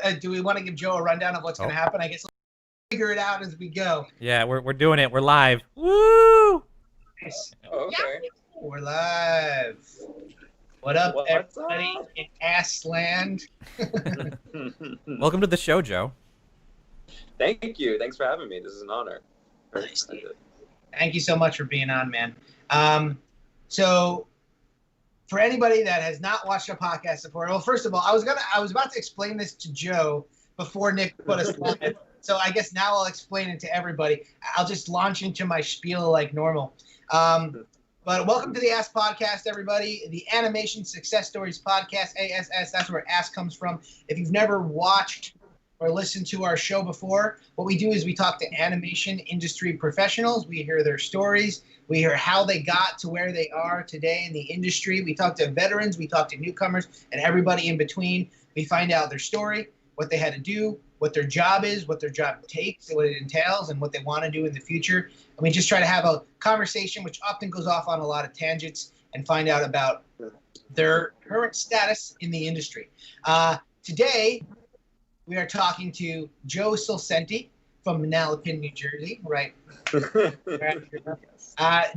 So do we want to give Joe a rundown of what's going to happen? I guess we'll figure it out as we go. Yeah, we're doing it. We're live. Woo! Nice. Okay. Yeah, we're live. What up, What's everybody up? in Assland? Welcome to the show, Joe. Thank you. Thanks for having me. This is an honor. Nice. Thank you so much for being on, man. So for anybody that has not watched a podcast before, well, first of all, I was about to explain this to Joe before Nick put us live. So I guess now I'll explain it to everybody. I'll just launch into my spiel like normal. But welcome to the Ask Podcast, everybody. The Animation Success Stories Podcast, ASS. That's where Ask comes from. If you've never watched or listened to our show before, what we do is we talk to animation industry professionals. We hear their stories. We hear how they got to where they are today in the industry. We talk to veterans. We talk to newcomers and everybody in between. We find out their story, what they had to do, what their job is, what their job takes, what it entails, and what they want to do in the future. And we just try to have a conversation, which often goes off on a lot of tangents, and find out about their current status in the industry. Today, we are talking to Joe Sulsenti from Manalapan, New Jersey, right?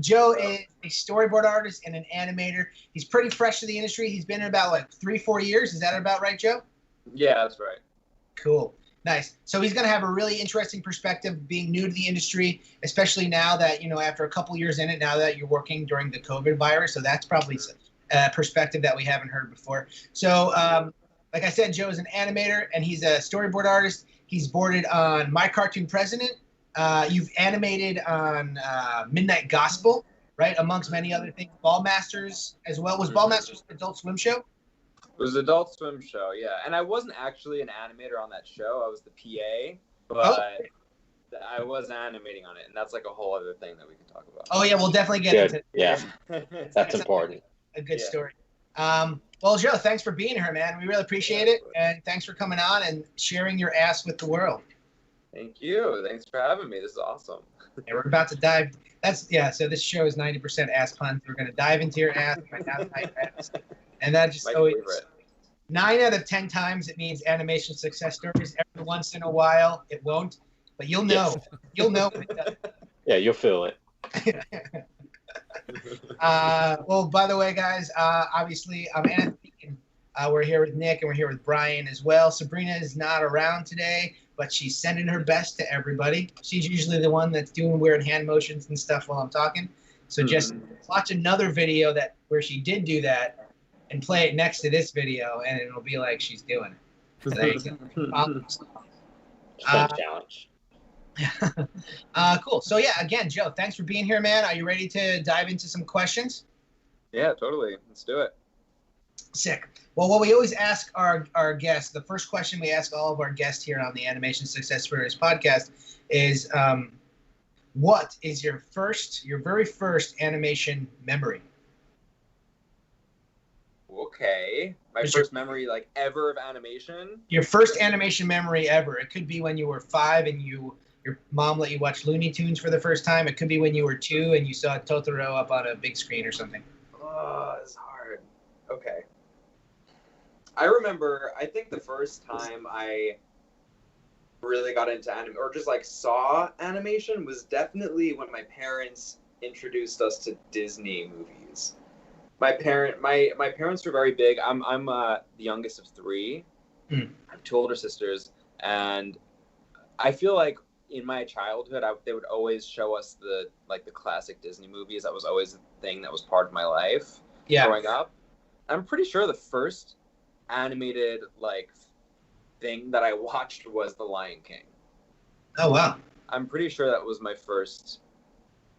Joe is a storyboard artist and an animator. He's pretty fresh to the industry. He's been in about like 3-4 years. Is that about right, Joe? Yeah, that's right. Cool. Nice. So he's going to have a really interesting perspective being new to the industry, especially now that, you know, after a couple years in it, now that you're working during the COVID virus. So that's probably a perspective that we haven't heard before. So, like I said, Joe is an animator and he's a storyboard artist. He's boarded on My Cartoon President. You've animated on Midnight Gospel, right? Amongst many other things. Ballmastrz as well. Was Ballmastrz an Adult Swim show? It was an Adult Swim show, yeah. And I wasn't actually an animator on that show. I was the PA, but I was animating on it. And that's like a whole other thing that we can talk about. Oh, yeah, we'll definitely get into it. Yeah, that's important. A good story. Well, Joe, thanks for being here, man. We really appreciate it. And thanks for coming on and sharing your ass with the world. Thank you. Thanks for having me. This is awesome. Yeah, we're about to dive. So this show is 90% ass puns. We're going to dive into your ass right now. And that just always, 9 out of 10 times it means animation success stories. Every once in a while it won't, but you'll know. Yes. You'll know when it does. Yeah, you'll feel it. Well, by the way, guys, obviously I'm Anthony, and we're here with Nick, and we're here with Brian as well. Sabrina is not around today, but she's sending her best to everybody. She's usually the one that's doing weird hand motions and stuff while I'm talking. So just watch another video where she did do that and play it next to this video, and it'll be like she's doing it. So there you go. Fun challenge. Cool. So yeah, again, Joe, thanks for being here, man. Are you ready to dive into some questions? Yeah, totally. Let's do it. Sick. Well, what we always ask our guests, the first question we ask all of our guests here on the Animation Success Stories podcast is, what is your very first animation memory? Okay. My first memory, like, ever of animation? Your first animation memory ever. It could be when you were 5 and your mom let you watch Looney Tunes for the first time. It could be when you were 2 and you saw Totoro up on a big screen or something. Oh, it's hard. Okay. I remember, I think the first time I really got into anime, or just like saw animation, was definitely when my parents introduced us to Disney movies. My parents were very big. I'm the youngest of 3. I have 2 older sisters, and I feel like in my childhood, they would always show us the classic Disney movies. That was always a thing that was part of my life growing up. I'm pretty sure the first animated thing that I watched was The Lion King. Oh wow! I'm pretty sure that was my first.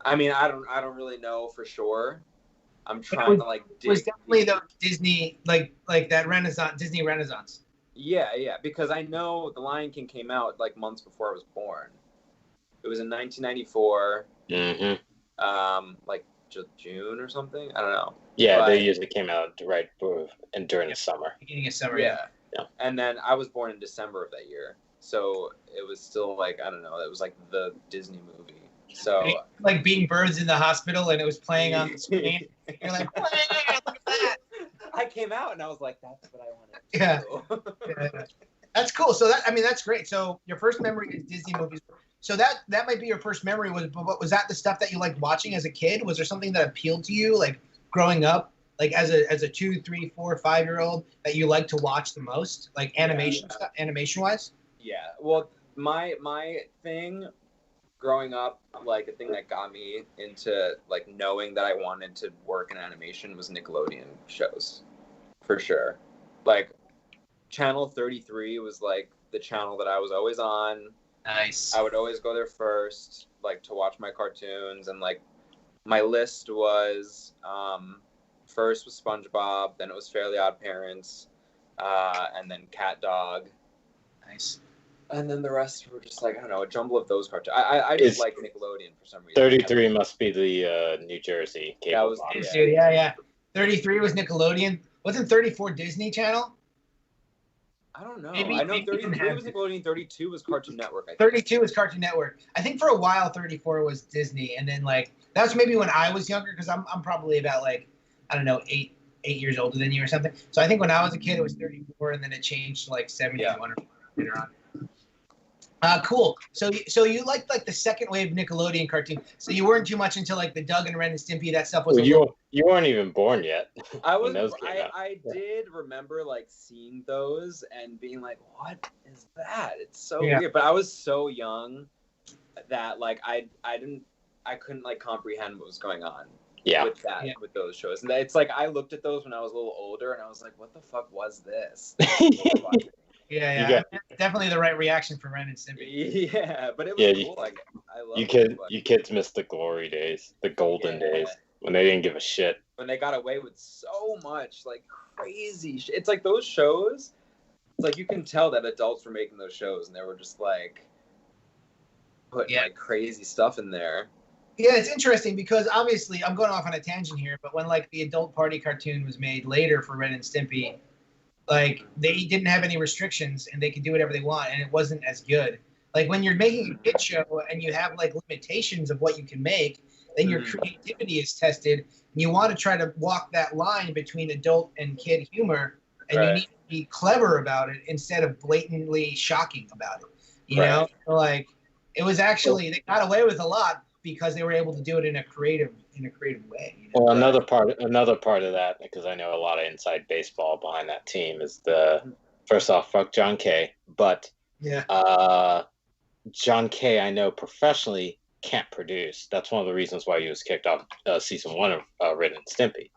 I mean, I don't really know for sure. I'm trying to It was definitely the Disney like that Renaissance Disney Renaissance. Yeah, because I know The Lion King came out like months before I was born. It was in 1994. Like just June or something. I don't know. Yeah, they usually came out right during the summer. Beginning of summer. Yeah. And then I was born in December of that year, so it was still like, I don't know. It was like the Disney movie. So like being birds in the hospital, and it was playing on the screen. You're like, look at that. I came out and I was like, that's what I wanted to do. That's cool. So that's great. So your first memory is Disney movies. So that might be your first memory. Was that the stuff that you liked watching as a kid? Was there something that appealed to you, like growing up, like as a 2, 3, 4, 5-year-old that you like to watch the most, like animation stuff, animation wise? Yeah. Well, my thing growing up, like a thing that got me into like knowing that I wanted to work in animation was Nickelodeon shows, for sure. Like Channel 33 was like the channel that I was always on. Nice. I would always go there first, like to watch my cartoons, and like my list was first was SpongeBob, then it was Fairly Odd Parents, and then Cat Dog. Nice. And then the rest were just like, I don't know, a jumble of those cartoons. I just like Nickelodeon for some reason. 33 must be the New Jersey cable. That was box. Yeah. 33 was Nickelodeon. Wasn't 34 Disney Channel? I don't know. Maybe, I know maybe 33 was Nickelodeon, 32 was Cartoon Network, I think. 32 was Cartoon Network. I think for a while 34 was Disney, and then like that's maybe when I was younger, because I'm probably about like, I don't know, eight years older than you or something. So I think when I was a kid it was 34, and then it changed to like 71 or later on. Cool. So you liked like the second wave Nickelodeon cartoon. So you weren't too much into like the Doug and Ren and Stimpy. That stuff was. Well, you weren't even born yet. I did remember like seeing those and being like, "What is that?" It's so weird. But I was so young that like I couldn't like comprehend what was going on. Yeah. With those shows, and it's like I looked at those when I was a little older, and I was like, "What the fuck was this?" Yeah. Definitely the right reaction for Ren and Stimpy. Yeah, but it was cool. Like, I love you kids missed the glory days, the golden days, when they didn't give a shit. When they got away with so much, like, crazy shit. It's like those shows, it's like you can tell that adults were making those shows, and they were just, like, putting, like, crazy stuff in there. Yeah, it's interesting because, obviously, I'm going off on a tangent here, but when, like, the adult party cartoon was made later for Ren and Stimpy, like, they didn't have any restrictions and they could do whatever they want, and it wasn't as good. Like, when you're making a kid show and you have, like, limitations of what you can make, then your creativity is tested, and you want to try to walk that line between adult and kid humor, and you need to be clever about it instead of blatantly shocking about it. You know? Like, it was actually, they got away with a lot because they were able to do it in a creative way. You know? Well, another part of that, because I know a lot of inside baseball behind that team, is first off, fuck John Kay, but John Kay, I know professionally can't produce. That's one of the reasons why he was kicked off season 1 of Ren and Stimpy,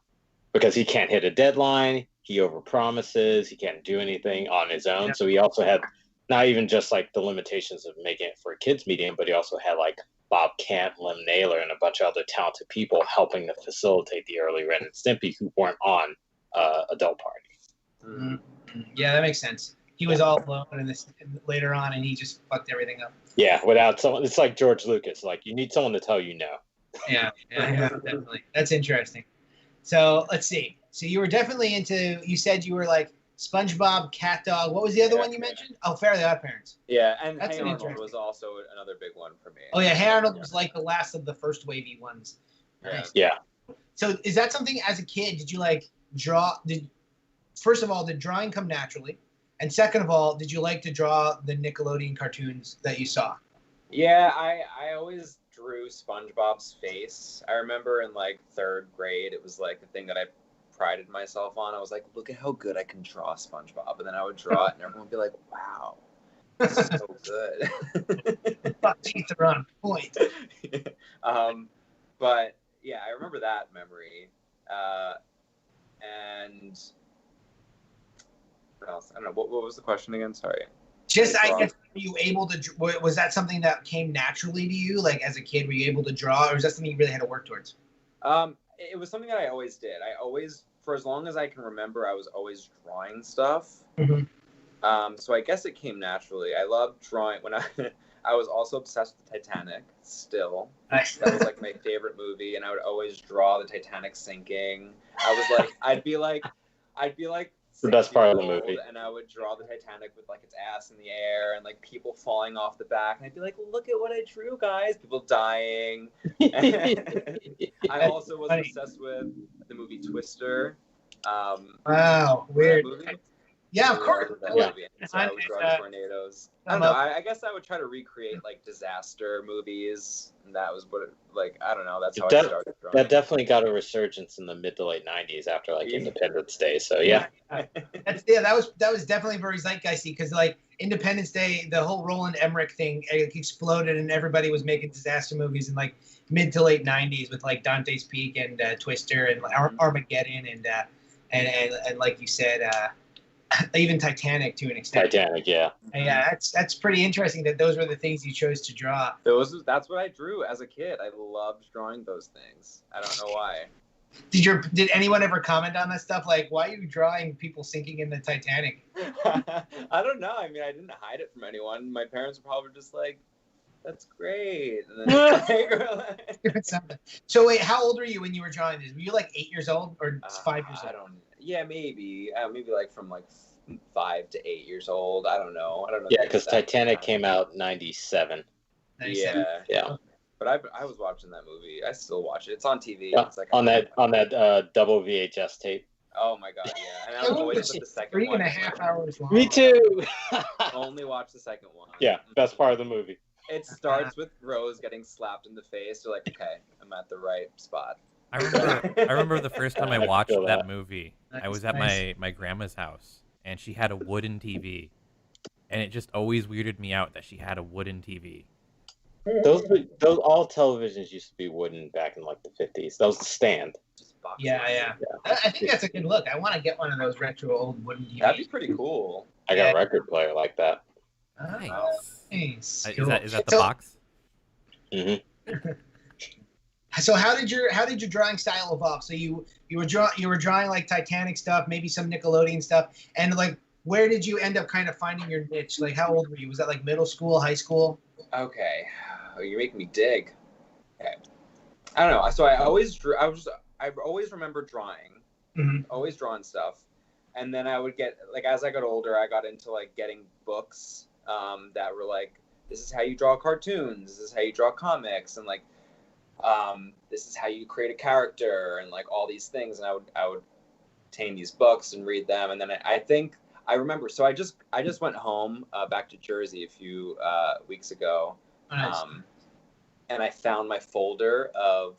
because he can't hit a deadline, he overpromises, he can't do anything on his own. So he also had not even just like the limitations of making it for a kids medium, but he also had like Bob Kent, Lim Naylor, and a bunch of other talented people helping to facilitate the early Ren and Stimpy who weren't on Adult Party. Yeah, that makes sense. He was all alone later on, and he just fucked everything up. Yeah, without someone, it's like George Lucas. Like, you need someone to tell you no. Yeah, definitely. That's interesting. So let's see. So you were definitely into. You said you were like SpongeBob, Cat Dog. What was the other one you mentioned? Oh, Fairly Odd Parents. Yeah, and Hey Arnold was also another big one for me. Oh yeah, Hey Arnold was like the last of the first wavy ones. Nice. Yeah. So is that something as a kid? Did you like draw? First of all, did drawing come naturally? And second of all, did you like to draw the Nickelodeon cartoons that you saw? Yeah, I always drew SpongeBob's face. I remember in like 3rd grade, it was like the thing that I prided myself on. I was like, look at how good I can draw SpongeBob. And then I would draw it and everyone would be like, wow, this is so good. Teeth are on point. But yeah, I remember that memory. And what else? I don't know. What was the question again? Sorry. Just, I guess, were you able to, was that something that came naturally to you? Like as a kid, were you able to draw, or was that something you really had to work towards? It was something that I always did. I always, for as long as I can remember, I was always drawing stuff. So I guess it came naturally. I loved drawing when I was also obsessed with Titanic still. Nice. That was like my favorite movie, and I would always draw the Titanic sinking. I was like, I'd be like the best part of the movie. And I would draw the Titanic with like its ass in the air and like people falling off the back, and I'd be like, look at what I drew, guys. People dying. I also was obsessed with the movie Twister. Wow, weird. Yeah, of course. That Yeah. movie. So I would draw tornadoes. I don't know. I guess I would try to recreate like disaster movies. And that was what, I don't know. That's how I started drawing. That definitely got a resurgence in the mid to late '90s after like Independence Day. So yeah. That was definitely very zeitgeisty because like Independence Day, the whole Roland Emmerich thing exploded and everybody was making disaster movies in like mid to late '90s with like Dante's Peak and Twister and Armageddon and like you said. Even Titanic to an extent. Titanic, yeah. Yeah, that's pretty interesting that those were the things you chose to draw. That's what I drew as a kid. I loved drawing those things. I don't know why. Did anyone ever comment on that stuff? Like, why are you drawing people sinking in the Titanic? I don't know. I mean, I didn't hide it from anyone. My parents were probably just like, "That's great." And then, So wait, how old were you when you were drawing this? Were you like 8 years old or 5 years old? Yeah, maybe like from like 5 to 8 years old. I don't know. Yeah, because Titanic came out '97. Yeah. But I was watching that movie. I still watch it. It's on TV. Yeah, It's like on that double VHS tape. Oh my god, yeah. And I would always put the second one. 3.5 hours long. Me too. Only watch the second one. Yeah, best part of the movie. It starts with Rose getting slapped in the face. You're like, okay, I'm at the right spot. I remember the first time I watched that movie. I was at my grandma's house, and she had a wooden TV, and it just always weirded me out that she had a wooden TV. Those all televisions used to be wooden back in like the 50s. That was the stand. Yeah. I think that's a good look. I want to get one of those retro old wooden TVs. That'd be pretty cool. I got a record player like that. Nice. Cool. Is that the box? Mm-hmm. So how did your drawing style evolve? So you were drawing like Titanic stuff, maybe some Nickelodeon stuff, and like where did you end up kind of finding your niche? Like how old were you? Was that like middle school, high school? Okay, you're making me dig. Okay, I don't know. So I always drew. I always remember drawing, always drawing stuff, and then I would get like as I got older, I got into like getting books that were like, this is how you draw cartoons, this is how you draw comics, and like. This is how you create a character and like all these things, and I would obtain these books and read them, and then I think I remember. So I just went home back to Jersey a few weeks ago, and I found my folder of.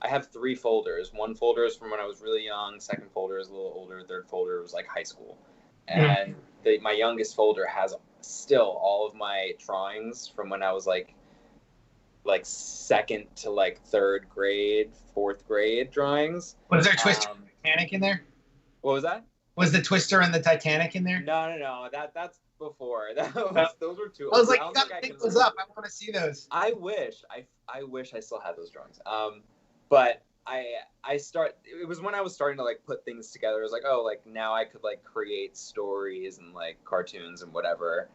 I have 3 folders. One folder is from when I was really young. Second folder is a little older. Third folder was like high school, and my youngest folder has still all of my drawings from when I was like second to like 3rd grade, 4th grade drawings. Was there Twister and Titanic in there? What was that? Was the Twister and the Titanic in there? No. That's before. Those were too. I was like, you gotta pick those up. I want to see those. I wish I still had those drawings. But it was when I was starting to like put things together. It was like, oh, like now I could like create stories and like cartoons and whatever.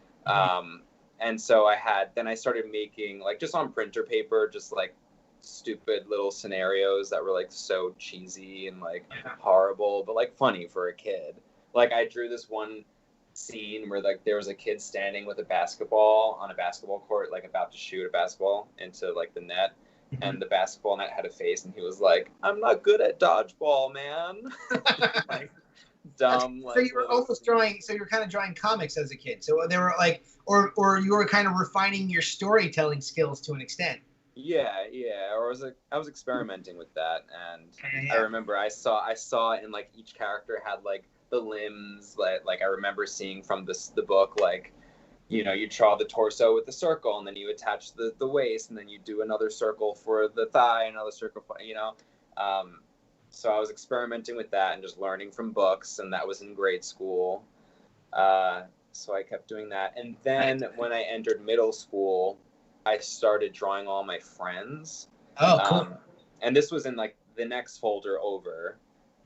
And so I started making like just on printer paper, just like stupid little scenarios that were like so cheesy and like horrible, but like funny for a kid. Like I drew this one scene where like there was a kid standing with a basketball on a basketball court, like about to shoot a basketball into like the net. And the basketball net had a face, and he was like, "I'm not good at dodgeball, man." Like, dumb. So you were almost drawing. So you were kind of drawing comics as a kid. So they were like, or you were kind of refining your storytelling skills to an extent. Yeah. Or I was experimenting with that, and I remember I saw in like each character had like the limbs, like I remember seeing from the book, like, you know, you draw the torso with the circle, and then you attach the waist, and then you do another circle for the thigh, another circle for, you know. So I was experimenting with that and just learning from books, and that was in grade school. So I kept doing that. And then when I entered middle school, I started drawing all my friends. Oh, cool. And this was in like the next folder over.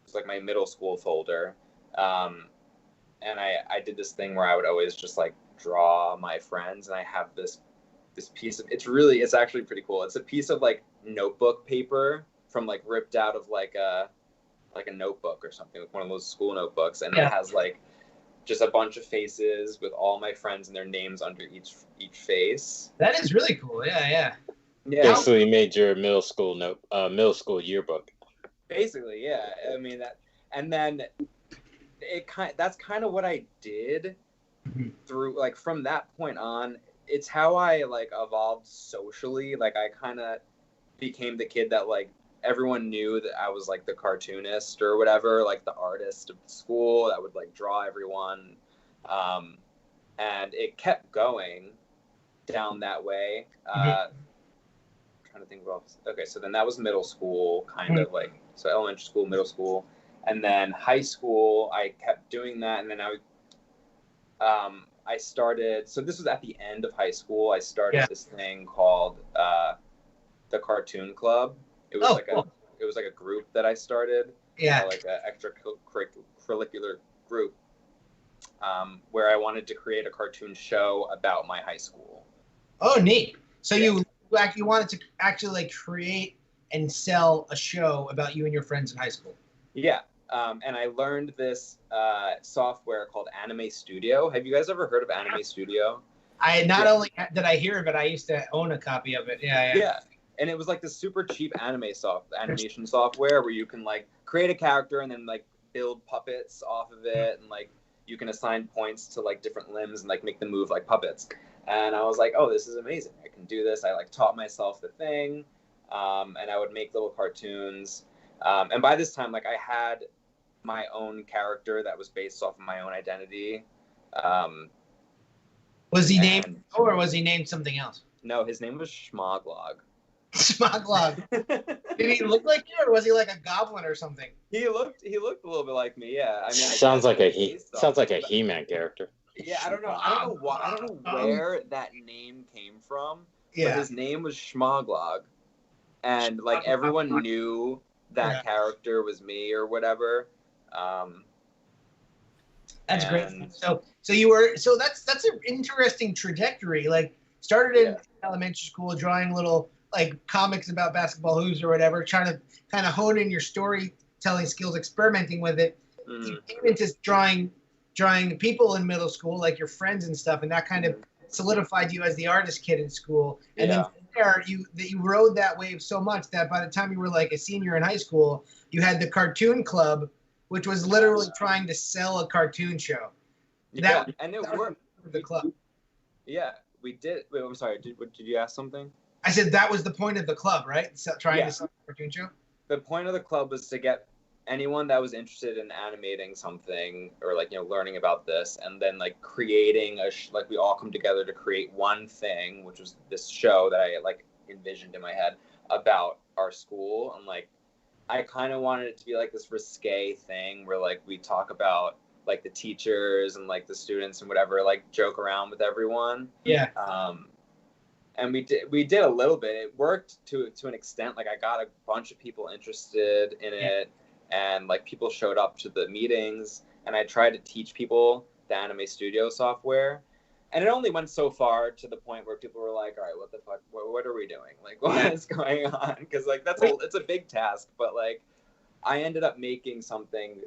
It was like my middle school folder. And I did this thing where I would always just like draw my friends, and I have this piece of, it's actually pretty cool. It's a piece of like notebook paper from like ripped out of like a notebook or something, like one of those school notebooks, and it has like just a bunch of faces with all my friends and their names under each face. That is really cool. Yeah. Basically made your middle school yearbook. Basically, yeah. I mean that, and then that's kind of what I did Mm-hmm. through, like, from that point on. It's how I, like, evolved socially. Like, I kind of became the kid that, like, everyone knew that I was, like, the cartoonist or whatever, like the artist of the school that would, like, draw everyone. And it kept going down that way. Trying to think of, okay, so then that was middle school, kind of, like, so elementary school, middle school, and then high school I kept doing that. And then I started, so this was at the end of high school, I started this thing called the Cartoon Club. It was it was like a group that I started, like an extracurricular group, where I wanted to create a cartoon show about my high school. Oh, neat. So you wanted to actually, like, create and sell a show about you and your friends in high school. Yeah. And I learned this software called Anime Studio. Have you guys ever heard of Anime Studio? I not only did I hear of it, I used to own a copy of it. Yeah. And it was like this super cheap animation software where you can, like, create a character and then, like, build puppets off of it, and, like, you can assign points to, like, different limbs and, like, make them move like puppets. And I was like, oh, this is amazing. I can do this. I, like, taught myself the thing, and I would make little cartoons. And by this time, like, I had my own character that was based off of my own identity. Was he named, or was he named something else? No, his name was Shmoglog. Shmoglog. Did he look like you, or was he like a goblin or something? He looked a little bit like me. Yeah, I mean, sounds like a He-Man character. Yeah, I don't know where that name came from. Yeah. But his name was Shmoglog, and, like, everyone knew that character was me or whatever. That's great. So that's an interesting trajectory. Like, started in elementary school drawing little, like, comics about basketball hoops or whatever, trying to kind of hone in your storytelling skills, experimenting with it. You came into drawing people in middle school, like your friends and stuff, and that kind of solidified you as the artist kid in school. And then from there, you rode that wave so much that by the time you were, like, a senior in high school, you had the Cartoon Club, which was literally trying to sell a cartoon show. And it worked. The club. Yeah, we did. Wait, I'm sorry. Did you ask something? I said that was the point of the club, right? Trying to sell a cartoon show? The point of the club was to get anyone that was interested in animating something, or, like, you know, learning about this, and then, like, creating like, we all come together to create one thing, which was this show that I, like, envisioned in my head about our school. And, like, I kind of wanted it to be, like, this risque thing where, like, we talk about, like, the teachers and, like, the students and whatever, like, joke around with everyone. Yeah. And we did a little bit. It worked to an extent. Like, I got a bunch of people interested in it, and, like, people showed up to the meetings, and I tried to teach people the Anime Studio software. And it only went so far, to the point where people were like, all right, what the fuck, what are we doing? Like, what is going on? Because, like, it's a big task. But, like, I ended up making something,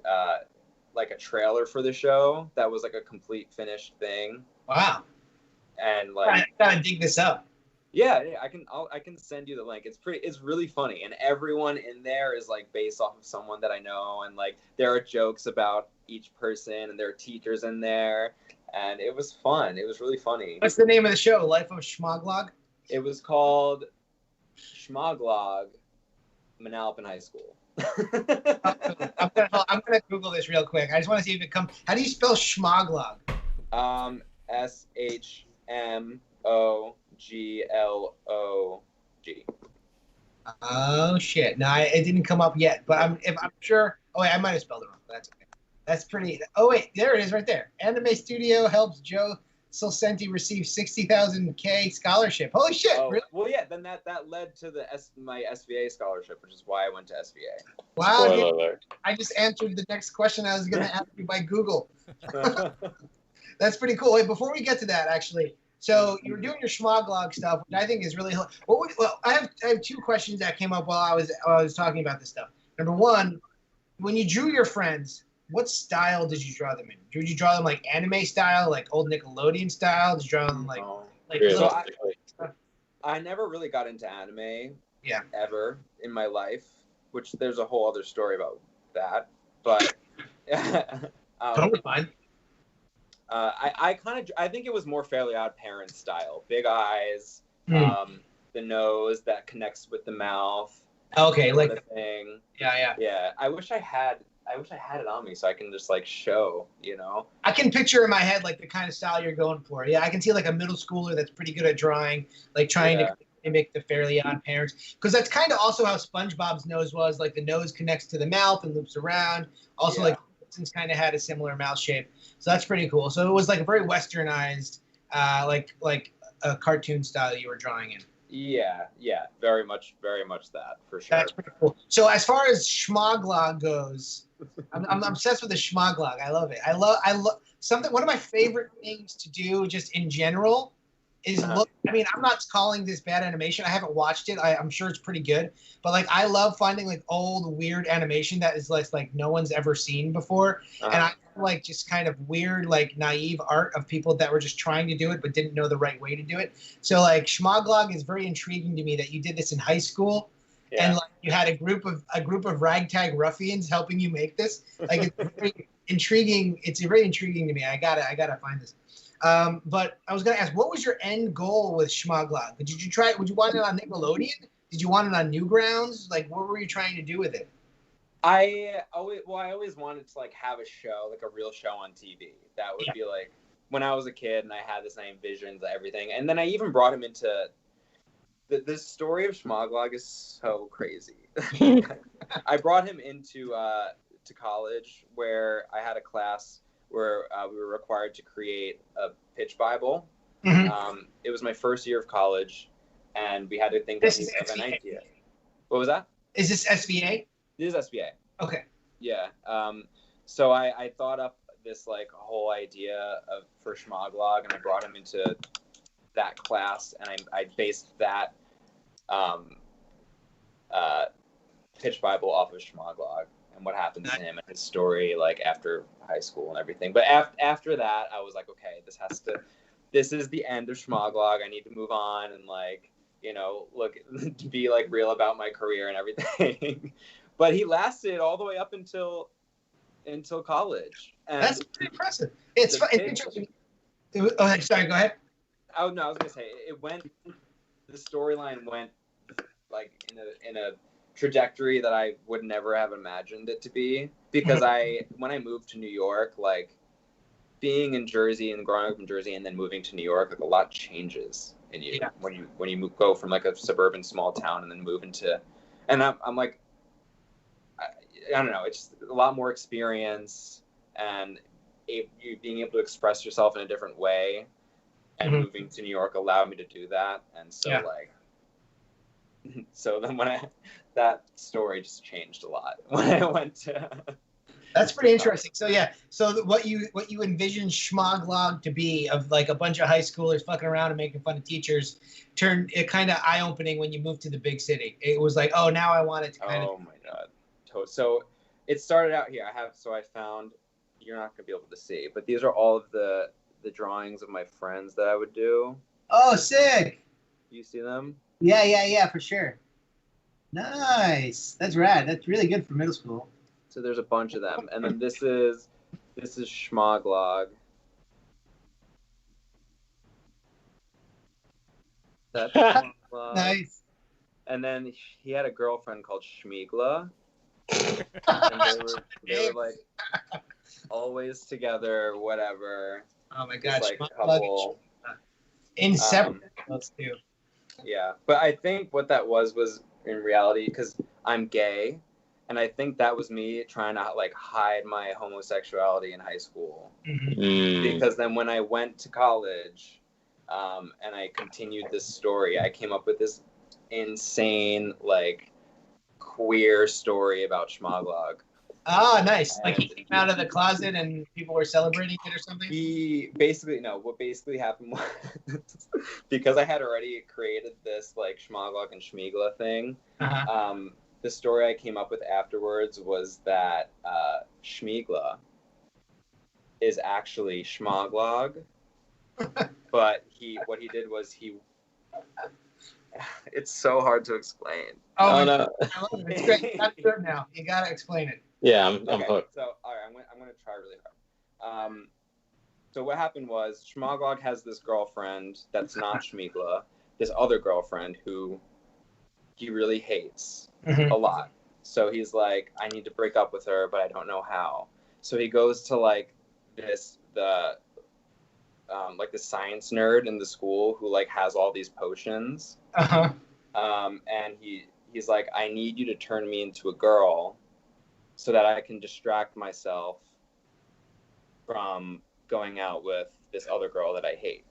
like, a trailer for the show that was, like, a complete finished thing. Wow. And, like, I gotta dig this up. Yeah, I can send you the link. It's really funny, and everyone in there is, like, based off of someone that I know, and, like, there are jokes about each person, and there are teachers in there, and it was fun. It was really funny. What's the name of the show? Life of Shmoglog? It was called Shmoglog, Manalapan High School. I'm gonna Google this real quick. I just want to see if it comes. How do you spell Shmoglog? SHMOGLOG. Oh shit! No, it didn't come up yet. But I'm sure. Oh wait, I might have spelled it wrong. That's okay. That's pretty. Oh wait, there it is, right there. Anime Studio helps Joe Sulsenti receive $60,000 scholarship. Holy shit! Oh, really? Well, yeah. Then that led to my SVA scholarship, which is why I went to SVA. Wow! Spoiler alert. I just answered the next question I was going to ask you by Google. That's pretty cool. Wait, before we get to that, actually. So you were doing your Shmoglog stuff, which I think is really. Well, I have two questions that came up while I was talking about this stuff. Number one, when you drew your friends, what style did you draw them in? Did you draw them like anime style, like old Nickelodeon style? Did you draw them like so I never really got into anime. Yeah. Ever in my life, which there's a whole other story about that. But Totally fine. I think it was more Fairly Odd Parents style. Big eyes, the nose that connects with the mouth. Okay, like the thing. Yeah. Yeah. I wish I had it on me so I can just like show, you know. I can picture in my head like the kind of style you're going for. Yeah, I can see like a middle schooler that's pretty good at drawing, like trying to mimic the Fairly Odd Parents, because that's kind of also how SpongeBob's nose was. Like the nose connects to the mouth and loops around. Also, like Simpsons kind of had a similar mouth shape, so that's pretty cool. So it was like a very westernized, like a cartoon style you were drawing in. Yeah, very much that for sure. That's pretty cool. So as far as Shmoglog goes, I'm obsessed with the Shmoglog. I love it. I love something. One of my favorite things to do, just in general, is look. I mean, I'm not calling this bad animation. I haven't watched it. I'm sure it's pretty good. But like, I love finding like old weird animation that is like no one's ever seen before, and I like just kind of weird, like naive art of people that were just trying to do it but didn't know the right way to do it. So like, Shmoglog is very intriguing to me that you did this in high school. Yeah. And like you had a group of ragtag ruffians helping you make this. Like it's very intriguing. It's very intriguing to me. I gotta find this. But I was gonna ask, what was your end goal with Shmoglog? Would you want it on Nickelodeon? Did you want it on Newgrounds? Like, what were you trying to do with it? I always wanted to like have a show, like a real show on TV. That would be like when I was a kid and I had this, and I envisioned everything. And then I even brought him into the story of Shmoglog is so crazy. I brought him into to college where I had a class where we were required to create a pitch Bible. It was my first year of college, and we had to think of an idea. What was that? Is this SVA? This is SVA. Okay. Yeah. So I thought up this like whole idea for Shmoglog, and I brought him into that class, and I based that pitch Bible off of Shmoglog and what happened to him and his story like after high school and everything. But after that, I was like, okay, this is the end of Shmoglog. I need to move on and like, you know, look, be like real about my career and everything. But he lasted all the way up until college. And that's pretty impressive. It's interesting. Oh, sorry, go ahead. Oh no, I was gonna say the storyline went like in a trajectory that I would never have imagined it to be, because when I moved to New York, like being in Jersey and growing up in Jersey and then moving to New York, like a lot changes in you when you go from like a suburban small town and then move into, and I'm like, I don't know, it's just a lot more experience and you being able to express yourself in a different way. And moving to New York allowed me to do that, and so so then that story just changed a lot when I went to. That's pretty interesting. So so what you envisioned Shmoglog to be, of like a bunch of high schoolers fucking around and making fun of teachers, turned it kind of eye opening when you moved to the big city. It was like, oh, now I want it to kind of. Oh my god! So it started out here. I found, you're not gonna be able to see, but these are all of the drawings of my friends that I would do. Oh, sick! You see them? Yeah, for sure. Nice. That's rad. That's really good for middle school. So there's a bunch of them, and then this is Shmoglog. That's Shmoglog. Nice. And then he had a girlfriend called Shmegla. And they were like always together, whatever. Oh my god, like couple. Inseparable, those two. Yeah, but I think what that was in reality, because I'm gay, and I think that was me trying to like hide my homosexuality in high school. Because then when I went to college, and I continued this story, I came up with this insane like queer story about Shmoglog. Ah, nice. Like he came out of the closet and people were celebrating it or something? What basically happened was, because I had already created this like Shmoglog and Shmegla thing, the story I came up with afterwards was that Shmegla is actually Shmoglog, but what he did was it's so hard to explain. Oh no. It's great. That's good now. You gotta explain it. Yeah, I'm hooked. So, all right, I'm gonna try really hard. So what happened was Shmoglog has this girlfriend that's not Shmigla, this other girlfriend who he really hates a lot. So he's like, I need to break up with her, but I don't know how. So he goes to like the science nerd in the school who like has all these potions. And he's like, I need you to turn me into a girl so that I can distract myself from going out with this other girl that I hate.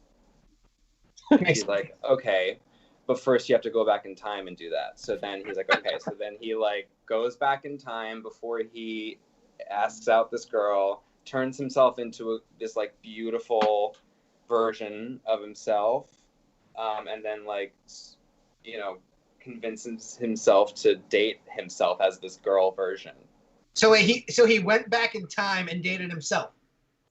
He's like, okay, but first you have to go back in time and do that. So then he's like, okay. So then he like goes back in time before he asks out this girl, turns himself into this like beautiful version of himself, and then like, you know, convinces himself to date himself as this girl version. So he went back in time and dated himself.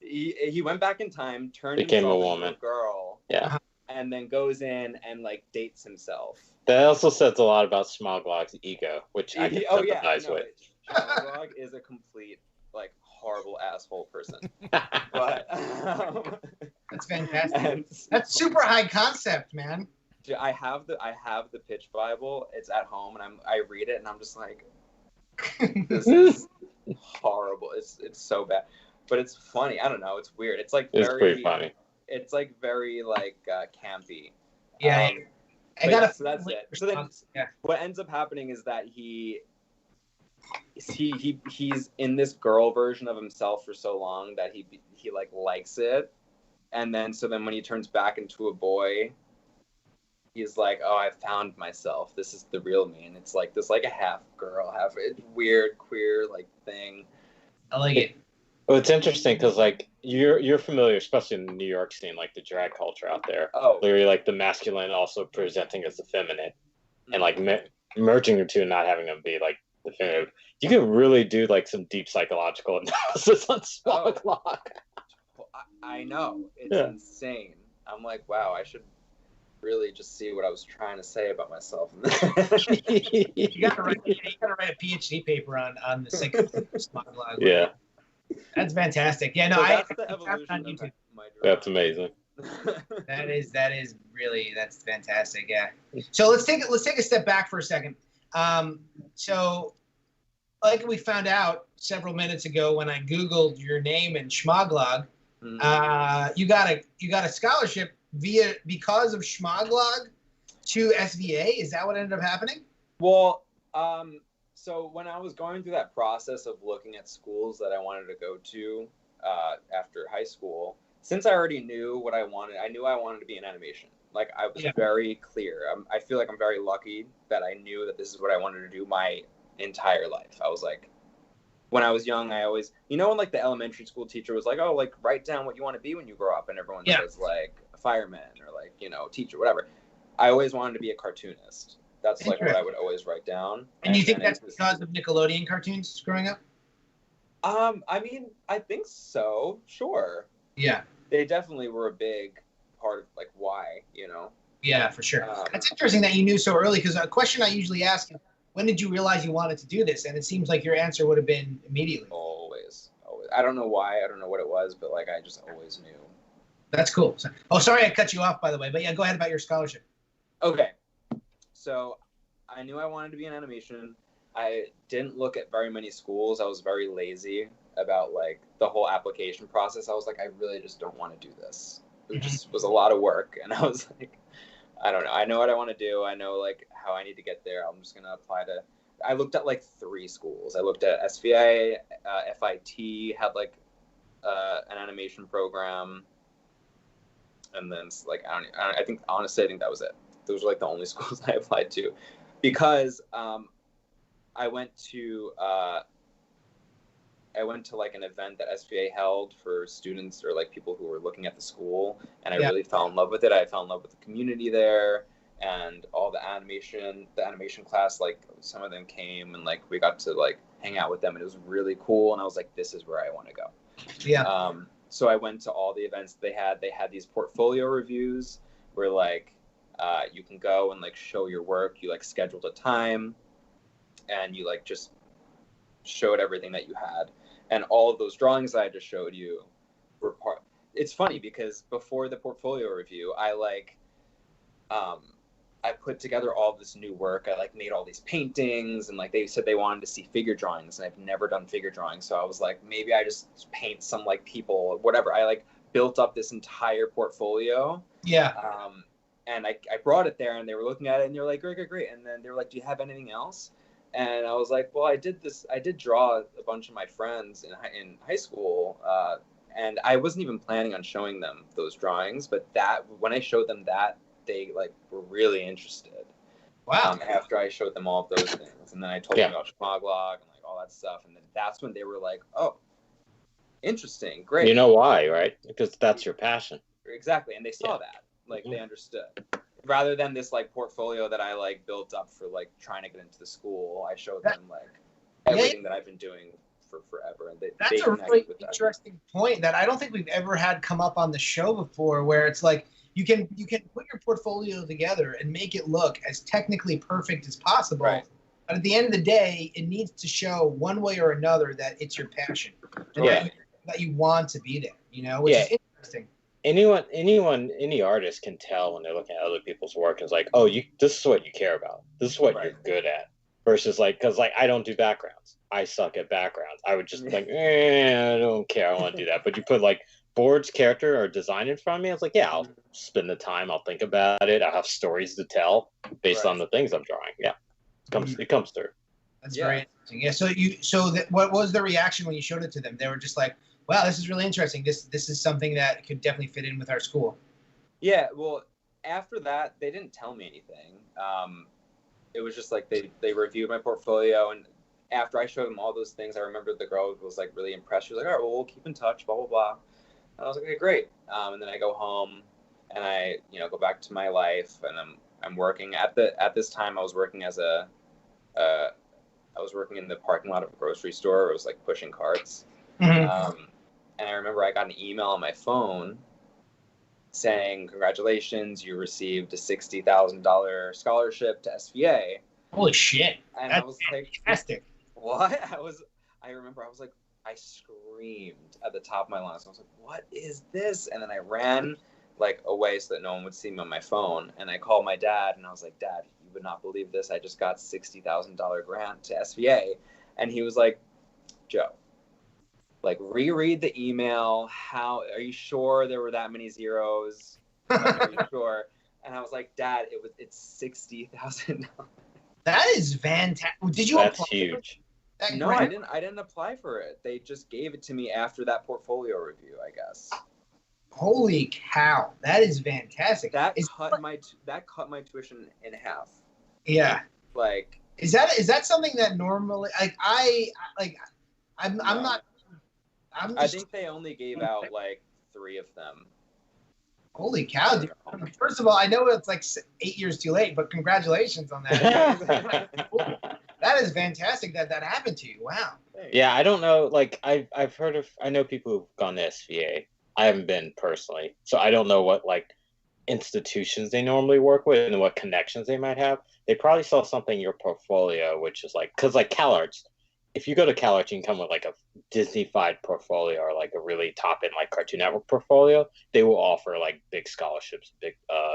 He went back in time, became a woman, into a girl, yeah, and then goes in and like dates himself. That also says a lot about Shmoglog's ego, which I can sympathize with. Shmoglog is a complete like horrible asshole person. But that's fantastic. That's super high concept, man. I have the pitch Bible. It's at home, and I read it, and I'm just like, this is horrible. It's so bad, but it's funny. I don't know. It's weird. It's like it's pretty funny. It's like very like campy. Yeah. So that's it. So then, what ends up happening is that he's in this girl version of himself for so long that he like likes it, and then when he turns back into a boy, he's like, oh, I found myself. This is the real me, and it's like this like a half girl, half weird queer like thing. I like it. Well, it's interesting because like you're familiar, especially in the New York scene, like the drag culture out there. Oh, where like the masculine also presenting as the feminine, and like merging the two and not having them be like the feminine. You can really do like some deep psychological analysis on Shmoglog. I know, it's insane. I'm like, wow, I should really just see what I was trying to say about myself. you gotta write a PhD paper on the Shmoglog. Yeah. That's fantastic. Yeah, no, so that's the evolution on YouTube. That's amazing. that is really, that's fantastic. Yeah. So let's take a step back for a second. So like we found out several minutes ago when I Googled your name and Shmoglog, you got a scholarship because of Shmoglog to SVA. Is that what ended up happening? Well, so when I was going through that process of looking at schools that I wanted to go to after high school, since I already knew what I wanted, I knew I wanted to be in animation. Like I was very clear. I feel like I'm very lucky that I knew that this is what I wanted to do my entire life. I was like, when I was young, I always, when like the elementary school teacher was like, oh, like write down what you want to be when you grow up, and everyone says like a fireman or like, teacher, whatever. I always wanted to be a cartoonist. That's like what I would always write down. And you think that's because of Nickelodeon cartoons growing up? I mean, I think so. Sure. Yeah. They definitely were a big part of like why, Yeah, for sure. It's interesting that you knew so early, because a question I usually ask is, when did you realize you wanted to do this? And it seems like your answer would have been immediately. Always. I don't know why. I don't know what it was, but like I just always knew. That's cool. Sorry I cut you off, by the way. But yeah, go ahead about your scholarship. Okay. So I knew I wanted to be in animation. I didn't look at very many schools. I was very lazy about like the whole application process. I was like, I really just don't want to do this. It just was a lot of work. And I was like, I don't know. I know what I want to do. I know like how I need to get there. I'm just going to apply to, I looked at like 3 schools. I looked at SVA, FIT, had like an animation program. And then like, I think honestly, I think that was it. Those were like the only schools I applied to, because I went to like an event that SVA held for students or like people who were looking at the school, and I really fell in love with it. I fell in love with the community there and all the animation class. Like some of them came and like we got to like hang out with them, and it was really cool. And I was like, this is where I want to go. Yeah. So I went to all the events they had. They had these portfolio reviews where like you can go and like show your work. You like scheduled a time and you like just showed everything that you had. And all of those drawings that I just showed you were part. It's funny because before the portfolio review, I put together all this new work. I like made all these paintings, and like they said they wanted to see figure drawings, and I've never done figure drawings. So I was like, maybe I just paint some like people, whatever. I like built up this entire portfolio. Yeah. And I brought it there, and they were looking at it, and they were like, great. And then they were like, do you have anything else? And I was like, well, I did draw a bunch of my friends in high school, and I wasn't even planning on showing them those drawings, but when I showed them that, they like were really interested. Wow. After I showed them all of those things, and then I told them about Shmoglog and like all that stuff, and then that's when they were like, oh, interesting, great. You know why, right? Because that's your passion. Exactly, and they saw that. Like they understood. Rather than this like portfolio that I like built up for like trying to get into the school, I showed them like everything that I've been doing for forever, and that's a really interesting point that I don't think we've ever had come up on the show before, where it's like you can put your portfolio together and make it look as technically perfect as possible. Right. But at the end of the day, it needs to show one way or another that it's your passion, that you want to be there. You know, which is interesting. Any artist can tell when they're looking at other people's work. It's like, oh, this is what you care about. This is what you're good at. Versus like, because like I don't do backgrounds. I suck at backgrounds. I would just like, I don't care. I want to do that. But you put like boards, character, or design in front of me. I was like, yeah, I'll spend the time. I'll think about it. I'll have stories to tell based on the things I'm drawing. Yeah, it comes through. That's very interesting. Yeah. What was the reaction when you showed it to them? They were just like, wow, this is really interesting. This is something that could definitely fit in with our school. Yeah. Well, after that, they didn't tell me anything. It was just like they reviewed my portfolio, and after I showed them all those things, I remember the girl was like really impressed. She was like, all right, well, we'll keep in touch, blah, blah, blah. And I was like, okay, great. And then I go home and I, go back to my life, and I'm working at this time. I was working as I was working in the parking lot of a grocery store. I was like pushing carts. Mm-hmm. And I remember I got an email on my phone saying, congratulations, you received a $60,000 scholarship to SVA. Holy shit. And that's I was like, fantastic. What? I remember I was like, I screamed at the top of my lungs. I was like, what is this? And then I ran like away so that no one would see me on my phone. And I called my dad, and I was like, Dad, you would not believe this. I just got $60,000 grant to SVA. And he was like, Joe, like, reread the email. How are you sure there were that many zeros? Like, are you sure? And I was like, Dad, it's $60,000. That is fantastic. Did you? That's huge. No, I didn't apply for it. They just gave it to me after that portfolio review, I guess. Holy cow, that is fantastic. That cut my tuition in half. Yeah. Like, is that something that normally I'm not. I think they only gave out like 3 of them. Holy cow, dude. First of all, I know it's like 8 years too late, but congratulations on that. That is fantastic that happened to you. Wow. Yeah, I don't know. Like, I know people who've gone to SVA. I haven't been personally, so I don't know what like institutions they normally work with and what connections they might have. They probably saw something in your portfolio, which is like, because like CalArts, if you go to CalArts, you can come with like a Disney-fied portfolio or like a really top-end like Cartoon Network portfolio. They will offer like big scholarships, big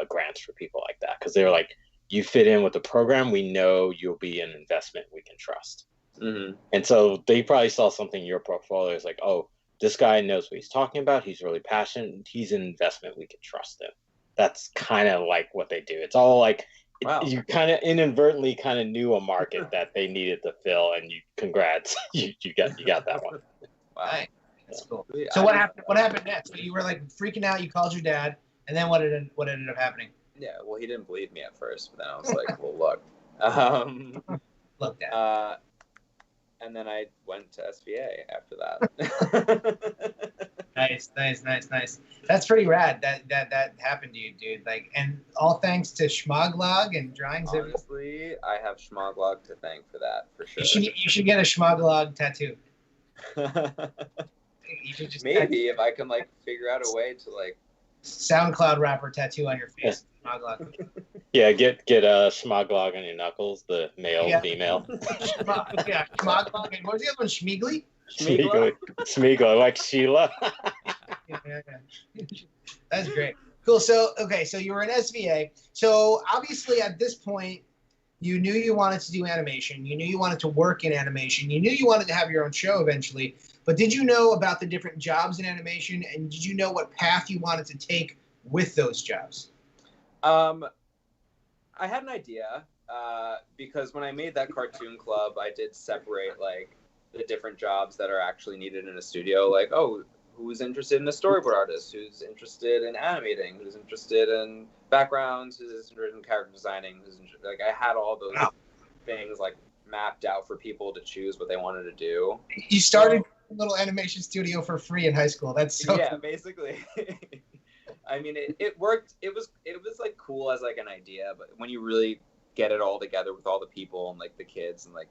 grants for people like that, because they're like, you fit in with the program, we know you'll be an investment we can trust. Mm-hmm. And so they probably saw something in your portfolio. It's like, oh, this guy knows what he's talking about. He's really passionate. He's an investment we can trust in. That's kind of like what they do. It's all like, wow. You kind of inadvertently kind of knew a market that they needed to fill, and congrats, you got that one. Wow, that's cool. So what happened? What happened next? So you were like freaking out. You called your dad, and then what ended up happening? Yeah, well, he didn't believe me at first, but then I was like, well, look, look, Dad. And then I went to SVA after that. Nice. That's pretty rad that happened to you, dude. Like, and all thanks to Shmoglog and drawings. Honestly, I have Shmoglog to thank for that, for sure. You should get a Shmoglog tattoo. Maybe if I can like figure out a way to like SoundCloud rapper tattoo on your face. Shmoglog. Yeah, get a Shmoglog on your knuckles, the male, female. Shmoglog. And what was the other one? Shmeagly? Shmeagly, like Sheila. Yeah. That's great. Cool. So, okay, so you were an SVA. So obviously at this point, you knew you wanted to do animation. You knew you wanted to work in animation. You knew you wanted to have your own show eventually. But did you know about the different jobs in animation? And did you know what path you wanted to take with those jobs? I had an idea because when I made that cartoon club, I did separate like the different jobs that are actually needed in a studio. Like, oh, who's interested in a storyboard artist? Who's interested in animating? Who's interested in backgrounds? Who's interested in character designing? Like, I had all those things like mapped out for people to choose what they wanted to do. You started a little animation studio for free in high school. That's so yeah, cool. Basically. I mean, it worked. It was like cool as like an idea, but when you really get it all together with all the people and like the kids and like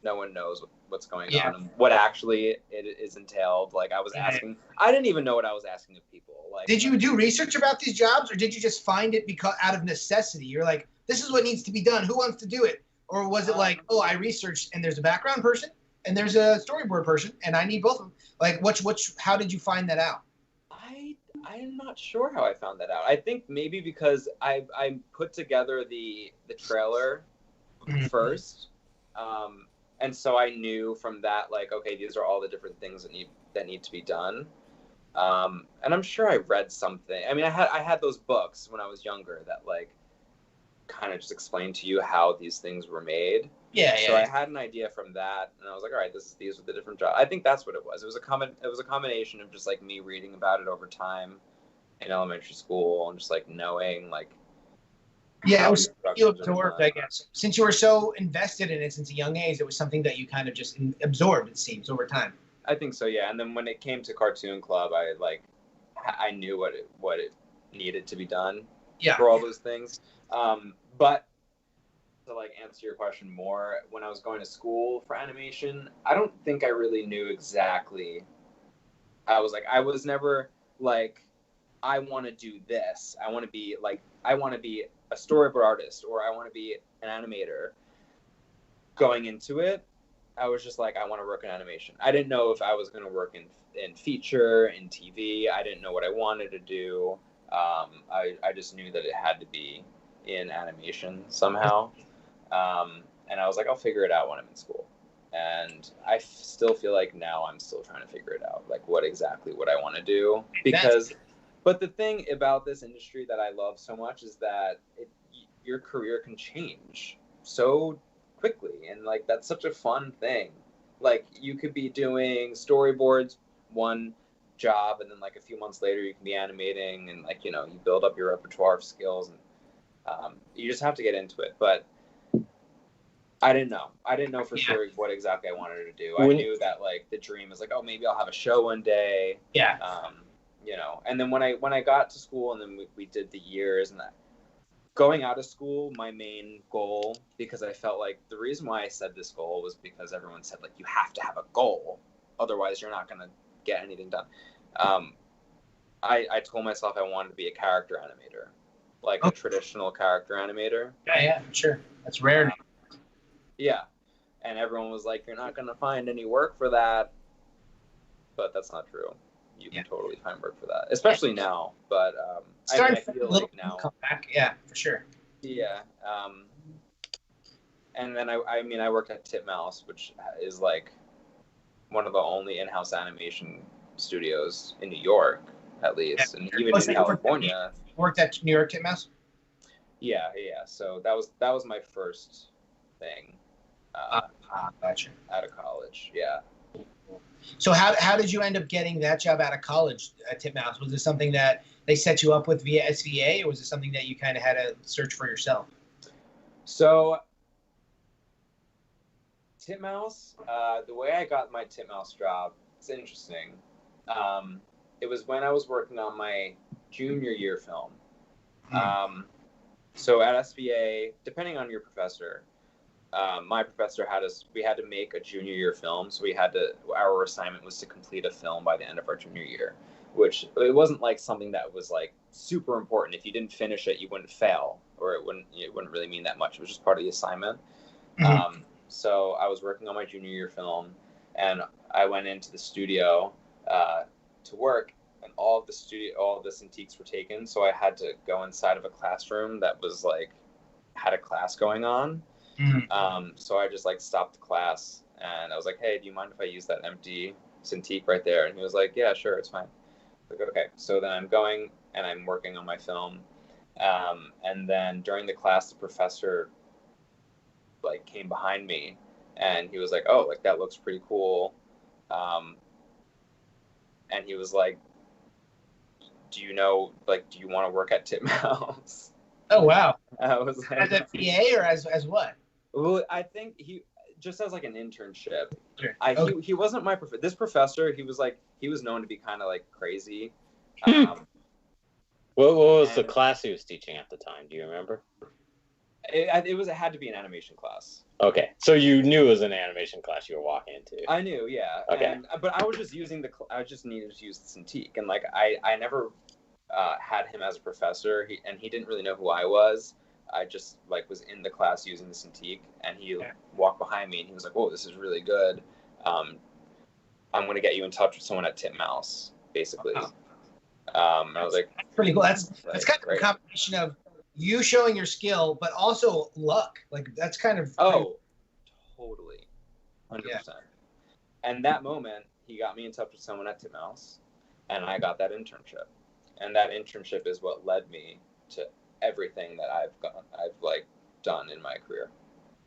no one knows what's going on and what actually it is entailed. Like I was asking, I didn't even know what I was asking of people. Like, did you do research about these jobs, or did you just find it because out of necessity? You're like, this is what needs to be done. Who wants to do it? Or was it like, oh, I researched and there's a background person and there's a storyboard person and I need both of them? Like, how did you find that out? I'm not sure how I found that out. I think maybe because I put together the trailer first. And so I knew from that, like, okay, these are all the different things that need to be done. And I'm sure I read something. I mean, I had those books when I was younger that like kind of just explained to you how these things were made. So I had an idea from that, and I was like, all right, these are the different jobs. I think that's what it was. It was a combination of just like me reading about it over time in elementary school and just like knowing like. Yeah, it was you absorbed, I guess. Since you were so invested in it since a young age, it was something that you kind of just absorbed, it seems, over time. I think so, yeah. And then when it came to Cartoon Club, I knew what it needed to be done for all those things. But to like answer your question more, when I was going to school for animation, I don't think I really knew exactly. I was never like, I want to do this. I want to be a storyboard artist, or I want to be an animator. Going into it, I was just like, I want to work in animation. I didn't know if I was going to work in feature, in TV. I didn't know what I wanted to do. I just knew that it had to be in animation somehow. And I was like, I'll figure it out when I'm in school. And I still feel like now I'm still trying to figure it out, like what I want to do. But the thing about this industry that I love so much is that your career can change so quickly, and like that's such a fun thing. Like you could be doing storyboards one job, and then like a few months later you can be animating, and like you build up your repertoire of skills, and you just have to get into it. But I didn't know for sure what exactly I wanted to do. I knew that like the dream is like, oh, maybe I'll have a show one day. And then when I got to school, and then we did the years, and that going out of school, my main goal, because I felt like the reason why I said this goal was because everyone said like you have to have a goal, otherwise you're not gonna get anything done. I told myself I wanted to be a character animator, like a traditional character animator. Yeah, sure. That's rare. And everyone was like, you're not gonna find any work for that, but that's not true. You can totally find work for that, especially now. But I feel like now, come back. Yeah, for sure. Yeah. And then I worked at Titmouse, which is like one of the only in-house animation studios in New York, at least, and even in California. Worked at New York Titmouse. Yeah. So that was my first thing. Gotcha. Out of college. Yeah. So how did you end up getting that job out of college at Titmouse? Was it something that they set you up with via SVA, or was it something that you kind of had to search for yourself? So Titmouse, the way I got my Titmouse job, it's interesting. It was when I was working on my junior year film. So at SVA, depending on your professor, my professor we had to make a junior year film. So our assignment was to complete a film by the end of our junior year, which it wasn't like something that was like super important. If you didn't finish it, you wouldn't fail, or it wouldn't really mean that much. It was just part of the assignment. So I was working on my junior year film, and I went into the studio to work, and all of the Cintiqs were taken, so I had to go inside of a classroom that was like had a class going on. So I just like stopped the class and I was like, hey, do you mind if I use that empty Cintiq right there? And he was like, yeah, sure, it's fine. Like, okay. So then I'm going and I'm working on my film. And then during the class, the professor like came behind me and he was like, oh, like that looks pretty cool. And he was like, do you want to work at Titmouse? Oh, wow. I was like, as a PA or as what? Well, I think he just as like an internship. Sure. He wasn't my professor. This professor, he was known to be kind of like crazy. What was the class he was teaching at the time? Do you remember? It had to be an animation class. Okay, so you knew it was an animation class you were walking into. I knew, yeah. Okay. But I was just I just needed to use the Cintiq, and like I never had him as a professor. He didn't really know who I was. I just like was in the class using the Cintiq, and he walked behind me and he was like, "Whoa, this is really good. I'm going to get you in touch with someone at Titmouse," basically. Wow. And I was like, that's pretty cool. That's kind of great. a combination of you showing your skill, but also luck. Like that's kind of totally, 100%. And that moment, he got me in touch with someone at Titmouse, and I got that internship. And that internship is what led me to everything that I've done in my career.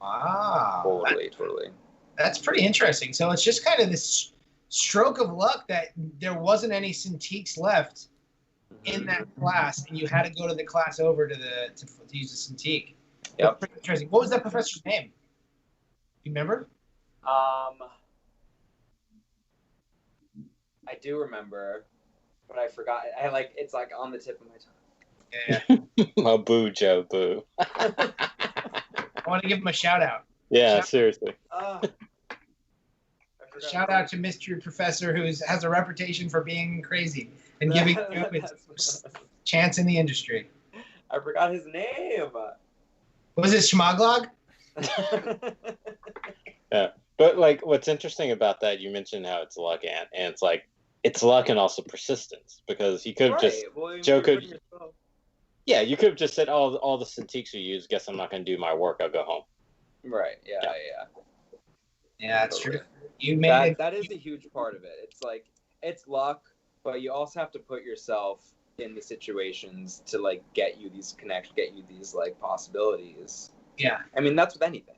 Wow. Totally. That's pretty interesting. So it's just kind of this stroke of luck that there wasn't any Cintiqs left in that class, and you had to go to the class over to use the Cintiq. Yep. Pretty interesting. What was that professor's name? You remember? I do remember, but I forgot. It's like on the tip of my tongue. Yeah. Oh, boo, Joe, boo. I want to give him a shout out. Yeah, seriously. Shout out to Mr. Professor, who has a reputation for being crazy and giving you his chance in the industry. I forgot his name. Was it Shmoglog? Yeah, but like, what's interesting about that, you mentioned how it's luck, and it's like it's luck and also persistence, because he could have Joe could. Yeah, you could have just said, "Oh, all the Cintiqs you use. Guess I'm not going to do my work. I'll go home." Right. Yeah. Yeah, that's true. You made that is a huge part of it. It's like it's luck, but you also have to put yourself in the situations to like get you these connections, get you these like possibilities. Yeah. I mean, that's with anything.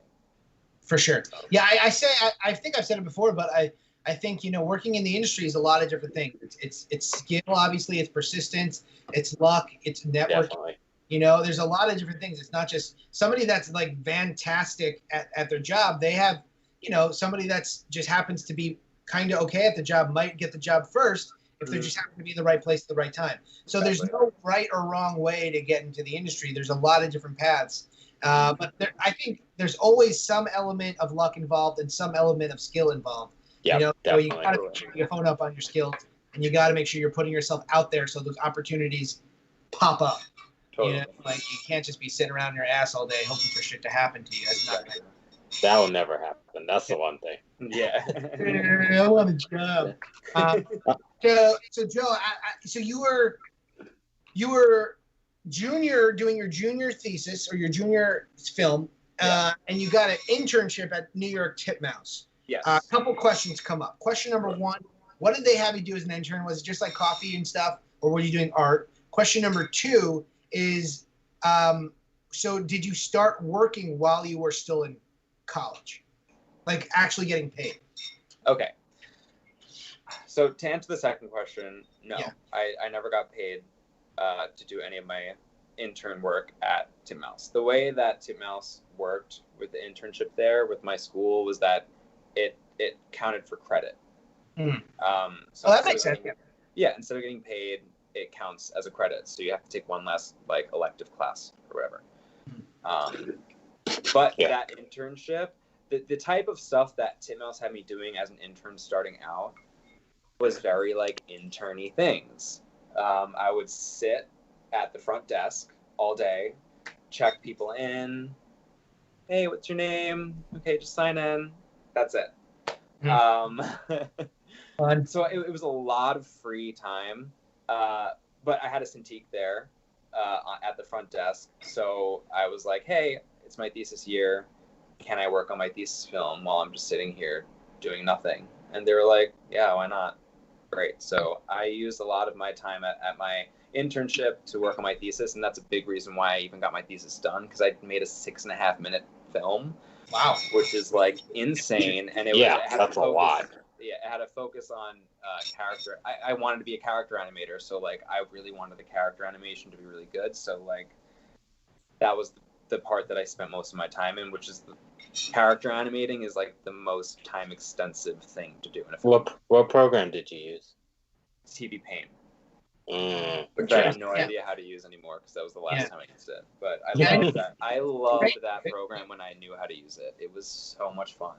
For sure. Yeah, I think I've said it before, but I think, working in the industry is a lot of different things. It's skill, obviously, it's persistence, it's luck, it's networking. Definitely. There's a lot of different things. It's not just somebody that's like fantastic at their job. They have, somebody that's just happens to be kind of okay at the job might get the job first if they just happen to be in the right place at the right time. So there's no right or wrong way to get into the industry. There's a lot of different paths. But I think there's always some element of luck involved and some element of skill involved. Yeah, so you got to make sure you phone up on your skills, and you got to make sure you're putting yourself out there so those opportunities pop up. Totally. Like you can't just be sitting around your ass all day hoping for shit to happen to you. That's not right. That will never happen. That's the one thing. Yeah. I want a job. So Joe, so you were junior doing your junior thesis or your junior film, and you got an internship at New York Titmouse. Yes. A couple questions come up. Question number one, what did they have you do as an intern? Was it just like coffee and stuff, or were you doing art? Question number two is, so did you start working while you were still in college? Like actually getting paid? Okay. So to answer the second question, no. Yeah. I never got paid to do any of my intern work at Titmouse. The way that Titmouse worked with the internship there with my school was that it counted for credit. So that makes sense. Yeah, instead of getting paid, it counts as a credit. So you have to take one less like elective class or whatever. But that internship, the type of stuff that Titmouse had me doing as an intern starting out was very like interny things. I would sit at the front desk all day, check people in. Hey, what's your name? Okay, just sign in. That's it. Fun. So it was a lot of free time But I had a Cintiq there at the front desk. So I was like, hey, it's my thesis year. Can I work on my thesis film while I'm just sitting here doing nothing? And they were like, yeah, why not? Great. So I used a lot of my time at my internship to work on my thesis. And that's a big reason why I even got my thesis done, because I made a 6.5-minute film. Wow. Which is like insane. And it that's a lot. Yeah, it had a focus on character. I wanted to be a character animator, so like I really wanted the character animation to be really good. So like that was the part that I spent most of my time in, which is the character animating is like the most time extensive thing to do in a film. What program did you use? TV Paint. Which I have no idea how to use anymore because that was the last time I used it. But I loved that. I loved that program when I knew how to use it. It was so much fun.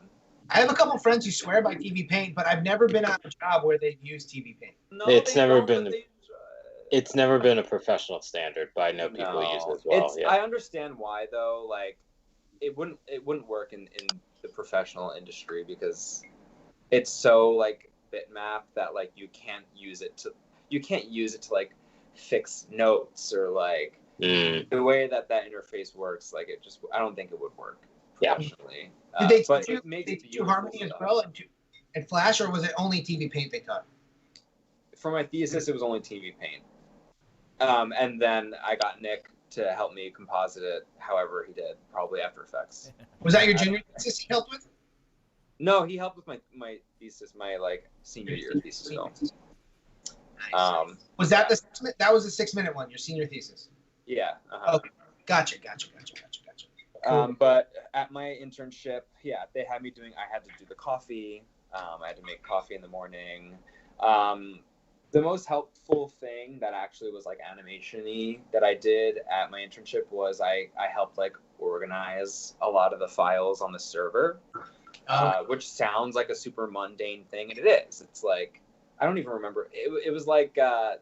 I have a couple friends who swear by TV Paint, but I've never been on a job where they've used TV Paint. No, it's never been a professional standard, but I know people use it as well. I understand why though. Like, it wouldn't work in the professional industry because it's so like bitmap that like you can't use it to like fix notes or like the way that interface works. Like I don't think it would work professionally. Did they but teach it makes you do Harmony as well and Flash, or was it only TV Paint they taught? For my thesis, it was only TV Paint. And then I got Nick to help me composite it however he did, probably After Effects. Was that your junior thesis he helped with? No, he helped with my thesis, my like senior year thesis film. Nice. Was that that was the 6-minute one, your senior thesis? Yeah. Okay. Gotcha. Cool. But at my internship, they had me I had to do the coffee. I had to make coffee in the morning. The most helpful thing that actually was like animation-y that I did at my internship was I helped like organize a lot of the files on the server, which sounds like a super mundane thing, and it is. It's like, I don't even remember. It was like, I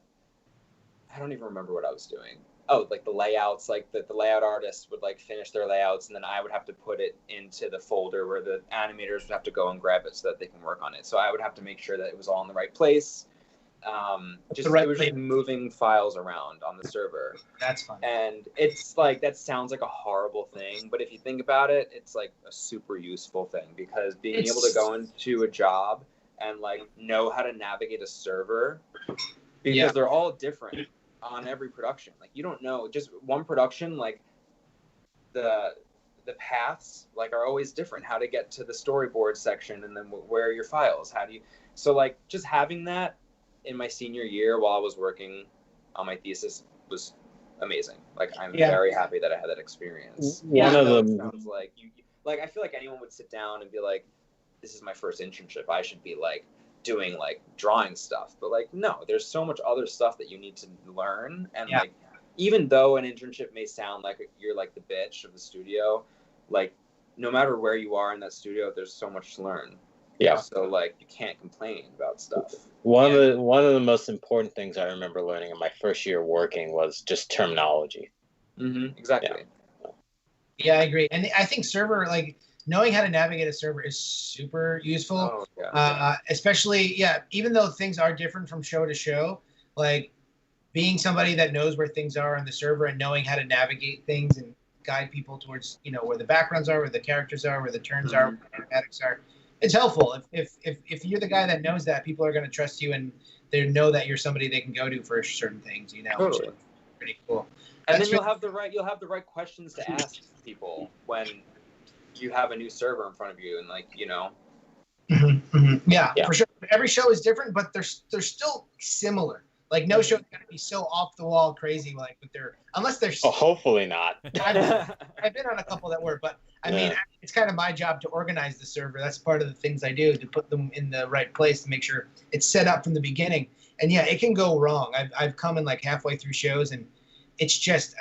don't even remember what I was doing. Oh, like the layouts, like the layout artists would like finish their layouts, and then I would have to put it into the folder where the animators would have to go and grab it so that they can work on it. So I would have to make sure that it was all in the right place. It was just moving files around on the server. That's fun. And it's like, that sounds like a horrible thing, but if you think about it, it's like a super useful thing, because being able to go into a job and like know how to navigate a server, because they're all different on every production. Like, you don't know, just one production, like the paths like are always different, how to get to the storyboard section, and then where are your files, so like just having that in my senior year while I was working on my thesis was amazing. Like, I'm very happy that I had that experience. One of them sounds like I feel like anyone would sit down and be like, this is my first internship, I should be like doing like drawing stuff, but like, no, there's so much other stuff that you need to learn. And like, even though an internship may sound like you're like the bitch of the studio, like no matter where you are in that studio, there's so much to learn. So like, you can't complain about stuff. One of the most important things I remember learning in my first year working was just terminology. Exactly. Yeah, I agree. And I think server, like knowing how to navigate a server is super useful. Especially, even though things are different from show to show, like being somebody that knows where things are on the server and knowing how to navigate things and guide people towards, where the backgrounds are, where the characters are, where the turns are, where the animatics are. It's helpful. If you're the guy that knows that, people are going to trust you, and they know that you're somebody they can go to for certain things. Totally. Which is pretty cool. And then you'll have the right questions to ask people when you have a new server in front of you, and like Yeah, for sure. Every show is different, but they're still similar. Like, no show's gonna be so off the wall crazy, like with unless they're. Oh, hopefully not. I've been on a couple that were, but I mean, it's kind of my job to organize the server. That's part of the things I do, to put them in the right place, to make sure it's set up from the beginning. And it can go wrong. I've come in like halfway through shows, and it's just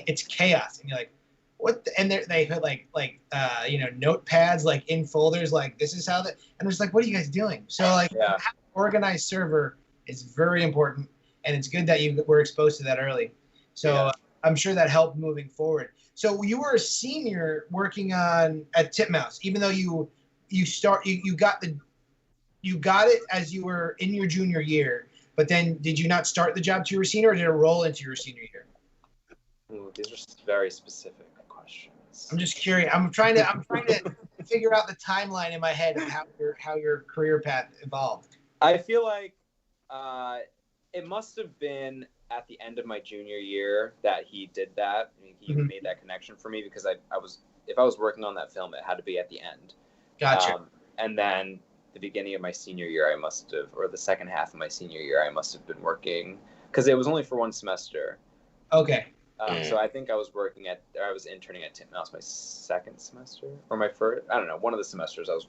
it's chaos, and you're like, what? And they put like notepads like in folders, like this is how and it's like, what are you guys doing? So like, having an organized server is very important. And it's good that you were exposed to that early. So I'm sure that helped moving forward. So you were a senior working at Titmouse, even though you got it as you were in your junior year. But then did you not start the job till you were senior, or did it roll into your senior year? Ooh, these are very specific questions. I'm just curious. I'm trying to figure out the timeline in my head of how your career path evolved. I feel like it must have been at the end of my junior year that he did that. I mean, he made that connection for me, because if I was working on that film, it had to be at the end. Gotcha. And then the beginning of my senior year, or the second half of my senior year, I must have been working, because it was only for one semester. Okay. So I think I was interning at Titmouse my second semester, or my first, I don't know, one of the semesters I was.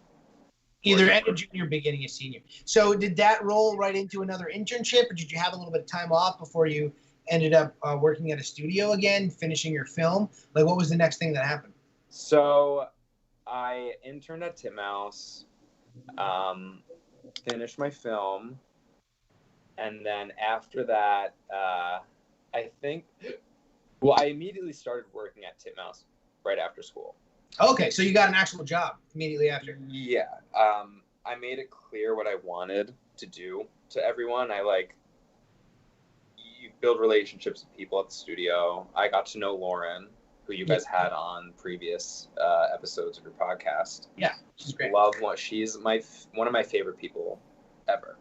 Either end of junior, beginning of senior. So did that roll right into another internship, or did you have a little bit of time off before you ended up working at a studio again, finishing your film? Like, what was the next thing that happened? So I interned at Titmouse, finished my film, and then after that, I immediately started working at Titmouse right after school. Okay, so you got an actual job immediately after. Yeah. I made it clear what I wanted to do to everyone. You build relationships with people at the studio. I got to know Lauren, who you guys had on previous episodes of your podcast. Yeah, she's great. She's one of my favorite people ever.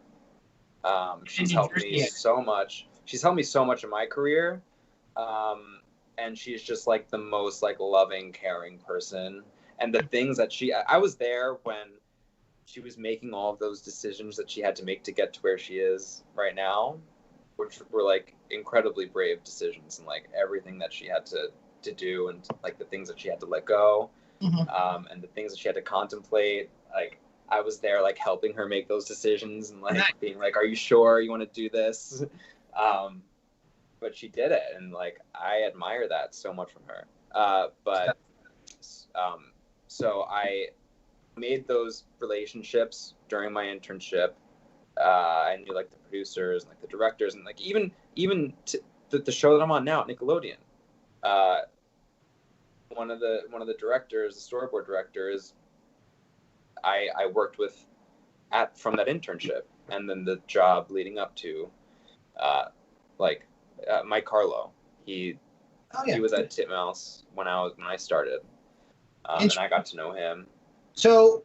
She's helped me so much. She's helped me so much in my career. And she's just like the most like loving, caring person. And the things that I was there when she was making all of those decisions that she had to make to get to where she is right now, which were like incredibly brave decisions, and like everything that she had to do, and like the things that she had to let go, and the things that she had to contemplate. Like I was there like helping her make those decisions, and like being like, are you sure you want to do this? But she did it, and like I admire that so much from her. So I made those relationships during my internship. I knew like the producers and like the directors, and like even the show that I'm on now at Nickelodeon. One of the directors, the storyboard directors, I worked with from that internship, and then the job leading up to, Mike Carlo. He was at Titmouse when I started, and I got to know him. So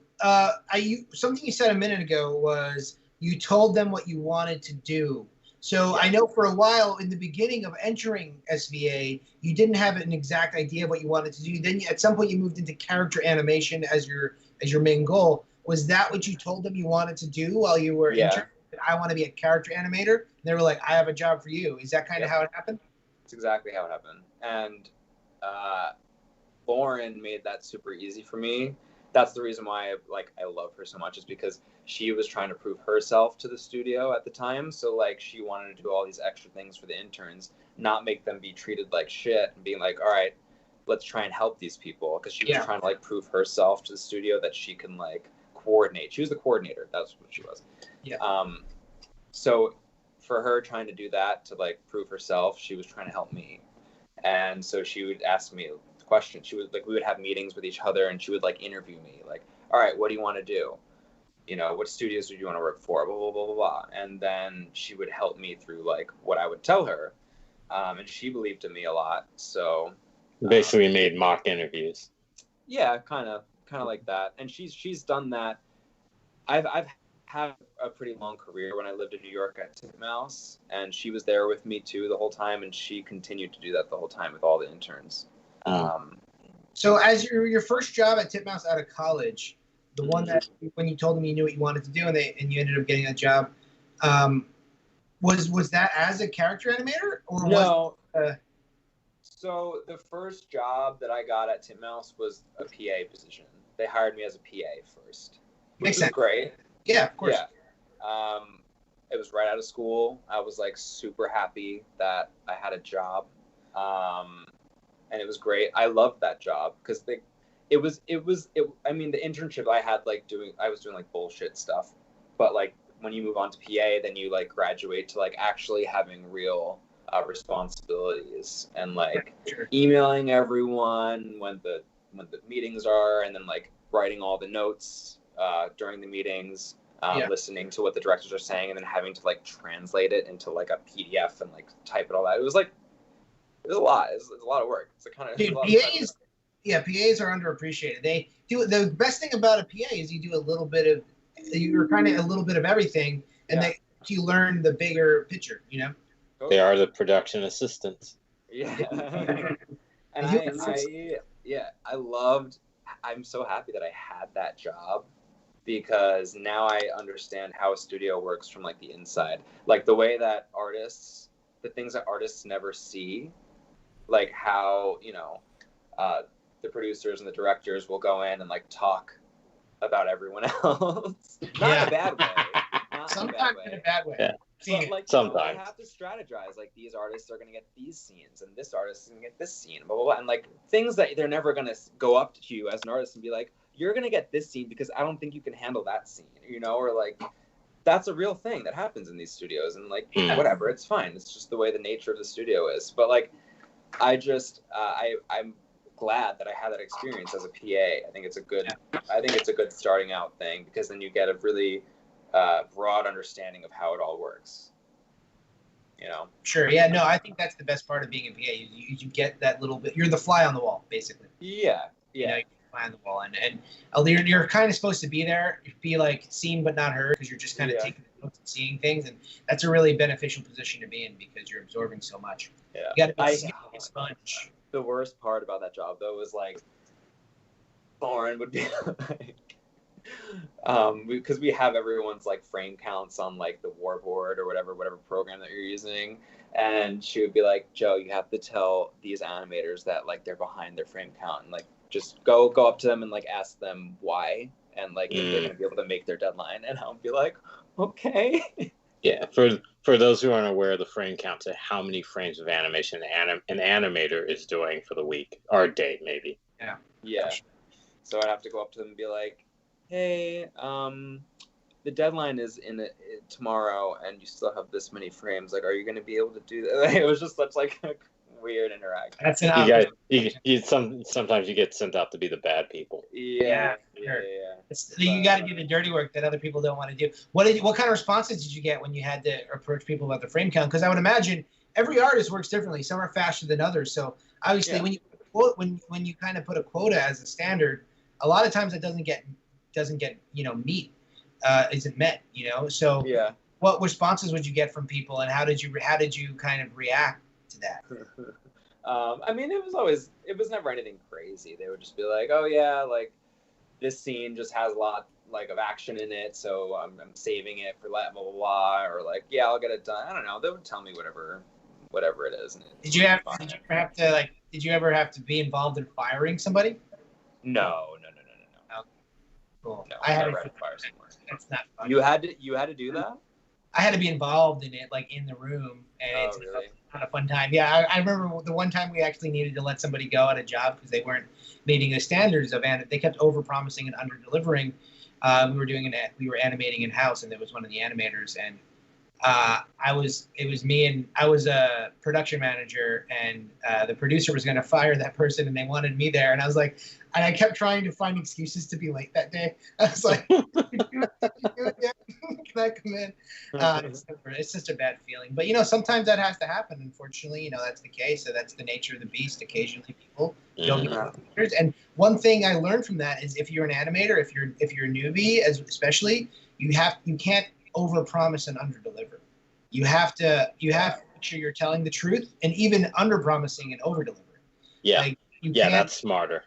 something you said a minute ago was you told them what you wanted to do. So I know for a while in the beginning of entering SVA, you didn't have an exact idea of what you wanted to do. Then at some point you moved into character animation as your main goal. Was that what you told them you wanted to do while you were interning? I want to be a character animator. And they were like, I have a job for you. Is that kind of how it happened? That's exactly how it happened. And Lauren made that super easy for me. That's the reason why I love her so much, is because she was trying to prove herself to the studio at the time. So like she wanted to do all these extra things for the interns, not make them be treated like shit, and being like, all right, let's try and help these people. Because she was trying to like prove herself to the studio that she can like coordinate. She was the coordinator. That's what she was. Yeah. So for her trying to do that, to like prove herself, she was trying to help me. And so she would ask me questions. We would have meetings with each other, and she would like interview me, like, all right, what do you want to do? You know, what studios do you want to work for? Blah, blah, blah, blah, blah. And then she would help me through like what I would tell her. And she believed in me a lot. So basically made mock interviews. Yeah, kind of like that. And she's done that. I've had a pretty long career when I lived in New York at Titmouse, and she was there with me too the whole time, and she continued to do that the whole time with all the interns. So as your first job at Titmouse out of college, the one that when you told them you knew what you wanted to do, and you ended up getting that job, was that as a character animator, or no? So the first job that I got at Titmouse was a PA position. They hired me as a PA first, which was great. Yeah, of course. Yeah. It was right out of school. I was like super happy that I had a job. And it was great. I loved that job because I mean, the internship I had I was doing like bullshit stuff, but like when you move on to PA, then you like graduate to like actually having real responsibilities, and like emailing everyone when the meetings are, and then like writing all the notes during the meetings, listening to what the directors are saying and then having to like translate it into like a PDF and like type it all out. It was a lot. It's a lot of work. It's a kind of PAs. Yeah, PAs are underappreciated. They do the best thing about a PA is you do a little bit of everything, and you learn the bigger picture. You know, they are the production assistants. Yeah, and I'm so happy that I had that job, because now I understand how a studio works from like the inside, like the way that the things that artists never see, like how, you know, the producers and the directors will go in and like talk about everyone else. Not in a bad way. Sometimes in a bad way. Yeah. But like, sometimes they have to strategize. Like, these artists are going to get these scenes, and this artist is going to get this scene, blah, blah, blah. And like things that they're never going to go up to you as an artist and be like, you're going to get this scene because I don't think you can handle that scene, you know, or like, that's a real thing that happens in these studios. And like, whatever, it's fine. It's just the way the nature of the studio is. But like, I'm glad that I had that experience as a PA. I think it's a good starting out thing, because then you get a really broad understanding of how it all works. You know? Sure. Yeah. No, I think that's the best part of being a PA. You get that little bit. You're the fly on the wall, basically. Yeah. Yeah. You know, you're the fly on the wall, and you're kind of supposed to be there, be like seen but not heard, because you're just kind of taking notes and seeing things, and that's a really beneficial position to be in because you're absorbing so much. Yeah. You got to be a sponge. The worst part about that job, though, was like Lauren would be like, because we have everyone's like frame counts on like the Warboard or whatever program that you're using, and she would be like, Joe, you have to tell these animators that like they're behind their frame count, and like just go up to them and like ask them why, and like if they're gonna be able to make their deadline, and I'll be like, okay. Yeah, for those who aren't aware, the frame count to how many frames of animation an animator is doing for the week or day, maybe. Yeah. So I'd have to go up to them and be like, hey, the deadline is tomorrow, and you still have this many frames. Like, are you going to be able to do that? It was just such like a weird interaction. That's an sometimes you get sent out to be the bad people. Yeah. You got to do the dirty work that other people don't want to do. What kind of responses did you get when you had to approach people about the frame count? Because I would imagine every artist works differently. Some are faster than others. So obviously, when you kind of put a quota as a standard, a lot of times it doesn't get isn't met. You know. So what responses would you get from people, and how did you kind of react to that? I mean, it was never anything crazy. They would just be like, oh yeah, like this scene just has a lot like of action in it, so I'm saving it for blah blah blah, or like, yeah, I'll get it done. I don't know. They would tell me whatever it is. And did you ever have to be involved in firing somebody? No. Oh, cool. No, I had to fire someone. That's not fun. You had to do that? I had to be involved in it, like in the room, and it's really? not a fun time. Yeah, I remember the one time we actually needed to let somebody go at a job because they weren't meeting the standards of they kept over-promising and under-delivering. We were animating in-house, and there was one of the animators, and I was a production manager, and the producer was going to fire that person, and they wanted me there, and I was like, and I kept trying to find excuses to be late that day. I was like, can I come in? It's just a bad feeling, but sometimes that has to happen. Unfortunately, that's the case. So that's the nature of the beast. Occasionally, people don't get animators. And one thing I learned from that is if you're an animator, if you're a newbie, especially, you can't overpromise and underdeliver. You have to make sure you're telling the truth, and even underpromising and overdelivering. Yeah, that's smarter.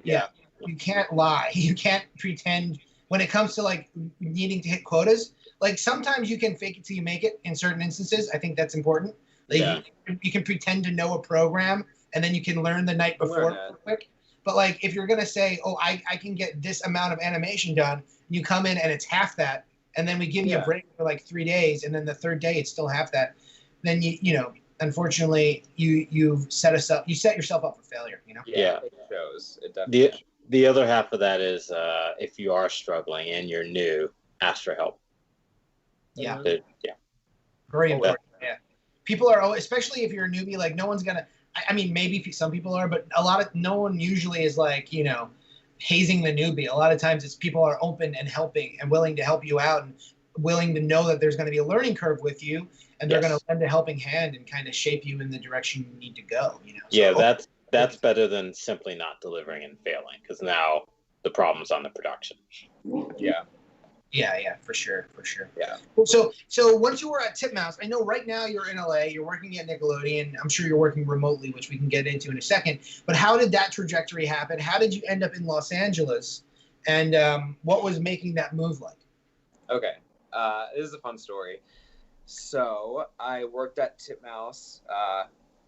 Yeah, you can't lie. You can't pretend when it comes to like needing to hit quotas. Like sometimes you can fake it till you make it. In certain instances, I think that's important. Like you can pretend to know a program, and then you can learn the night before real quick. But like if you're gonna say, oh, I can get this amount of animation done, you come in and it's half that. And then we give you a break for like 3 days, and then the third day it's still half that. Then unfortunately, you set yourself up for failure. Yeah, it shows. It definitely. The other half of that is if you are struggling and you're new, ask for help. Yeah. Very important. Yeah. People are, especially if you're a newbie, like no one's gonna. I mean, maybe some people are, but no one usually is like hazing the newbie. A lot of times it's people are open and helping and willing to help you out and willing to know that there's going to be a learning curve with you, and they're going to lend a helping hand and kind of shape you in the direction you need to go. You know. So, yeah, that's better than simply not delivering and failing, because now the problem's on the production. Yeah, for sure. Yeah. So once you were at Titmouse, I know right now you're in LA, you're working at Nickelodeon. I'm sure you're working remotely, which we can get into in a second. But how did that trajectory happen? How did you end up in Los Angeles? And what was making that move like? Okay. This is a fun story. So I worked at Titmouse.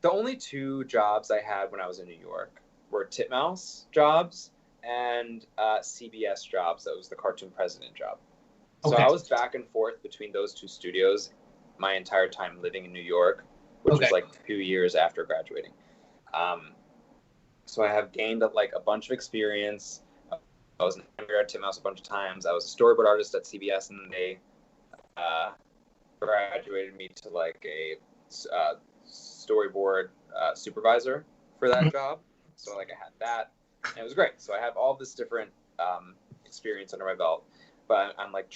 The only two jobs I had when I was in New York were Titmouse jobs and CBS jobs. That was the cartoon president job. So I was back and forth between those two studios my entire time living in New York, which was like 2 years after graduating. So I have gained like a bunch of experience. I was an animator at Titmouse a bunch of times. I was a storyboard artist at CBS, and they graduated me to like a storyboard supervisor for that job. So like I had that, and it was great. So I have all this different experience under my belt. But I'm like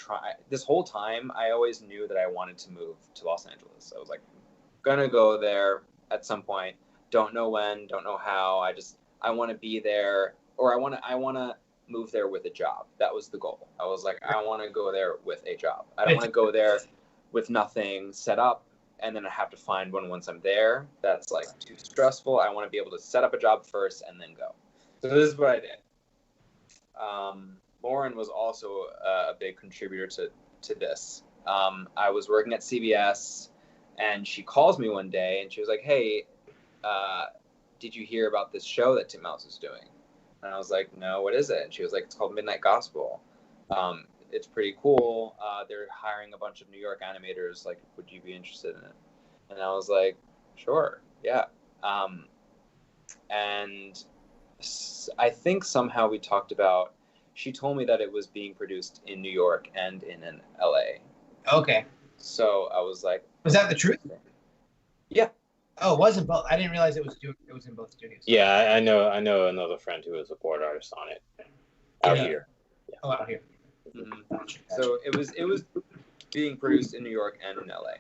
this whole time, I always knew that I wanted to move to Los Angeles. I was like, gonna go there at some point. Don't know when, don't know how. I want to be there, or I want to move there with a job. That was the goal. I was like, I want to go there with a job. I don't want to go there with nothing set up, and then I have to find one once I'm there. That's like too stressful. I want to be able to set up a job first and then go. So this is what I did. Lauren was also a big contributor to this. I was working at CBS, and she calls me one day, and she was like, hey, did you hear about this show that Titmouse is doing? And I was like, no, what is it? And she was like, it's called Midnight Gospel. It's pretty cool. They're hiring a bunch of New York animators. Like, would you be interested in it? And I was like, sure, yeah. And I think somehow we talked about, she told me that it was being produced in New York and in LA. Okay. So I was like, was that the truth? Yeah. Oh, it wasn't both. I didn't realize it was in both studios. Yeah, I know another friend who was a board artist on it out here. Yeah. Oh, out here. Mm-hmm. Gotcha. So it was being produced in New York and in LA.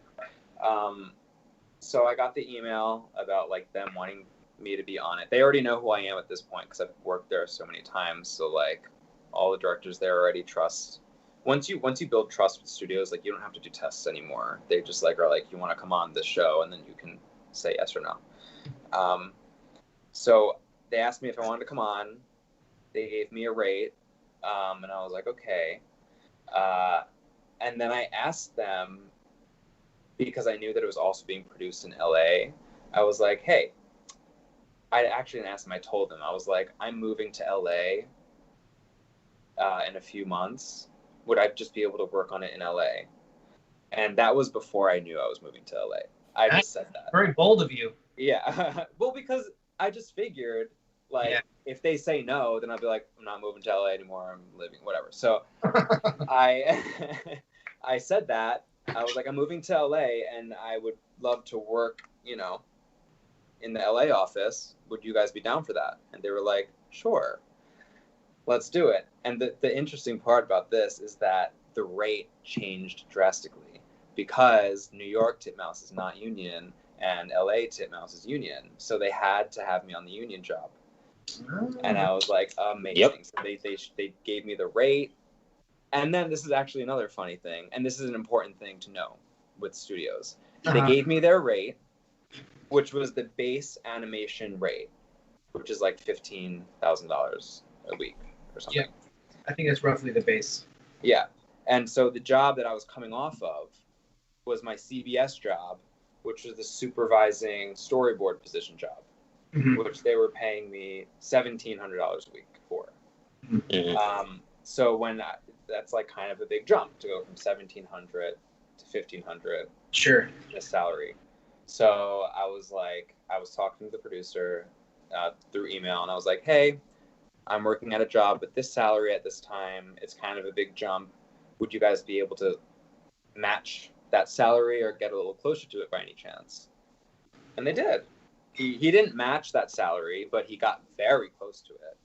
So I got the email about like them wanting me to be on it. They already know who I am at this point because I've worked there so many times. So like all the directors there already trust. Once you build trust with studios, like you don't have to do tests anymore. They just like are like, you want to come on this show, and then you can say yes or no. So they asked me if I wanted to come on. They gave me a rate, and I was like, okay. And then I asked them, because I knew that it was also being produced in LA, I was like, hey, I actually didn't ask them, I told them, I was like, I'm moving to LA in a few months. Would I just be able to work on it in LA? And that was before I knew I was moving to LA. I just said that. Very bold of you. Yeah. Well, because I just figured, like, if they say no, then I'll be like, I'm not moving to LA anymore. I'm living, whatever. So I said that. I was like, I'm moving to LA, and I would love to work, in the LA office. Would you guys be down for that? And they were like, sure, let's do it. And the interesting part about this is that the rate changed drastically, because New York Titmouse is not union and LA Titmouse is union. So they had to have me on the union job. And I was like, amazing. Yep. So they gave me the rate. And then this is actually another funny thing. And this is an important thing to know with studios. They gave me their rate, which was the base animation rate, which is like $15,000 a week or something. Yeah, I think that's roughly the base. Yeah. And so the job that I was coming off of was my CBS job, which was the supervising storyboard position job, which they were paying me $1,700 a week for. Mm-hmm. So that's like kind of a big jump to go from $1,700 to $1,500. Sure. In a salary. So I was talking to the producer through email, and I was like, hey, I'm working at a job with this salary at this time. It's kind of a big jump. Would you guys be able to match that salary or get a little closer to it by any chance? And they did. He didn't match that salary, but he got very close to it.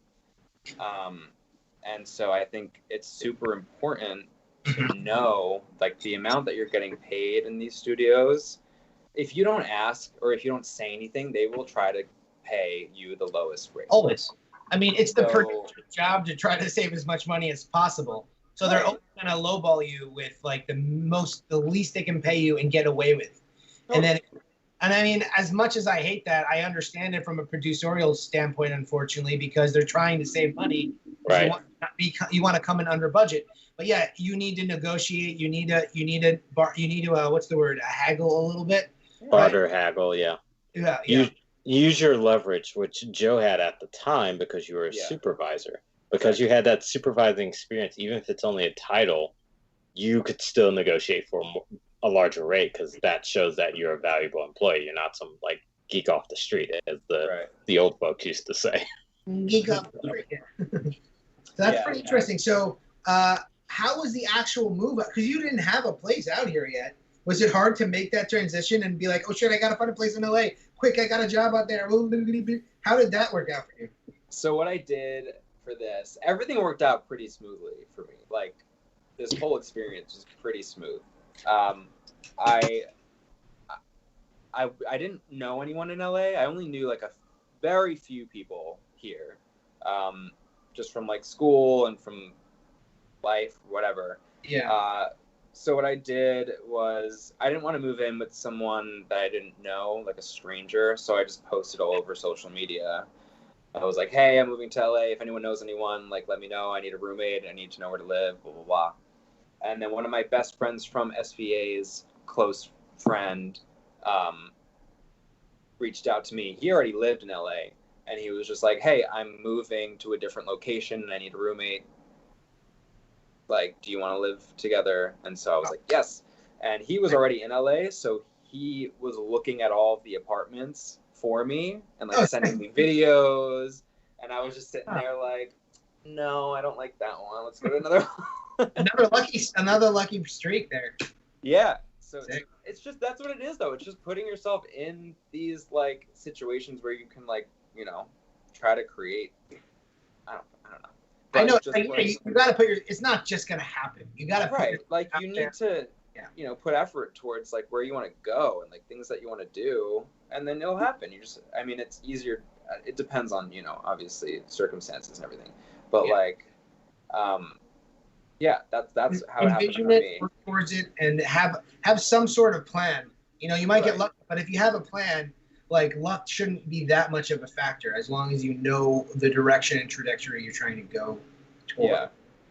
And so I think it's super important to know like the amount that you're getting paid in these studios. If you don't ask or if you don't say anything, they will try to pay you the lowest rate. Always. I mean, it's the producer's job to try to save as much money as possible. So they're always going to lowball you with like the least they can pay you and get away with. And I mean, as much as I hate that, I understand it from a producerial standpoint, unfortunately, because they're trying to save money. Right. You want to come in under budget, but yeah, you need to negotiate. You need to what's the word? Haggle a little bit. Barter, right? haggle, yeah. Yeah. Use your leverage, which Joe had at the time because you were a supervisor. Because you had that supervising experience, even if it's only a title, you could still negotiate for a larger rate because that shows that you're a valuable employee. You're not some like geek off the street, as the old folks used to say. Geek off the street. So that's pretty interesting. So how was the actual move? Because you didn't have a place out here yet. Was it hard to make that transition and be like, oh shit, I gotta find a place in LA. Quick, I got a job out there. How did that work out for you? So what I did for this, everything worked out pretty smoothly for me. Like this whole experience was pretty smooth. I didn't know anyone in LA. I only knew like a very few people here, just from like school and from life, whatever. Yeah. So what I did was I didn't want to move in with someone that I didn't know, like a stranger. So I just posted all over social media. I was like, hey, I'm moving to LA. If anyone knows anyone, like, let me know. I need a roommate. I need to know where to live, blah, blah, blah. And then one of my best friends from SVA's close friend reached out to me. He already lived in LA. And he was just like, hey, I'm moving to a different location and I need a roommate. Like, do you want to live together? And so I was like, yes. And he was already in LA. So he was looking at all of the apartments for me and like sending me videos. And I was just sitting there like, no, I don't like that one. Let's go to another one. another lucky streak there. Yeah. So it's just, that's what it is though. It's just putting yourself in these like situations where you can like, you know, try to create. I don't know. But I know. You got to put it's not just going to happen. You got to like you need to, you know, put effort towards like where you want to go and like things that you want to do, and then it'll happen. You just, I mean, it's easier. It depends on, you know, obviously circumstances and everything, but like, that's how it happened for me. Work towards it, and have some sort of plan. You know, you might get lucky, but if you have a plan, like luck shouldn't be that much of a factor as long as you know the direction and trajectory you're trying to go toward. Yeah,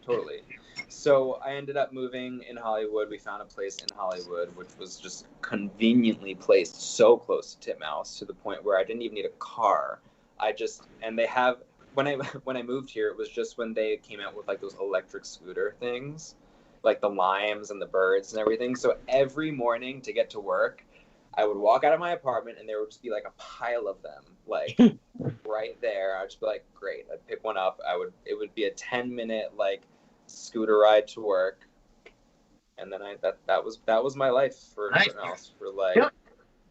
totally. So I ended up moving in Hollywood. We found a place in Hollywood, which was just conveniently placed so close to Titmouse to the point where I didn't even need a car. And they have, when I moved here, it was just when they came out with like those electric scooter things, like the Limes and the Birds and everything. So every morning to get to work, I would walk out of my apartment and there would just be like a pile of them, like right there. I'd just be like, great. I'd pick one up. It would be a 10-minute like scooter ride to work. And then that was my life for Titmouse for like a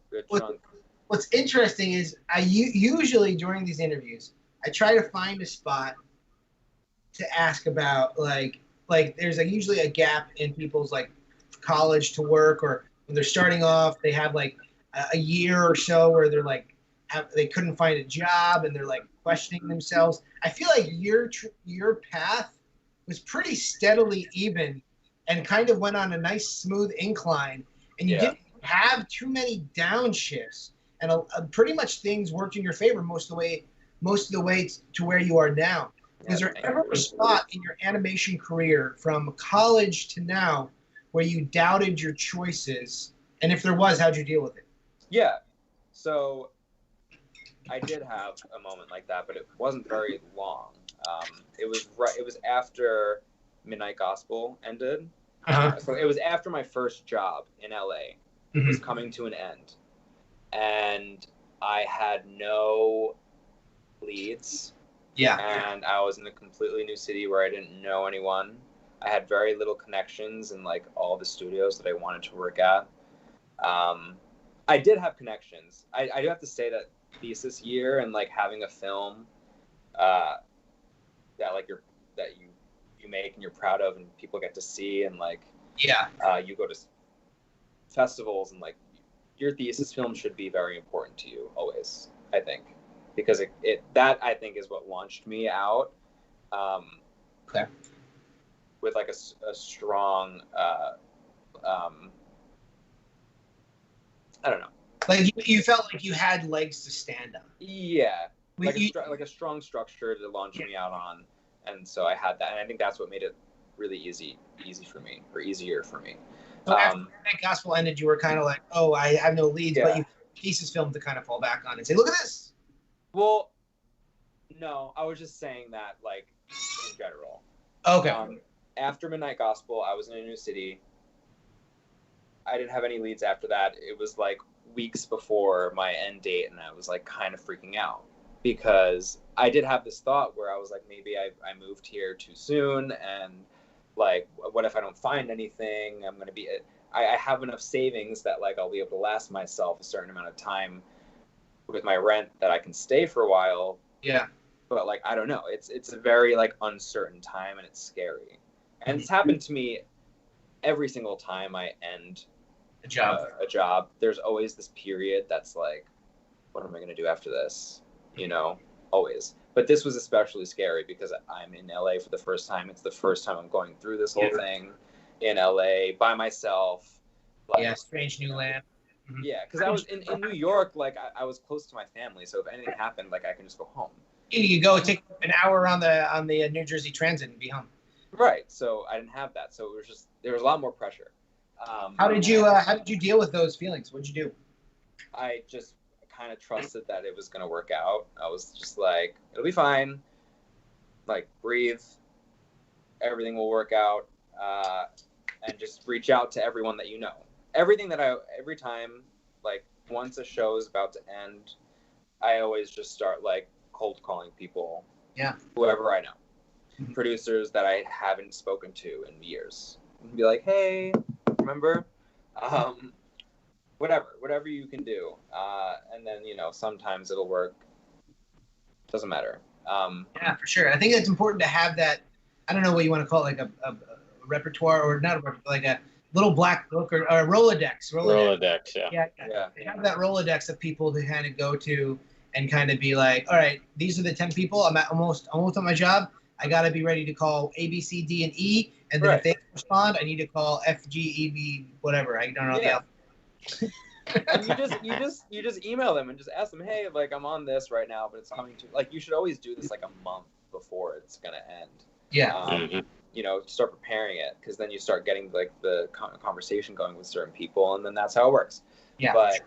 good chunk. What's interesting is usually during these interviews, I try to find a spot to ask about like there's usually a gap in people's like college to work, or when they're starting off, they have like a year or so where they're like they couldn't find a job and they're like questioning themselves. I feel like your path was pretty steadily even and kind of went on a nice smooth incline, and you didn't have too many downshifts, and pretty much things worked in your favor most of the way to where you are now. Is there ever a spot in your animation career from college to now where you doubted your choices? And if there was, how'd you deal with it? Yeah. So I did have a moment like that, but it wasn't very long. It was after Midnight Gospel ended. So it was after my first job in LA. It was coming to an end. And I had no leads. Yeah. And I was in a completely new city where I didn't know anyone. I had very little connections in like all the studios that I wanted to work at. I did have connections. I do have to say that thesis year and like having a film, that like you make and you're proud of and people get to see, and like you go to festivals, and like your thesis film should be very important to you always, I think, because that I think is what launched me out with like a strong I don't know, like you felt like you had legs to stand on. Yeah, like a strong structure to launch me out on, and so I had that, and I think that's what made it really easy for me, or easier for me. So after that gospel ended, you were kind of like, oh, I have no leads, but you thesis film to kind of fall back on and say, look at this. Well, no, I was just saying that like in general. Okay. After Midnight Gospel, I was in a new city. I didn't have any leads after that. It was like weeks before my end date, and I was like kind of freaking out because I did have this thought where I was like, maybe I moved here too soon, and like, what if I don't find anything? I'm going to be, I have enough savings that like I'll be able to last myself a certain amount of time with my rent that I can stay for a while. Yeah. But like, I don't know. It's a very like uncertain time, and it's scary. And it's happened to me every single time I end a job. There's always this period that's like, what am I going to do after this? You know, always. But this was especially scary because I'm in LA for the first time. It's the first time I'm going through this whole thing in LA by myself. Like, strange new land. Mm-hmm. Yeah, because I was in New York, like I was close to my family, so if anything happened, like I can just go home. You could go take an hour on the New Jersey Transit and be home. Right. So I didn't have that, so it was just there was a lot more pressure. How did you deal with those feelings? What'd you do? I just kind of trusted that it was going to work out. I was just like, it'll be fine. Like, breathe. Everything will work out. And just reach out to everyone that you know. Every time, like, once a show is about to end, I always just start, like, cold calling people. Yeah. Whoever I know. Mm-hmm. Producers that I haven't spoken to in years. And be like, hey, remember? Whatever you can do. And then, you know, sometimes it'll work. Doesn't matter. Yeah, for sure. I think it's important to have that, I don't know what you want to call it, like a repertoire, or not a repertoire, like a little black book or a Rolodex. Rolodex, yeah. Have that Rolodex of people to kind of go to and kind of be like, all right, these are the 10 people. I'm almost on my job. I got to be ready to call A, B, C, D, and E. And then if they respond, I need to call F, G, E, B, whatever. I don't know. Yeah. And you just email them and just ask them, hey, like, I'm on this right now, but it's coming to, like, you should always do this like a month before it's gonna end. Yeah. You know, start preparing it, because then you start getting like the conversation going with certain people, and then that's how it works. Yeah. But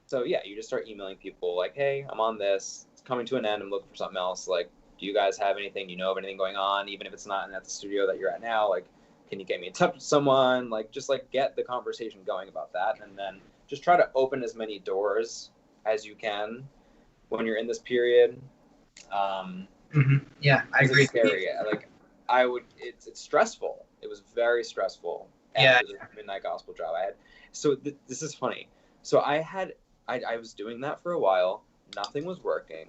so yeah, you just start emailing people like, hey, I'm on this. It's coming to an end. I'm looking for something else. Like, do you guys have anything? You know of anything going on? Even if it's not at the studio that you're at now, like, can you get me in touch with someone? Like, just like get the conversation going about that, and then just try to open as many doors as you can when you're in this period. Yeah, I agree. It's scary. Like, it's stressful. It was very stressful. After the Midnight Gospel job I had. So this is funny. So I was doing that for a while. Nothing was working.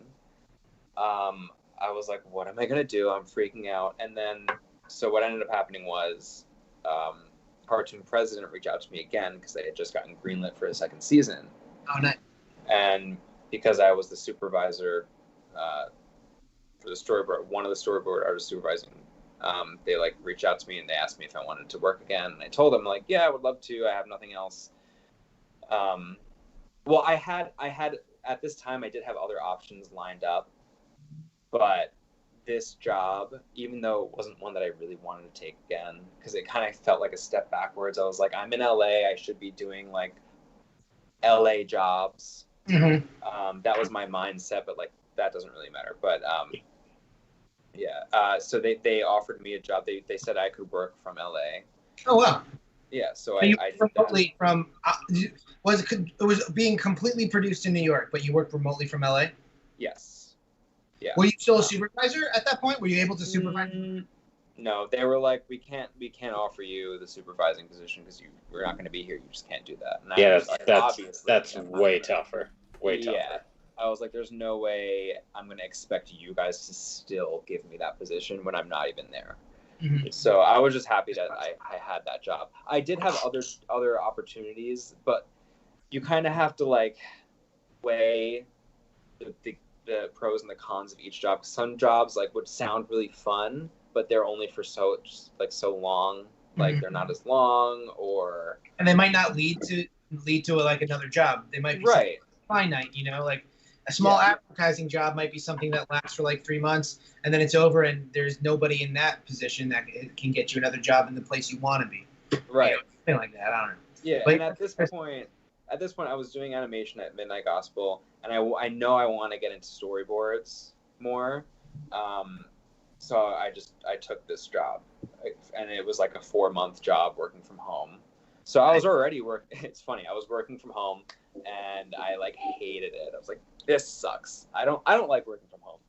I was like, what am I going to do? I'm freaking out. And then, so what ended up happening was, Cartoon President reached out to me again because they had just gotten greenlit for a second season. Oh, nice. And because I was the supervisor for the storyboard, one of the storyboard artists supervising, they like reached out to me and they asked me if I wanted to work again. And I told them like, yeah, I would love to. I have nothing else. Well, I had at this time, I did have other options lined up, but this job, even though it wasn't one that I really wanted to take again, because it kind of felt like a step backwards. I was like, I'm in LA. I should be doing like LA jobs. Mm-hmm. That was my mindset, but like that doesn't really matter. But so they offered me a job. They said I could work from LA. Oh wow. Yeah, so I did remotely that. From it was being completely produced in New York, but you worked remotely from LA? Yes. Yeah. Were you still a supervisor at that point? Were you able to supervise? No, they were like, we can't offer you the supervising position because we're not going to be here. You just can't do that. And that's way tougher. Way tougher. I was like, there's no way I'm going to expect you guys to still give me that position when I'm not even there. Mhm. So I was just happy that I had that job. I did have other opportunities, but you kind of have to like weigh the pros and the cons of each job. Some jobs like would sound really fun, but they're only for so long. Like they're not as long, and they might not lead to like another job. They might be right. finite, you know, like a small advertising job might be something that lasts for like 3 months and then it's over and there's nobody in that position that can get you another job in the place you want to be. Right. You know, something like that. I don't know. Yeah. But and at this point, I was doing animation at Midnight Gospel, and I know I want to get into storyboards more. So I took this job, and it was like a 4-month job working from home. So I was already working. It's funny. I was working from home, and I like hated it. I was like, this sucks. I don't like working from home.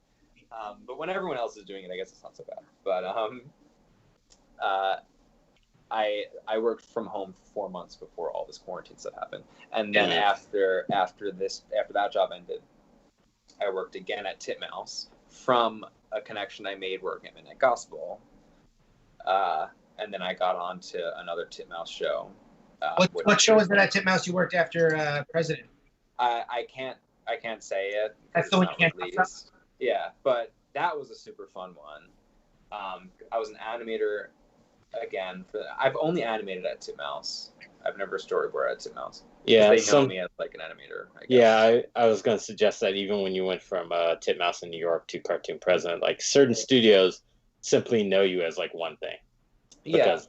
But when everyone else is doing it, I guess it's not so bad. But I worked from home for 4 months before all this quarantine stuff happened, and then after that job ended, I worked again at Titmouse from a connection I made working at Midnight Gospel, and then I got on to another Titmouse show. What show was it at Titmouse you worked after President? I can't say it. That's the one you can't released. Yeah, but that was a super fun one. I was an animator again. I've only animated at Titmouse. I've never storyboarded at Titmouse. Yeah, they know me as like an animator. I guess. Yeah, I was going to suggest that even when you went from Titmouse in New York to Cartoon President, like certain studios simply know you as like one thing. Because,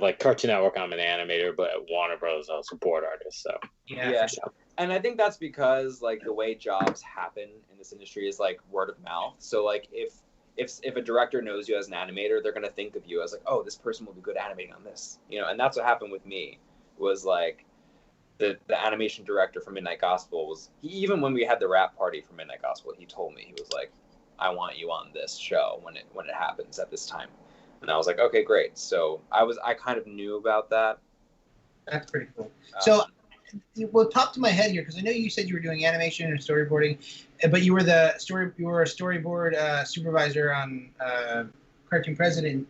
like Cartoon Network, I'm an animator, but at Warner Bros, I was a board artist. So yeah. And I think that's because like the way jobs happen in this industry is like word of mouth. So like if a director knows you as an animator, they're gonna think of you as like, oh, this person will be good animating on this, you know. And that's what happened with me. Was like the animation director from Midnight Gospel even when we had the rap party for Midnight Gospel, he told me, he was like, I want you on this show when it happens at this time. And I was like, okay, great. So I kind of knew about that. That's pretty cool. So what popped to my head here, because I know you said you were doing animation and storyboarding, but you were a storyboard supervisor on Cartoon President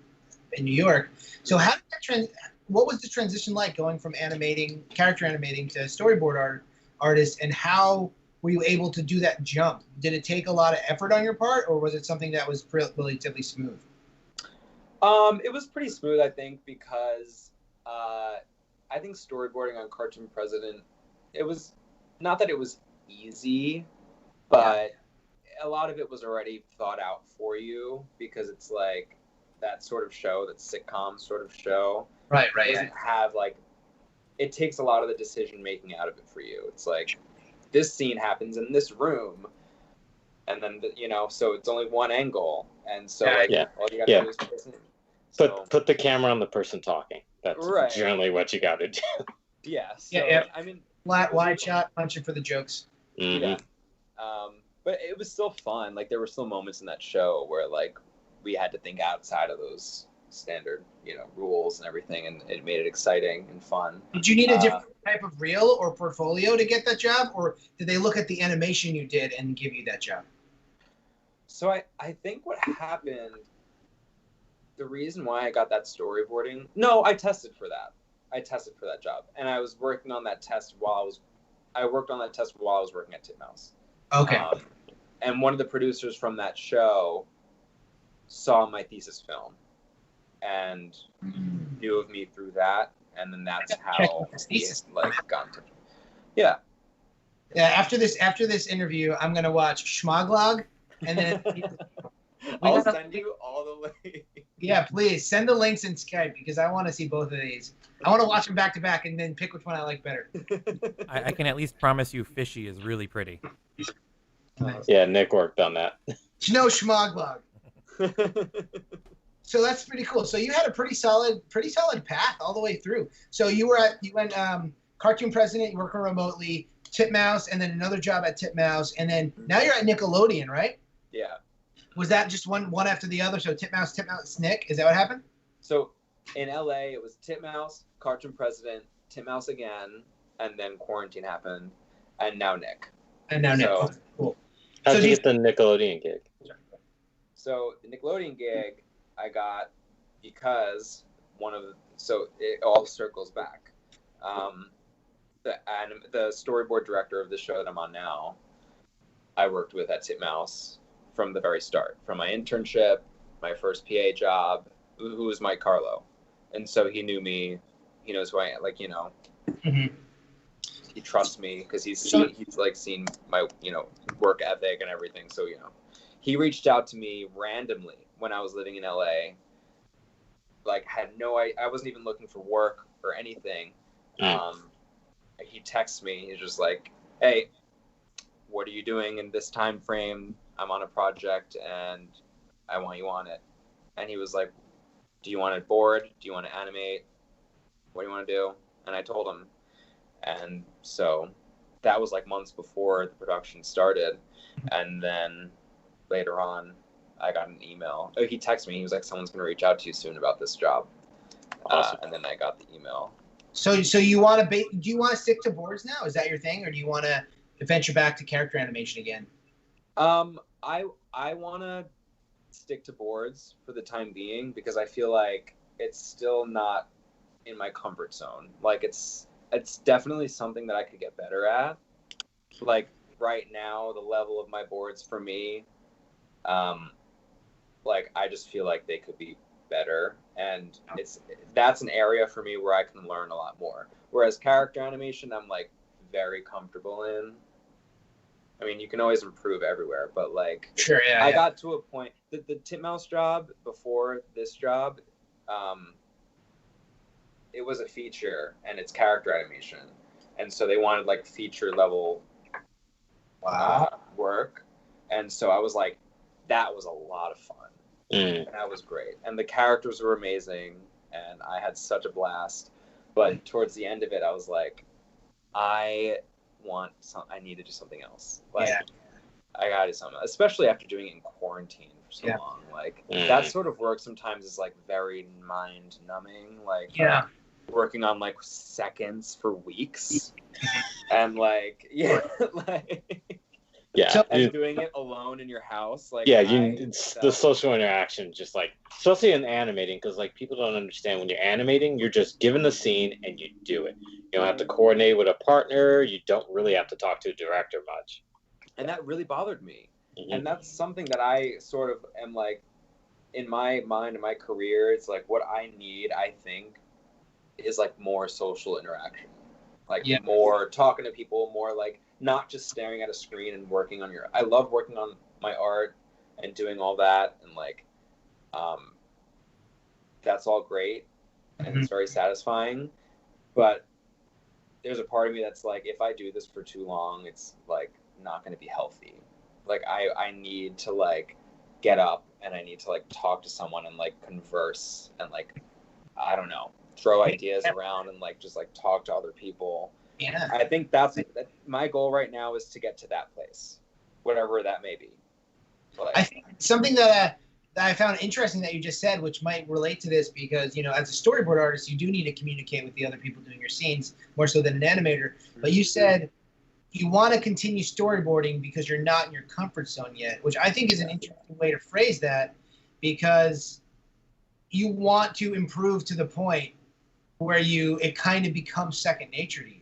in New York. So how did what was the transition like going from character animating to storyboard artist, and how were you able to do that jump? Did it take a lot of effort on your part, or was it something that was relatively smooth? It was pretty smooth, I think, because I think storyboarding on Cartoon President, it was not that it was easy, but a lot of it was already thought out for you, because it's like that sort of show, that sitcom sort of show. Right. It doesn't have like, it takes a lot of the decision making out of it for you. It's like, this scene happens in this room, and then so it's only one angle, and so all you gotta do is listen. Put the camera on the person talking. That's generally what you got to do. Yeah. So, I mean, flat wide shot, punching for the jokes. Mm-hmm. Yeah. But it was still fun. Like there were still moments in that show where like we had to think outside of those standard, rules and everything, and it made it exciting and fun. Did you need a different type of reel or portfolio to get that job, or did they look at the animation you did and give you that job? So I think what happened, the reason why I got that storyboarding, I tested for that. I tested for that job, and I was working on that test while I was working at Titmouse. Okay. And one of the producers from that show saw my thesis film and knew of me through that, and then that's how he got into it. Yeah. Yeah. After this interview, I'm gonna watch Shmoglog, and then I'll send you all the links. Yeah, please send the links in Skype, because I want to see both of these. I want to watch them back to back and then pick which one I like better. I can at least promise you, Fishy is really pretty. Nice. Yeah, Nick worked on that. No Shmoglog. So that's pretty cool. So you had a pretty solid path all the way through. So you went Cartoon President, you working remotely, Titmouse, and then another job at Titmouse, and then now you're at Nickelodeon, right? Yeah. Was that just one after the other? So Titmouse, Nick, is that what happened? So in LA, it was Titmouse, Cartoon President, Titmouse again, and then quarantine happened, and now Nick. And now Nick. So, Cool. How'd So you get the Nickelodeon gig? So the Nickelodeon gig I got because it all circles back. The storyboard director of the show that I'm on now, I worked with at Titmouse from the very start, from my internship, my first PA job, who was Mike Carlo, and so he knew me. He knows who I am. Like, Mm-hmm. he trusts me because he's seen my work ethic and everything. So he reached out to me randomly when I was living in LA. Like, I wasn't even looking for work or anything. He texts me. He's just like, "Hey, what are you doing in this time frame? I'm on a project and I want you on it." And he was like, "Do you want to board? Do you want to animate? What do you want to do?" And I told him. And so that was like months before the production started. And then later on, I got an email. He texted me. He was like, "Someone's going to reach out to you soon about this job." Awesome. And then I got the email. So you want to do you want to stick to boards now? Is that your thing, or do you want to venture back to character animation again? I want to stick to boards for the time being because I feel like it's still not in my comfort zone. Like, it's definitely something that I could get better at. Like, right now, the level of my boards for me, like, I just feel like they could be better, and that's an area for me where I can learn a lot more. Whereas character animation, I'm like very comfortable in. I mean, you can always improve everywhere, but like, Sure, yeah. I got to a point. The Titmouse job before this job, it was a feature and it's character animation, and so they wanted like feature level work, and so I was like, that was a lot of fun. And that was great, and the characters were amazing, and I had such a blast. But towards the end of it, I was like, I need to do something else. Like, I gotta do something, especially after doing it in quarantine for so long. Like, that sort of work sometimes is like very mind numbing. Like, working on like seconds for weeks, and like, and doing it alone in your house, like, it's the social interaction, just like, especially in animating, because like people don't understand, when you're animating, you're just given the scene and you do it. You don't have to coordinate with a partner. You don't really have to talk to a director much. And that really bothered me. And that's something that I sort of am like, in my mind, in my career, it's like what I need, I think, is like more social interaction, like more talking to people, more like not just staring at a screen and working on I love working on my art and doing all that, and like, that's all great and it's very satisfying, but there's a part of me that's like, if I do this for too long, it's like not going to be healthy. Like, I need to like get up and I need to like talk to someone and like converse and like, I don't know, throw ideas around and like just like talk to other people. Yeah, I think that's my goal right now, is to get to that place, whatever that may be. Like, I think something that I found interesting that you just said, which might relate to this, because as a storyboard artist, you do need to communicate with the other people doing your scenes more so than an animator. But you said you want to continue storyboarding because you're not in your comfort zone yet, which I think is an interesting way to phrase that, because you want to improve to the point where it kind of becomes second nature to you.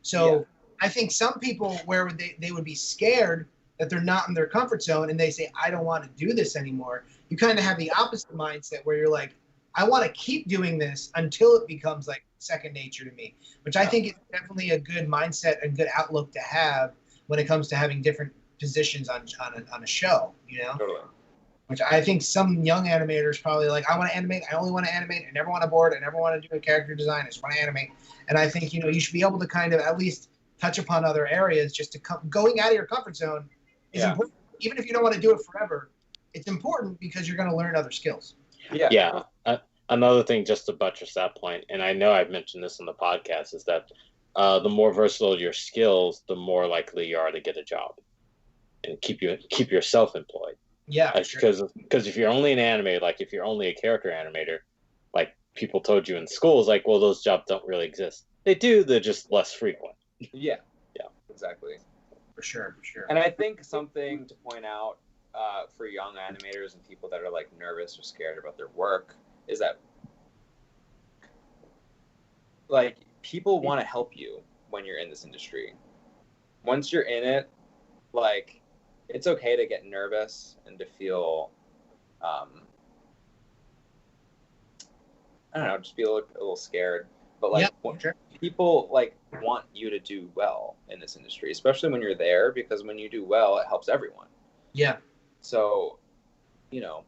So I think some people, where they would be scared that they're not in their comfort zone and they say, I don't want to do this anymore. You kind of have the opposite mindset where you're like, I want to keep doing this until it becomes like second nature to me, which I think is definitely a good mindset and good outlook to have when it comes to having different positions on a show, Totally. Which I think some young animators probably like, I want to animate. I only want to animate. I never want to board. I never want to do a character design. I just want to animate. And I think, you should be able to kind of at least touch upon other areas. Just to going out of your comfort zone is important. Even if you don't want to do it forever, it's important because you're going to learn other skills. Yeah. Another thing, just to buttress that point, and I know I've mentioned this in the podcast, is that the more versatile your skills, the more likely you are to get a job and keep yourself employed. Yeah, because if you're only an animator, like if you're only a character animator, like people told you in schools, like, well, those jobs don't really exist. They do. They're just less frequent. Yeah, exactly. For sure. And I think something to point out for young animators and people that are like nervous or scared about their work is that like people want to help you when you're in this industry. Once you're in it, like it's okay to get nervous and to feel I don't know, just be a little scared. But like people like want you to do well in this industry, especially when you're there, because when you do well, it helps everyone. Yeah. So, you know,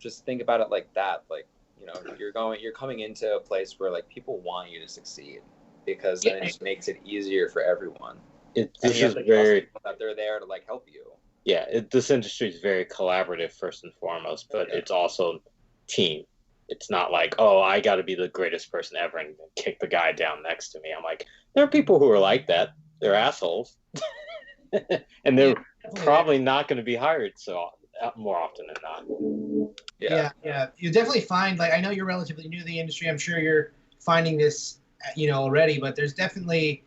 just think about it like that. Like, you know, you're coming into a place where like people want you to succeed, because then it just makes it easier for everyone. This is very that they're there to like help you. Yeah, this industry is very collaborative first and foremost, but it's also team. It's not like, oh, I got to be the greatest person ever and kick the guy down next to me. I'm like, there are people who are like that. They're assholes, and they're probably not going to be hired more often than not. Yeah. You definitely find, like, I know you're relatively new to the industry. I'm sure you're finding this, you know, already, but there's definitely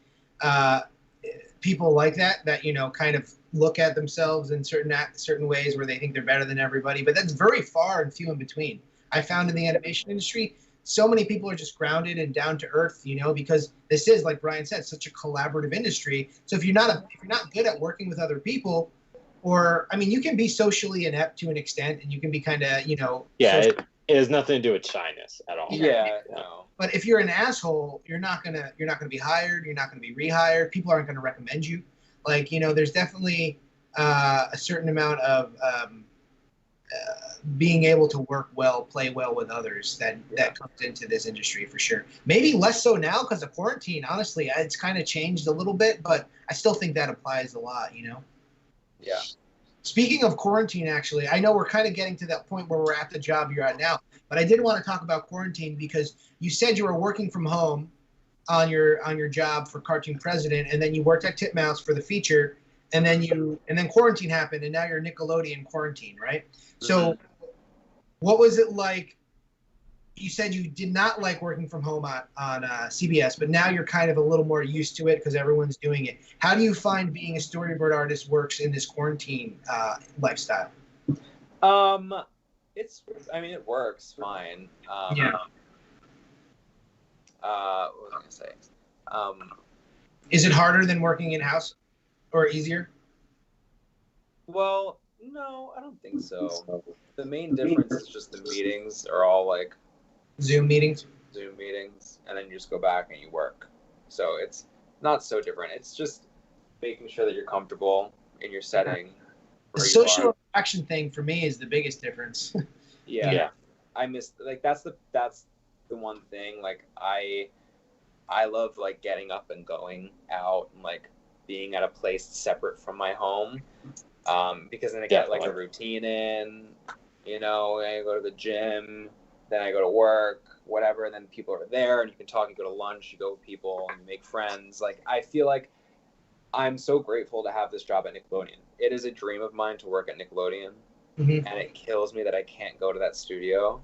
people like that, you know, kind of look at themselves in certain ways where they think they're better than everybody, but that's very far and few in between. I found in the animation industry, so many people are just grounded and down to earth, you know, because this is, like Brian said, such a collaborative industry. So if you're not good at working with other people, or, I mean, you can be socially inept to an extent, and you can be kind of, you know. Yeah, it has nothing to do with shyness at all. Yeah, no. But if you're an asshole, you're not gonna be hired. You're not gonna be rehired. People aren't gonna recommend you. Like, you know, there's definitely a certain amount of being able to work well, play well with others that comes into this industry for sure. Maybe less so now because of quarantine. Honestly, it's kind of changed a little bit, but I still think that applies a lot, you know? Yeah. Speaking of quarantine, actually, I know we're kind of getting to that point where we're at the job you're at now, but I did want to talk about quarantine because you said you were working from home on your job for Cartoon President, and then you worked at Titmouse for the feature, and then quarantine happened, and now you're Nickelodeon quarantine, right? So what was it like? You said you did not like working from home on CBS, but now you're kind of a little more used to it because everyone's doing it. How do you find being a storyboard artist works in this quarantine lifestyle? It works fine. What was I gonna say? Is it harder than working in-house or easier? Well, no, I don't think so. The main difference is just the meetings are all like Zoom meetings, and then you just go back and you work. So it's not so different. It's just making sure that you're comfortable in your setting. The social interaction thing for me is the biggest difference. Yeah. I miss, like, that's the one thing. Like, I love like getting up and going out and like being at a place separate from my home, because then I get like a routine in. You know, I go to the gym, then I go to work, whatever, and then people are there and you can talk, you go to lunch, you go with people and you make friends. Like, I feel like I'm so grateful to have this job at Nickelodeon. It is a dream of mine to work at Nickelodeon, and it kills me that I can't go to that studio.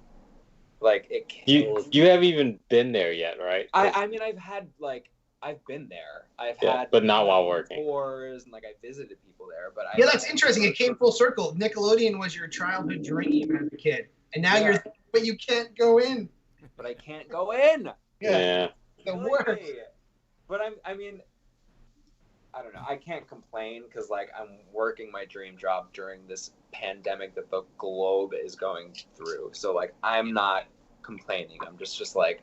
Like, it kills me. You haven't even been there yet, right? I mean, I've been there. I've had, but not while working. Tours, and like I visited people there. But that's interesting. It came full circle. Nickelodeon was your childhood dream as a kid, and now but you can't go in. But I can't go in. Yeah. The worst. But I mean, I don't know. I can't complain because like I'm working my dream job during this pandemic that the globe is going through. So like I'm not complaining. I'm just like,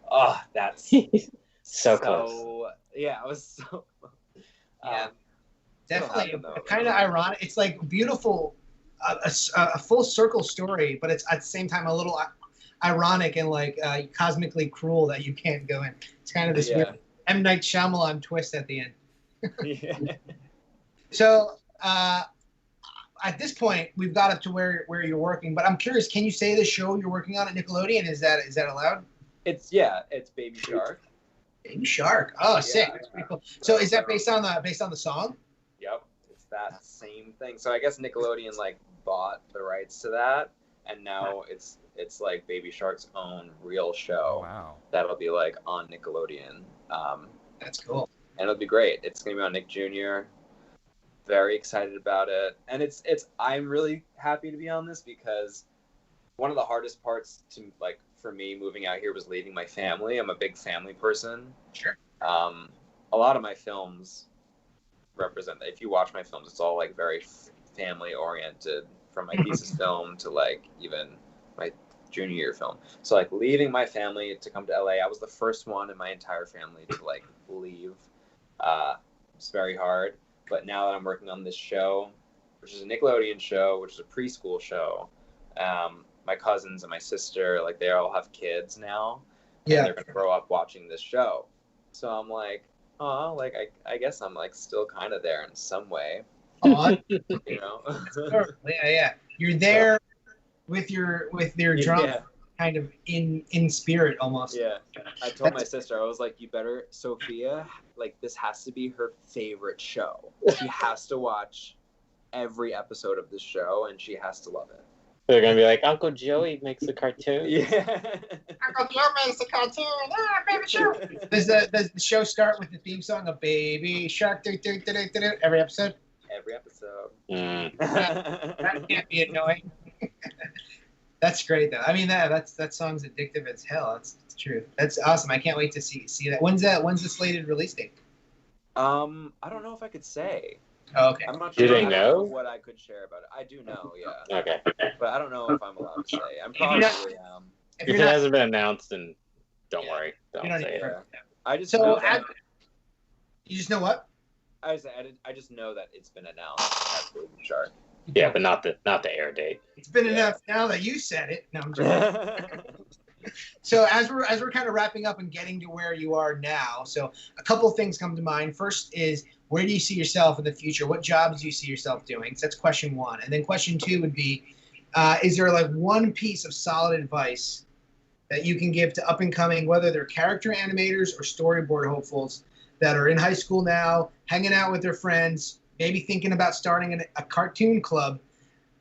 oh, that's so close. Yeah, I was so. Definitely kind of ironic. It's like beautiful, a full circle story, but it's at the same time a little ironic and like cosmically cruel that you can't go in. It's kind of this weird M. Night Shyamalan twist at the end. So at this point, we've got up to where you're working, but I'm curious, can you say the show you're working on at Nickelodeon? Is that allowed? It's Baby Shark. Baby Shark. Oh, sick. That's pretty cool. So is that based on the song? Yep, it's that same thing. So I guess Nickelodeon like bought the rights to that, and now it's like Baby Shark's own real show. Wow. That'll be like on Nickelodeon. That's cool. And it'll be great. It's gonna be on Nick Jr. very excited about it, and I'm really happy to be on this because one of the hardest parts to like for me moving out here was leaving my family. I'm a big family person. Sure. A lot of my films represent, if you watch my films, it's all like very family oriented, from my thesis film to like even my junior year film. So like leaving my family to come to LA, I was the first one in my entire family to like leave. It's very hard. But now that I'm working on this show, which is a Nickelodeon show, which is a preschool show, my cousins and my sister, like they all have kids now. Yeah. And they're gonna grow up watching this show. So I'm like, oh, like I guess I'm like still kind of there in some way. You know. Yeah. You're there with your drum, kind of in spirit almost. Yeah. I told my sister, I was like, you better, Sophia, like this has to be her favorite show. She has to watch every episode of this show, and she has to love it. They're gonna be like, Uncle Joey makes a cartoon. Yeah. Uncle Joe makes a cartoon. Baby Shark. Does the show start with the theme song of Baby Shark every episode? Every episode. That can't be annoying. That's great though. I mean that song's addictive as hell. That's true. That's awesome. I can't wait to see that. When's the slated release date? I don't know if I could say. Oh, okay. I'm not sure. Do they know what I could share about it? I do know, yeah. Okay. But I don't know if I'm allowed to say. I'm probably If it hasn't been announced, then don't worry. Don't say it. Yeah. I just so know that, you just know what? I just know that it's been announced as Baby Shark. Yeah, but not the air date. It's been announced now that you said it. No, I'm joking. So as we're kind of wrapping up and getting to where you are now, so a couple of things come to mind. First is, where do you see yourself in the future? What jobs do you see yourself doing? So that's question one. And then question two would be, is there like one piece of solid advice that you can give to up and coming, whether they're character animators or storyboard hopefuls that are in high school now, hanging out with their friends, maybe thinking about starting a cartoon club?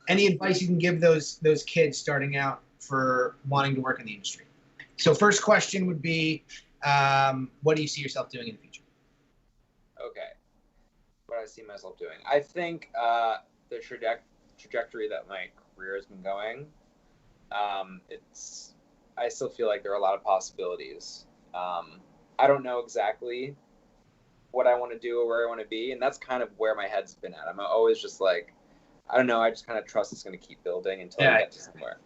Any advice you can give those kids starting out for wanting to work in the industry? So first question would be, what do you see yourself doing in the future? Okay. What I see myself doing. I think the trajectory that my career has been going, I still feel like there are a lot of possibilities. I don't know exactly what I want to do or where I want to be, and that's kind of where my head's been at. I'm always just like, I don't know, I just kind of trust it's going to keep building until I get to somewhere.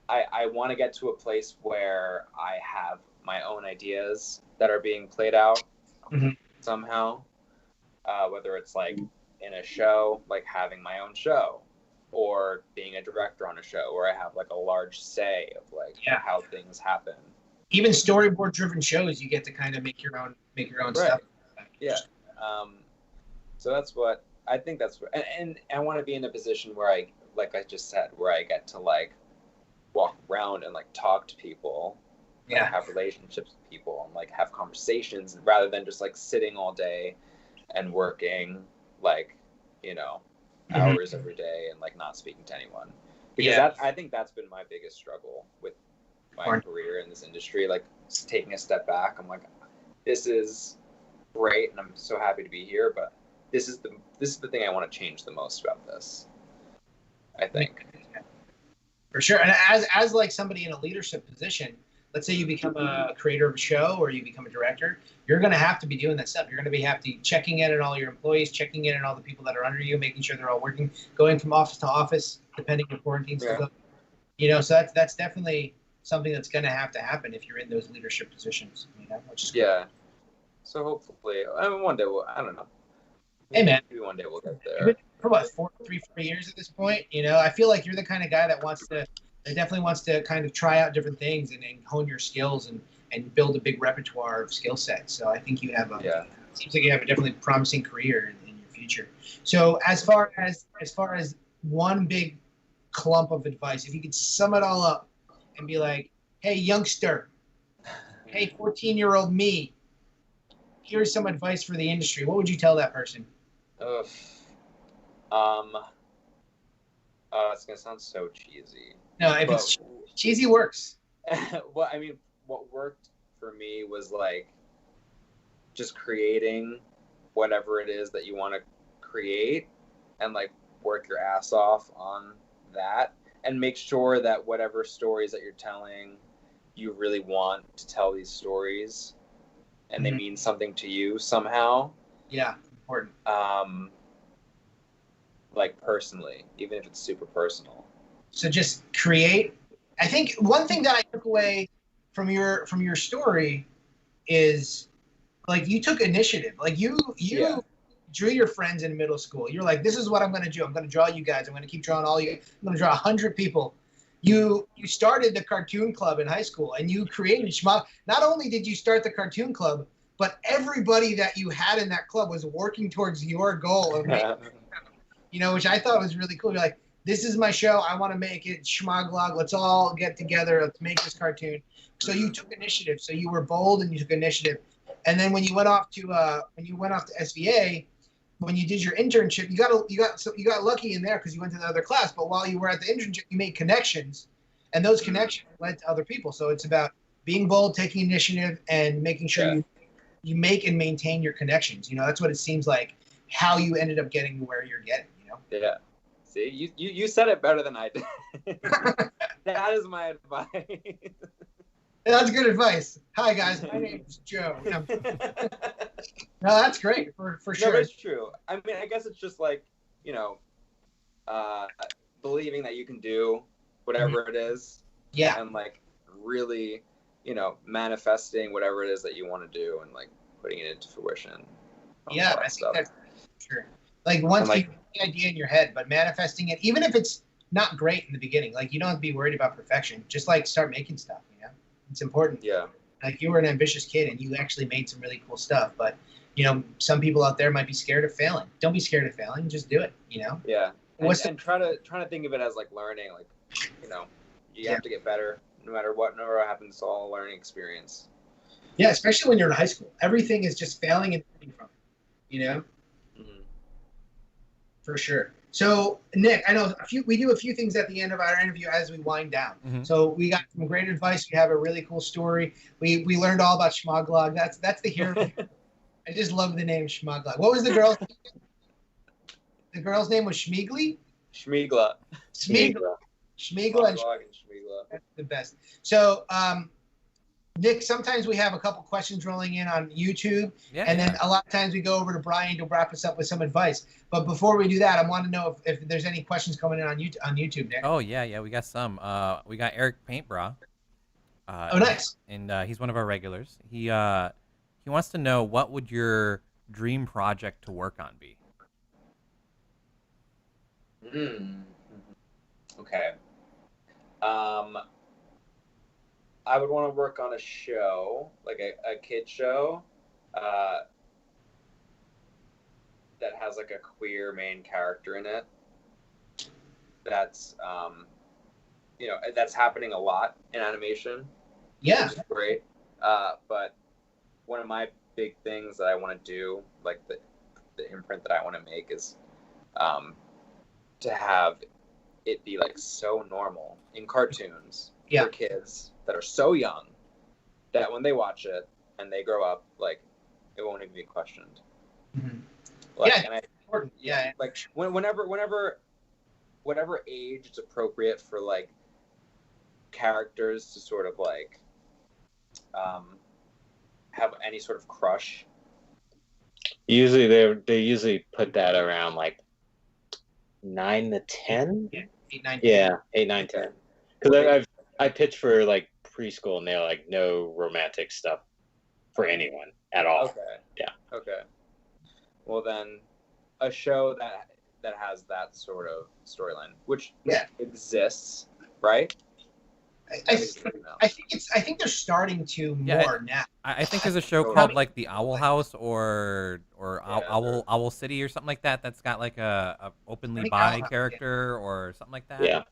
I want to get to a place where I have my own ideas that are being played out somehow, whether it's like in a show, like having my own show, or being a director on a show where I have like a large say of like how things happen. Even storyboard driven shows, you get to kind of make your own stuff. Yeah. So that's what I think. That's what, and I want to be in a position where I, like I just said, where I get to like walk around and like talk to people, and have relationships with people, and like have conversations, rather than just like sitting all day and working like, you know, hours every day and like not speaking to anyone. Because I think that's been my biggest struggle with my career in this industry. Like taking a step back, I'm like, this is great and I'm so happy to be here, but this is the thing I want to change the most about this, I think. For sure. And as like somebody in a leadership position, let's say you become a creator of a show or you become a director, you're going to have to be doing that stuff. You're going to have to be checking in on all your employees, checking in on all the people that are under you, making sure they're all working, going from office to office, depending on quarantine stuff. You know, so that's definitely something that's going to happen if you're in those leadership positions. You know, which is cool. So hopefully, I mean, one day I don't know. Hey man, maybe one day we'll get there. For what, 4 years at this point? You know, I feel like you're the kind of guy that definitely wants to kind of try out different things and hone your skills and build a big repertoire of skill sets. So I think you have seems like you have a definitely promising career in your future. So as far as one big clump of advice, if you could sum it all up and be like, hey youngster, hey 14-year-old me, here's some advice for the industry, what would you tell that person? It's gonna sound so cheesy. No, if it's cheesy, works. Well, I mean, what worked for me was like just creating whatever it is that you want to create, and like work your ass off on that, and make sure that whatever stories that you're telling, you really want to tell these stories, and they mean something to you somehow. Yeah, important. Like personally, even if it's super personal. So just create. I think one thing that I took away from your story is like you took initiative. Like you drew your friends in middle school. You're like, this is what I'm going to do. I'm going to draw you guys. I'm going to keep drawing all you. I'm going to draw 100 people. You started the cartoon club in high school, and you created Shmoglog. Not only did you start the cartoon club, but everybody that you had in that club was working towards your goal of making which I thought was really cool. You're like, this is my show. I want to make it Shmoglog. Let's all get together. Let's make this cartoon. So you took initiative. So you were bold and you took initiative. And then when you went off to SVA, when you did your internship, you got lucky in there because you went to the other class. But while you were at the internship, you made connections, and those connections led to other people. So it's about being bold, taking initiative, and making sure you make and maintain your connections. That's what it seems like. How you ended up getting to where you're getting. Yeah. See, you said it better than I did. That is my advice. That's good advice. Hi guys, my name is Joe. No, that's great for sure. No, it's true. I mean, I guess it's just like believing that you can do whatever it is. Yeah. And like really, manifesting whatever it is that you want to do, and like putting it into fruition. Yeah, I think that's sure. Like once you get the idea in your head, but manifesting it, even if it's not great in the beginning, like you don't have to be worried about perfection. Just like start making stuff. It's important. Yeah. Like you were an ambitious kid and you actually made some really cool stuff. But, some people out there might be scared of failing. Don't be scared of failing. Just do it, Yeah. And try to think of it as like learning. Like, you have to get better no matter what happens. It's all a learning experience. Yeah, especially when you're in high school. Everything is just failing and learning from it, Mm-hmm. For sure. So, Nick, I know we do a few things at the end of our interview as we wind down. Mm-hmm. So we got some great advice. We have a really cool story. We learned all about Shmoglog. That's the hero. I just love the name Shmoglog. What was the girl's name? The girl's name was Shmigli? Shmigla. Shmigla and Shmigla. That's the best. So, Nick, sometimes we have a couple questions rolling in on YouTube, and then a lot of times we go over to Brian to wrap us up with some advice. But before we do that, I want to know if there's any questions coming in on YouTube, Nick. Oh, yeah, we got some. We got Eric Paintbra. Nice. And he's one of our regulars. He wants to know, what would your dream project to work on be? Okay. I would want to work on a show, like a kid show, that has like a queer main character in it. That's, that's happening a lot in animation. Yeah. Which is great. But one of my big things that I want to do, like the imprint that I want to make is, to have it be like so normal in cartoons for kids that are so young that when they watch it and they grow up, like it won't even be questioned. Mm-hmm. Like, yeah, and I, important. Yeah, like whenever whatever age it's appropriate for like characters to sort of like have any sort of crush. Usually they usually put that around like 9 to 10. Yeah, 8, 9, 10. Yeah, 8, 9, 10. Because I pitched for like preschool and they're like no romantic stuff for anyone at all. Okay. Yeah. Okay. Well then, a show that has that sort of storyline, which exists, right? I think they're starting to more now. I think there's a show called like The Owl House or Owl City or something like that. That's got like a openly bi character or something like that. Yeah.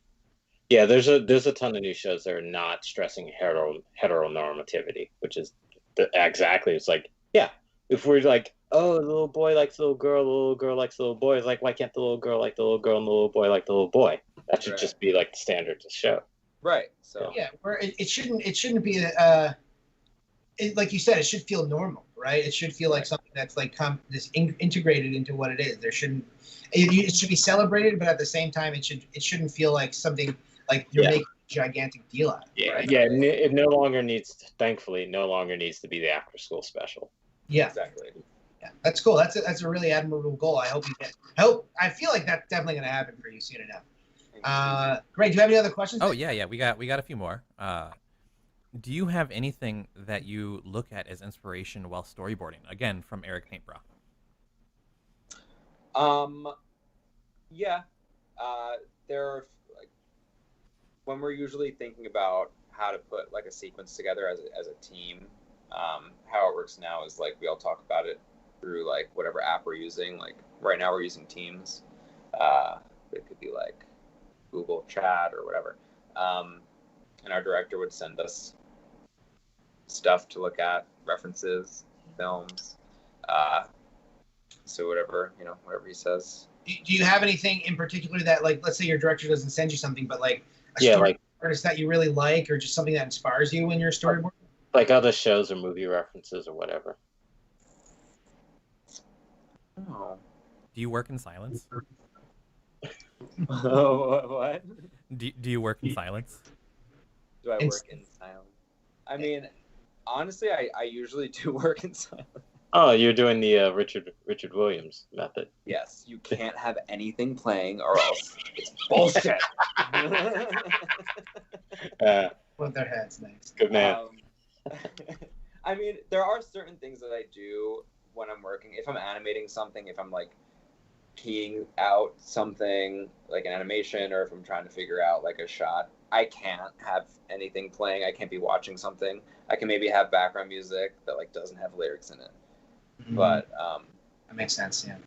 Yeah, there's a ton of new shows that are not stressing heteronormativity, which is exactly. It's like, if we're like, oh, the little boy likes the little girl likes the little boy. It's like, why can't the little girl like the little girl and the little boy like the little boy? That should just be like the standard of the show. Right. So where it shouldn't be like you said, it should feel normal, right? It should feel like something that's like integrated into what it is. There shouldn't. It should be celebrated, but at the same time, it shouldn't feel like something like you're making a gigantic deal out of it. Yeah, right? yeah. It no longer thankfully, no longer needs to be the after school special. Yeah, Exactly. yeah, that's cool. That's a really admirable goal. I hope you get. I feel like that's definitely going to happen for you soon enough. Great. Do you have any other questions? Oh yeah, we got a few more. Do you have anything that you look at as inspiration while storyboarding? Again, from Eric Paintbra. Yeah. There are like when we're usually thinking about how to put like a sequence together as a team. How it works now is like we all talk about it through like whatever app we're using. Like right now we're using Teams. It could be like Google Chat or whatever. And our director would send us stuff to look at, references, films. So whatever he says. Do you have anything in particular that, like, let's say your director doesn't send you something, but like artist that you really like, or just something that inspires you when you're storyboarding? Like other shows or movie references or whatever. Oh. Do you work in silence? What? Do you work in silence? Do I work in silence? I mean, honestly, I usually do work in silence. Oh, you're doing the Richard Williams method. Yes, you can't have anything playing or else it's bullshit. With their heads, nice. Good man. I mean, there are certain things that I do when I'm working. If I'm animating something, if I'm like keying out something like an animation, or if I'm trying to figure out like a shot, I can't have anything playing. I can't be watching something. I can maybe have background music that like doesn't have lyrics in it. Mm-hmm. But that makes sense, yeah.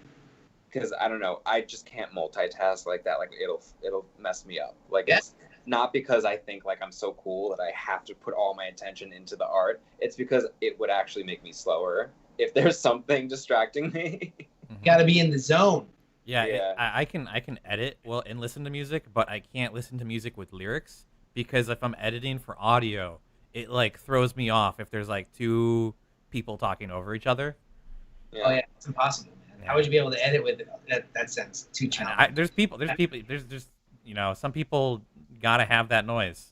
Because I don't know, I just can't multitask like that. Like it'll mess me up. Like it's not because I think like I'm so cool that I have to put all my attention into the art. It's because it would actually make me slower if there's something distracting me. Mm-hmm. Got to be in the zone. Yeah. I can edit and listen to music, but I can't listen to music with lyrics, because if I'm editing for audio, it like throws me off if there's like two people talking over each other. Yeah. Oh yeah, it's impossible, man. How would you be able to edit with it? That sounds too challenging. There's some people gotta have that noise.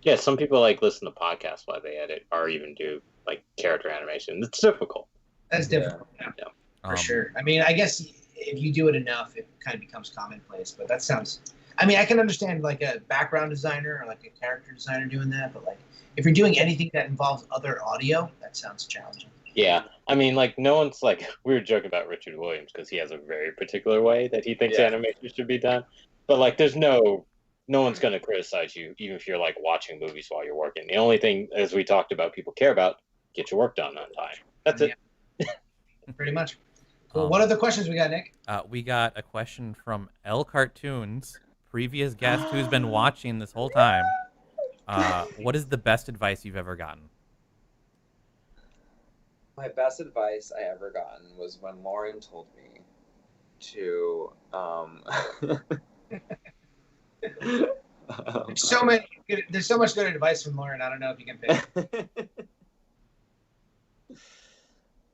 Yeah, some people like listen to podcasts while they edit, or even do like character animation. It's difficult. That's difficult. Yeah. For sure. I mean, I guess if you do it enough, it kind of becomes commonplace. But that sounds. I mean, I can understand like a background designer or like a character designer doing that, but like if you're doing anything that involves other audio, that sounds challenging. Yeah, I mean, like no one's like, we were joking about Richard Williams because he has a very particular way that he thinks animation should be done. But like, there's no one's going to criticize you, even if you're like watching movies while you're working. The only thing, as we talked about, people care about, get your work done on time. That's it. Pretty much. Cool. What other questions we got, Nick? We got a question from L Cartoons, previous guest who's been watching this whole time. What is the best advice you've ever gotten? My best advice I ever gotten was when Lauren told me to there's so much good advice from Lauren. I don't know if you can pick.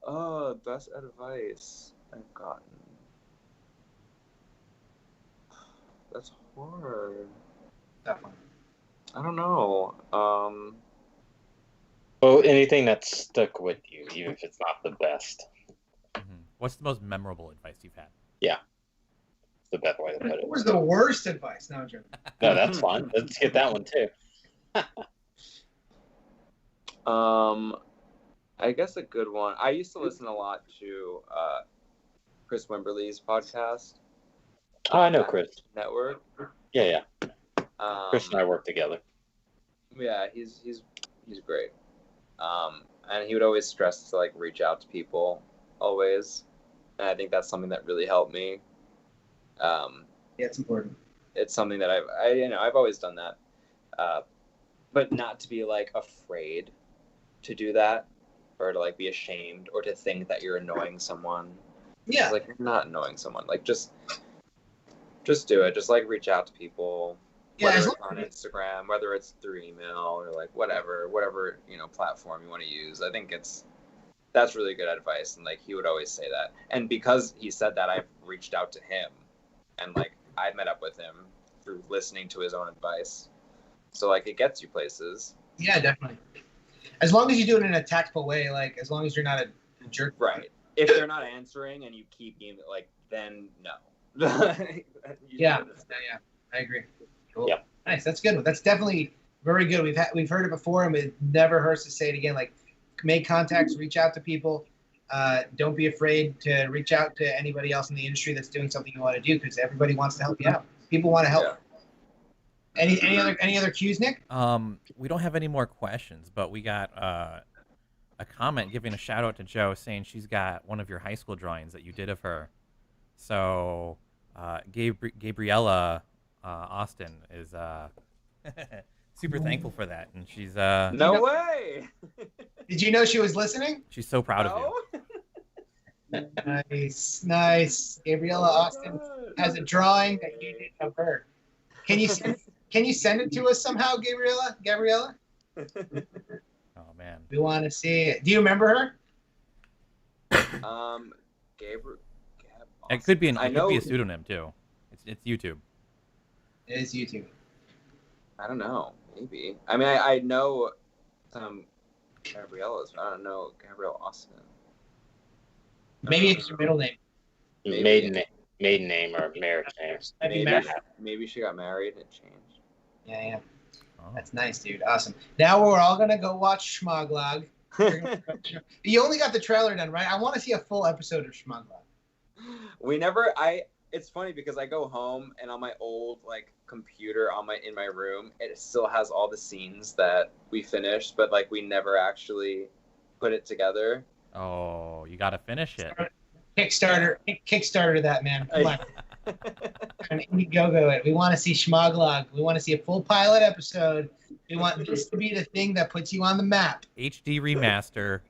Oh, best advice I've gotten. That's hard. Definitely. I don't know. Well, anything that stuck with you, even if it's not the best. Mm-hmm. What's the most memorable advice you've had? Yeah. The best way to put it. What was the worst advice? No, I'm joking. No, that's fine. Let's get that one too. I guess a good one. I used to listen a lot to Chris Wimberly's podcast. Oh, I know Chris. Network. Yeah. Chris and I work together. Yeah, he's great. And he would always stress to like reach out to people always, and I think that's something that really helped me. Yeah, it's important. It's something that I've always done that, but not to be like afraid to do that, or to like be ashamed, or to think that you're annoying someone. Yeah, like you're not annoying someone. Like just do it. Just like reach out to people. Yeah, whether as it's on Instagram, whether it's through email or like whatever platform you want to use. I think that's really good advice, and like he would always say that. And because he said that, I've reached out to him, and like I met up with him through listening to his own advice. So like it gets you places. Yeah, definitely. As long as you do it in a tactful way, like as long as you're not a jerk. Right. If they're not answering and you keep being like, then no. Yeah, I agree. Cool. Yep. Nice. That's good. That's definitely very good. We've heard it before, and it never hurts to say it again. Like, make contacts, reach out to people. Don't be afraid to reach out to anybody else in the industry that's doing something you want to do, because everybody wants to help you out. People want to help. Yeah. Any other cues, Nick? We don't have any more questions, but we got a comment giving a shout out to Joe, saying she's got one of your high school drawings that you did of her. So Gabriella Austin is super thankful for that, and she's no way. Did you know she was listening? She's so proud of you. Nice. Gabriella Austin has a drawing that you did of her. Can you send it to us somehow, Gabriella? Oh man, we want to see it. Do you remember her? Gabriel. It could be a pseudonym too. It's YouTube. It is YouTube. I don't know. Maybe. I mean, I know some Gabriella's, but I don't know Gabrielle Austin. Maybe it's her middle name. Maiden name or marriage name. Maybe she got married and it changed. Yeah. Oh. That's nice, dude. Awesome. Now we're all gonna go watch Shmoglog. You only got the trailer done, right? I want to see a full episode of Shmoglog. It's funny because I go home and on my old like computer in my room, it still has all the scenes that we finished, but like we never actually put it together. Oh, you gotta finish it. Kickstarter that, man. Come on. Indiegogo it. We want to see Shmoglog. We want to see a full pilot episode. We want this to be the thing that puts you on the map. HD remaster.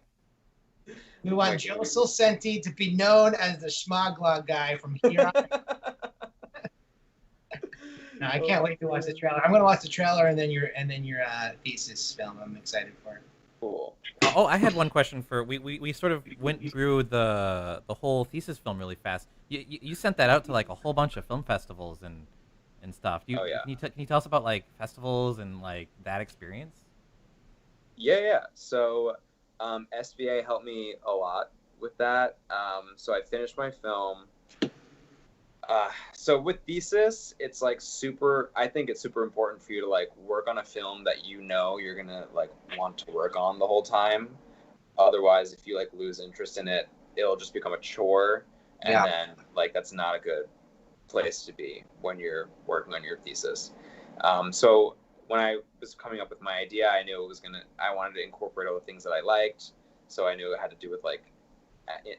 We want Joe Sulsenti to be known as the Shmoglog guy from here on. No, I can't wait to watch the trailer. I'm going to watch the trailer and then your thesis film. I'm excited for it. Cool. Oh, I had one question for we sort of went through the whole thesis film really fast. You sent that out to like a whole bunch of film festivals and stuff. Can you tell us about like festivals and like that experience? Yeah. So SVA helped me a lot with that. So I finished my film. So with thesis, it's like I think it's super important for you to like work on a film that you know you're gonna like want to work on the whole time. Otherwise, if you like lose interest in it, it'll just become a chore, and then like that's not a good place to be when you're working on your thesis. So when I was coming up with my idea, I knew I wanted to incorporate all the things that I liked. So I knew it had to do with like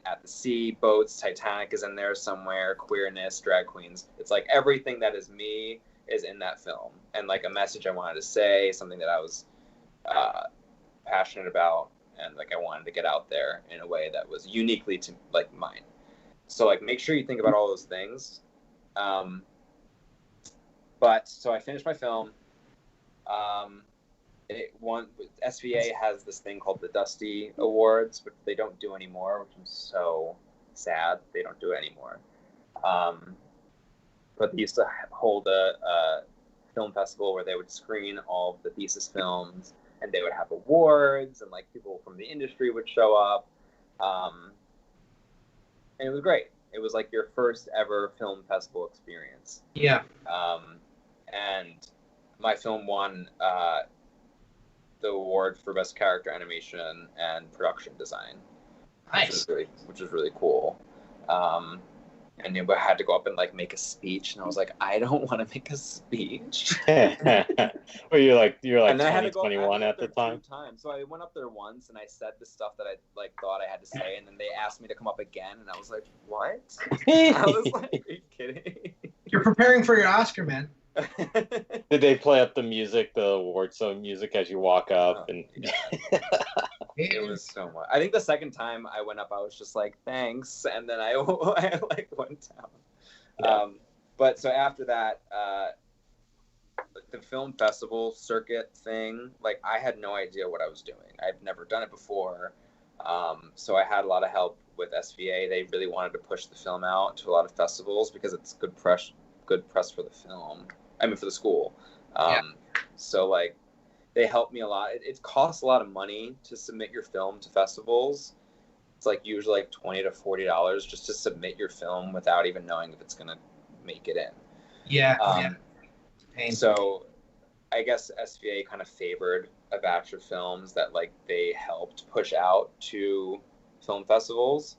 at the sea, boats, Titanic is in there somewhere, queerness, drag queens. It's like everything that is me is in that film, and like a message I wanted to say, something that I was passionate about, and like I wanted to get out there in a way that was uniquely to like mine. So like make sure you think about all those things. But so I finished my film. SVA has this thing called the Dusty Awards, which they don't do anymore, which is so sad. They don't do it anymore. But they used to hold a film festival where they would screen all of the thesis films, and they would have awards, and like people from the industry would show up. And it was great. It was like your first ever film festival experience. Yeah. And my film won the award for best character animation and production design. Nice. Which is really cool. And I had to go up and like make a speech, and I was like, I don't want to make a speech. Well, you're like 20, 21 at the time. So I went up there once and I said the stuff that I like thought I had to say, and then they asked me to come up again, and I was like, what? I was like, are you kidding? You're preparing for your Oscar, man. Did they play up the music, the award song music as you walk up? And it was so much. I think the second time I went up, I was just like, thanks, and then I like went down. Yeah. But so after that, the film festival circuit thing, like I had no idea what I was doing. I'd never done it before. So I had a lot of help with SVA. They really wanted to push the film out to a lot of festivals because it's good press for the film. I mean, for the school. So like they helped me a lot. It costs a lot of money to submit your film to festivals. It's like usually like $20 to $40 just to submit your film without even knowing if it's gonna make it in. Yeah. So I guess SVA kind of favored a batch of films that like they helped push out to film festivals.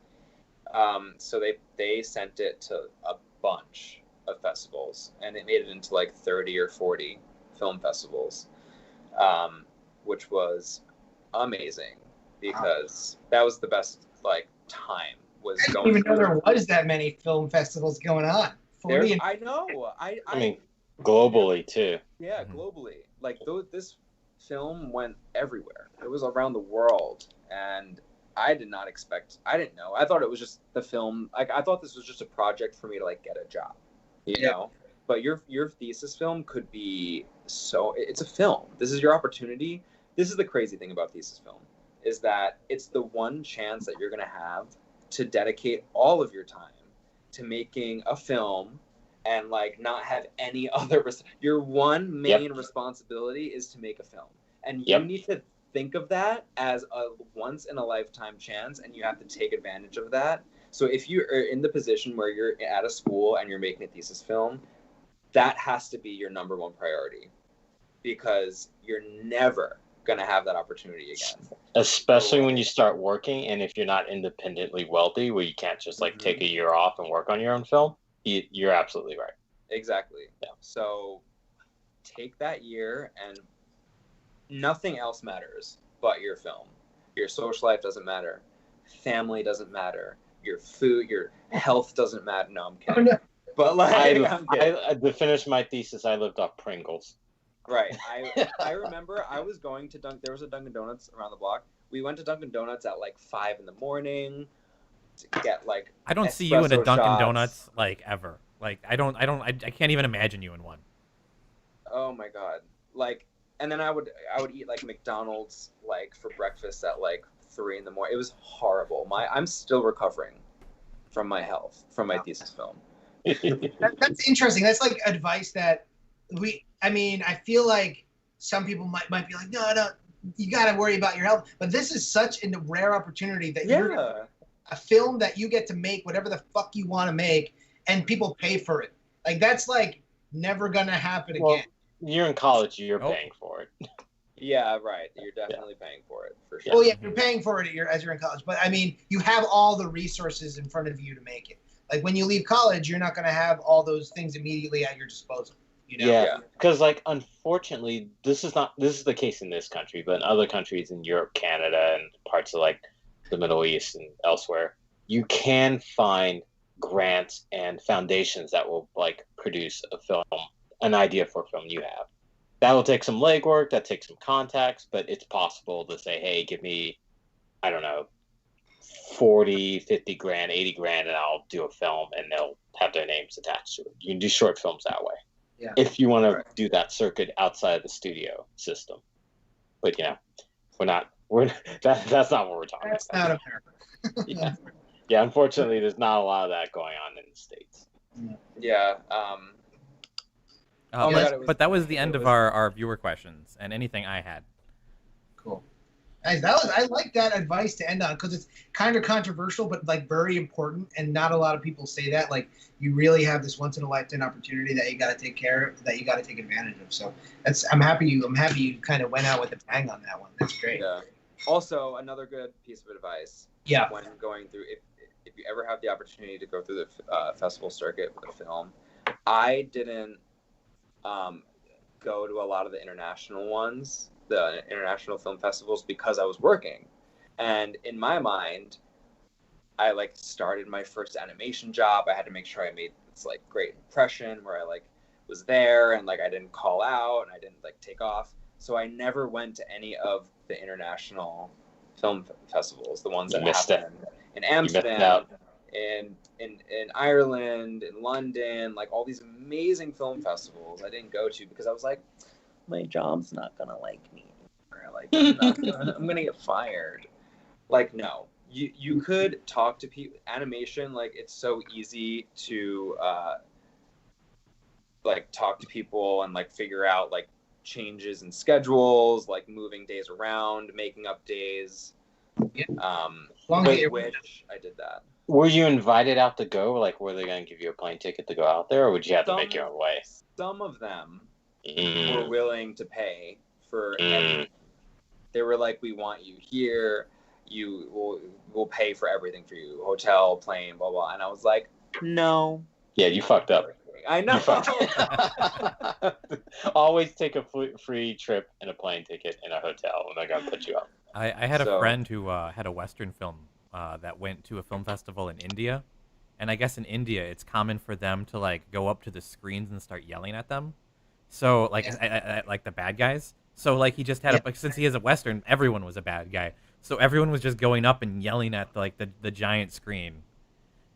So they sent it to a bunch of festivals, and it made it into like 30 or 40 film festivals, which was amazing because that was the best like time. Was I didn't even know there was that many film festivals going on. 40 I know. I mean, globally too. Yeah, globally. Like this film went everywhere. It was around the world, and I didn't know. I thought it was just the film. Like I thought this was just a project for me to like get a job, you know. But your thesis film could be it's a film. This is your opportunity. This is the crazy thing about thesis film is that it's the one chance that you're going to have to dedicate all of your time to making a film and like not have any other your one main responsibility is to make a film, and you need to think of that as a once in a lifetime chance, and you have to take advantage of that. So if you are in the position where you're at a school and you're making a thesis film, that has to be your number one priority, because you're never going to have that opportunity again. Especially when you start working, and if you're not independently wealthy, where you can't just like take a year off and work on your own film, you're absolutely right. Exactly. Yeah. So take that year, and nothing else matters but your film. Your social life doesn't matter. Family doesn't matter. Your food, your health doesn't matter. No, I'm kidding. Oh, no. But like, to finish my thesis, I lived off Pringles. Right. I remember I was going to there was a Dunkin' Donuts around the block. We went to Dunkin' Donuts at like 5 a.m. to get like I don't see you in a Dunkin' shots. Donuts like ever. Like I can't even imagine you in one. Oh my god. Like, and then I would eat like McDonald's like for breakfast at like 3 a.m. It was horrible. I'm still recovering from my health from my thesis film. That's interesting. That's like advice that I feel like some people might be like, no, you got to worry about your health. But this is such a rare opportunity that you're a film that you get to make whatever the fuck you want to make, and people pay for it. Like that's like never gonna happen again. You're in college, you're paying for it. Yeah, right. You're definitely paying for it for sure. Well, yeah, you're paying for it as you're in college. But I mean, you have all the resources in front of you to make it. Like when you leave college, you're not going to have all those things immediately at your disposal. You know? Yeah, because like unfortunately, this is the case in this country, but in other countries in Europe, Canada, and parts of like the Middle East and elsewhere, you can find grants and foundations that will like produce a film, an idea for a film you have. That will take some legwork, that takes some contacts, but it's possible to say, hey, give me, I don't know, 40, 50 grand, 80 grand, and I'll do a film, and they'll have their names attached to it. You can do short films that way. Yeah. If you want to do that circuit outside of the studio system. But that's not what we're talking That's about. not America. Yeah, unfortunately there's not a lot of that going on in the States. Yeah. But that was the end of our viewer questions and anything I had. Cool. I like that advice to end on, because it's kind of controversial, but like very important, and not a lot of people say that. Like you really have this once in a lifetime opportunity that you got to take care of, that you got to take advantage of. So I'm happy you kind of went out with a bang on that one. That's great. Yeah. Also, another good piece of advice. Yeah. When going through, if you ever have the opportunity to go through the festival circuit with a film, I didn't go to a lot of the international ones, the international film festivals, because I was working. And in my mind, I like started my first animation job. I had to make sure I made this like great impression where I like was there and like I didn't call out and I didn't like take off. So I never went to any of the international film festivals, the ones that happen in Amsterdam, in Ireland, in London, like all these amazing film festivals I didn't go to because I was like, my job's not gonna like me. Or like I'm gonna get fired. Like, no. You could talk to people. Animation, like, it's so easy to like talk to people and like figure out like changes in schedules, like moving days around, making up days. Yeah. Which I did that. Were you invited out to go? Like, were they going to give you a plane ticket to go out there, or would you have to make your own way? Some of them were willing to pay for everything. They were like, we want you here. We'll pay for everything for you. Hotel, plane, blah, blah. And I was like, no. Yeah, you fucked up. I know. Always take a free trip and a plane ticket in a hotel when they're going to put you up. I had a friend who had a Western film that went to a film festival in India. And I guess in India, it's common for them to like go up to the screens and start yelling at them. So like, like the bad guys. So like he just had since he is a Western, everyone was a bad guy. So everyone was just going up and yelling at like the giant screen,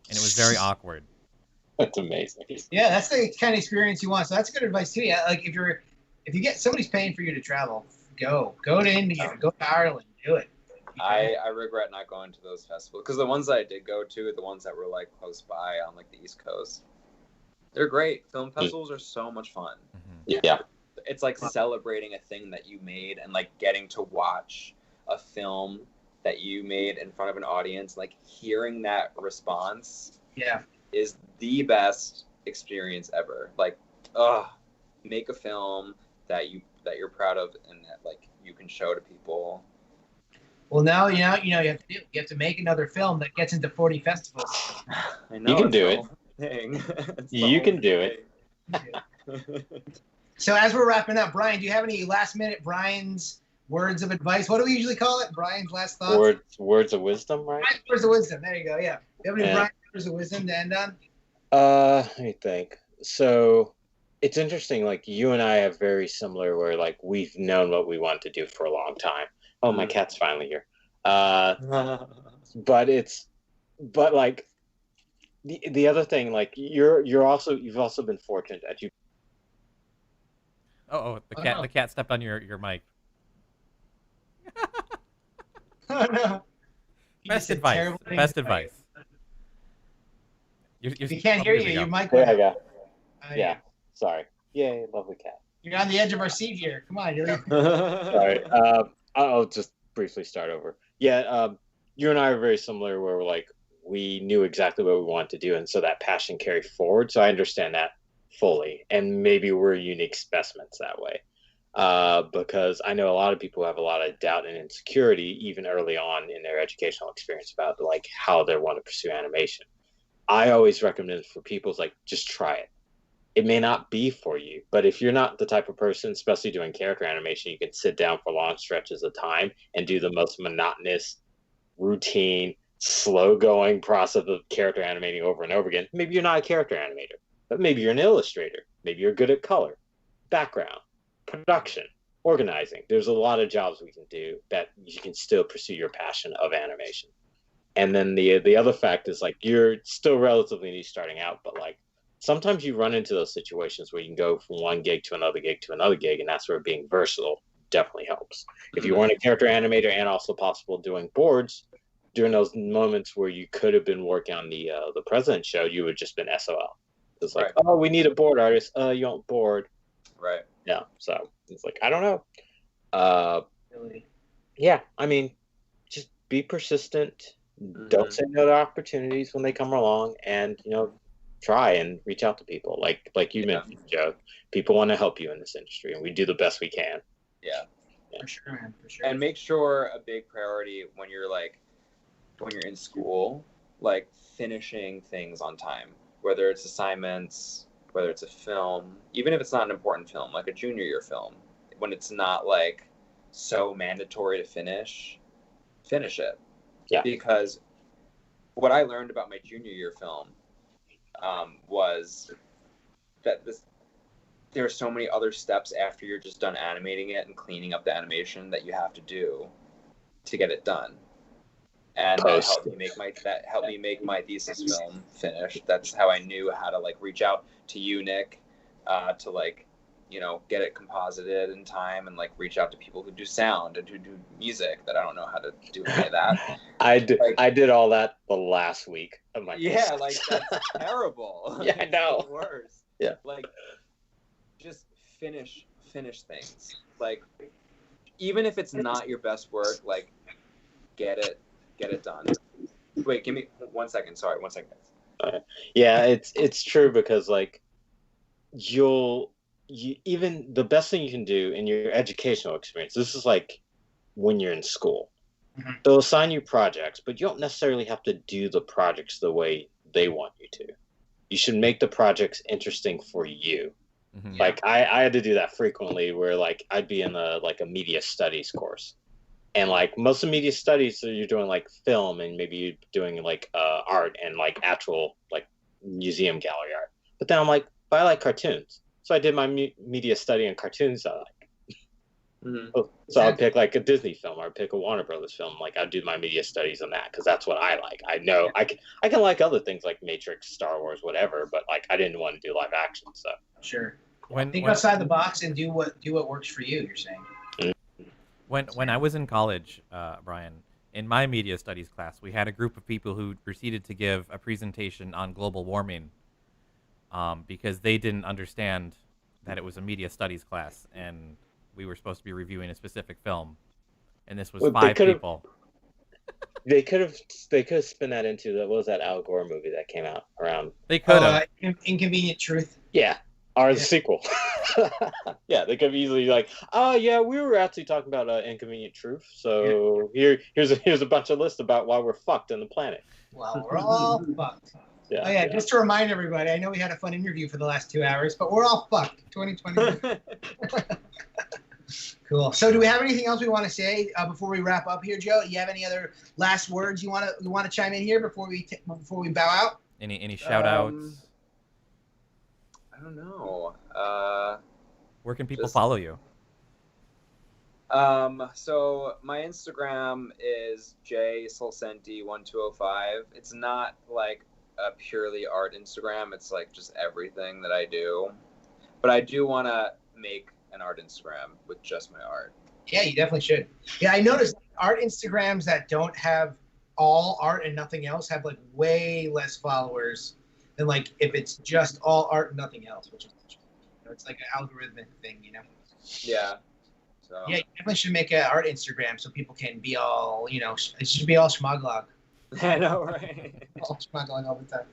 and it was very awkward. That's amazing. Yeah, that's the kind of experience you want. So that's good advice too. Yeah, like if you get somebody's paying for you to travel, go to India, go to Ireland, do it. I regret not going to those festivals because the ones that I did go to, the ones that were like close by on like the East Coast, they're great. Film festivals are so much fun. Mm-hmm. Yeah, it's like celebrating a thing that you made and like getting to watch a film that you made in front of an audience, like hearing that response is the best experience ever. Like, make a film that you're proud of and that like you can show to people. Well, now you have to make another film that gets into 40 festivals. I know, you can do it. You can do it. So as we're wrapping up, Brian, do you have any last minute Brian's words of advice? What do we usually call it? Brian's last thoughts? Words of wisdom, right? Brian's words of wisdom. There you go. Yeah. Do you have any Brian's words of wisdom to end on? Let me think. So it's interesting. Like you and I have very similar where like we've known what we want to do for a long time. Oh, my cat's finally here. But like the other thing, like you've also been fortunate that you. The cat stepped on your mic. Oh no! Best advice. You can't hear you. Your mic. There I go. Yeah. Sorry. Yay, lovely cat. You're on the edge of our seat here. Come on, Sorry. I'll just briefly start over. Yeah, you and I are very similar where we're like, we knew exactly what we wanted to do, and so that passion carried forward. So I understand that fully, and maybe we're unique specimens that way. Because I know a lot of people have a lot of doubt and insecurity even early on in their educational experience about like how they want to pursue animation. I always recommend for people like just try it. It may not be for you, but if you're not the type of person, especially doing character animation, you can sit down for long stretches of time and do the most monotonous, routine, slow-going process of character animating over and over again. Maybe you're not a character animator, but maybe you're an illustrator. Maybe you're good at color, background, production, organizing. There's a lot of jobs we can do that you can still pursue your passion of animation. And then the other fact is like you're still relatively new starting out, but like sometimes you run into those situations where you can go from one gig to another gig to another gig, and that's where being versatile definitely helps. If you weren't a character animator and also possible doing boards, during those moments where you could have been working on the President show, you would just been SOL. It's like, oh, we need a board artist. You want board. Right. Yeah. So it's like, I don't know. Yeah. I mean, just be persistent. Mm-hmm. Don't say no to opportunities when they come along, and try and reach out to people. Like you mentioned, Joe. People want to help you in this industry, and we do the best we can. Yeah. For sure, man. For sure. And make sure a big priority when you're in school, like finishing things on time, whether it's assignments, whether it's a film, even if it's not an important film, like a junior year film, when it's not like so mandatory to finish it. Yeah. Because what I learned about my junior year film was that there are so many other steps after you're just done animating it and cleaning up the animation that you have to do to get it done. and that helped me make my thesis film finished. That's how I knew how to like reach out to you, Nick, to like, you know, get it composited in time, and like reach out to people who do sound and who do music that I don't know how to do any of that. I did all that the last week of my thesis. Like that's terrible. Yeah, I know. It's the worst. Yeah. Like just finish things. Like even if it's not your best work, like get it done. Wait, give me 1 second. Sorry, 1 second. Yeah, it's true, because like even the best thing you can do in your educational experience, this is like when you're in school, they'll assign you projects, but you don't necessarily have to do the projects the way they want you to. You should make the projects interesting for you. Mm-hmm. Like I had to do that frequently, where like I'd be in a media studies course, and like most of media studies, so you're doing like film, and maybe you're doing like art and like actual like museum gallery art. But then I'm like, but I like cartoons, so I did my media study on cartoons I like. Mm-hmm. So I'd pick like a Disney film, or I'd pick a Warner Brothers film. Like I'd do my media studies on that, because that's what I like. I know I can like other things like Matrix, Star Wars, whatever, but like I didn't want to do live action. So sure, think outside the box and do what works for you. You're saying. When I was in college, Brian, in my media studies class, we had a group of people who proceeded to give a presentation on global warming, because they didn't understand that it was a media studies class, and we were supposed to be reviewing a specific film, and this was 5 people. They could have spun that into what was that Al Gore movie that came out around? They could have. Inconvenient Truth. Yeah, or the sequel. Yeah, they could have easily like, oh yeah, we were actually talking about Inconvenient Truth. So here's a bunch of lists about why we're fucked on the planet. Well, we're all fucked. Yeah, yeah, just to remind everybody, I know we had a fun interview for the last 2 hours, but we're all fucked. 2020. Cool. So, do we have anything else we want to say before we wrap up here, Joe? Do you have any other last words you want to chime in here before we bow out? Any shout outs? I don't know. Where can people follow you? So my Instagram is Sulsenti1205. It's not like a purely art Instagram. It's like just everything that I do. But I do want to make an art Instagram with just my art. Yeah, you definitely should. Yeah, I noticed art Instagrams that don't have all art and nothing else have like way less followers than like if it's just all art and nothing else, which is, it's like an algorithmic thing, you know? Yeah. So. Yeah, you definitely should make an art Instagram so people can be all, you know, it should be all Shmoglog. I know, right? All Shmoglog all the time.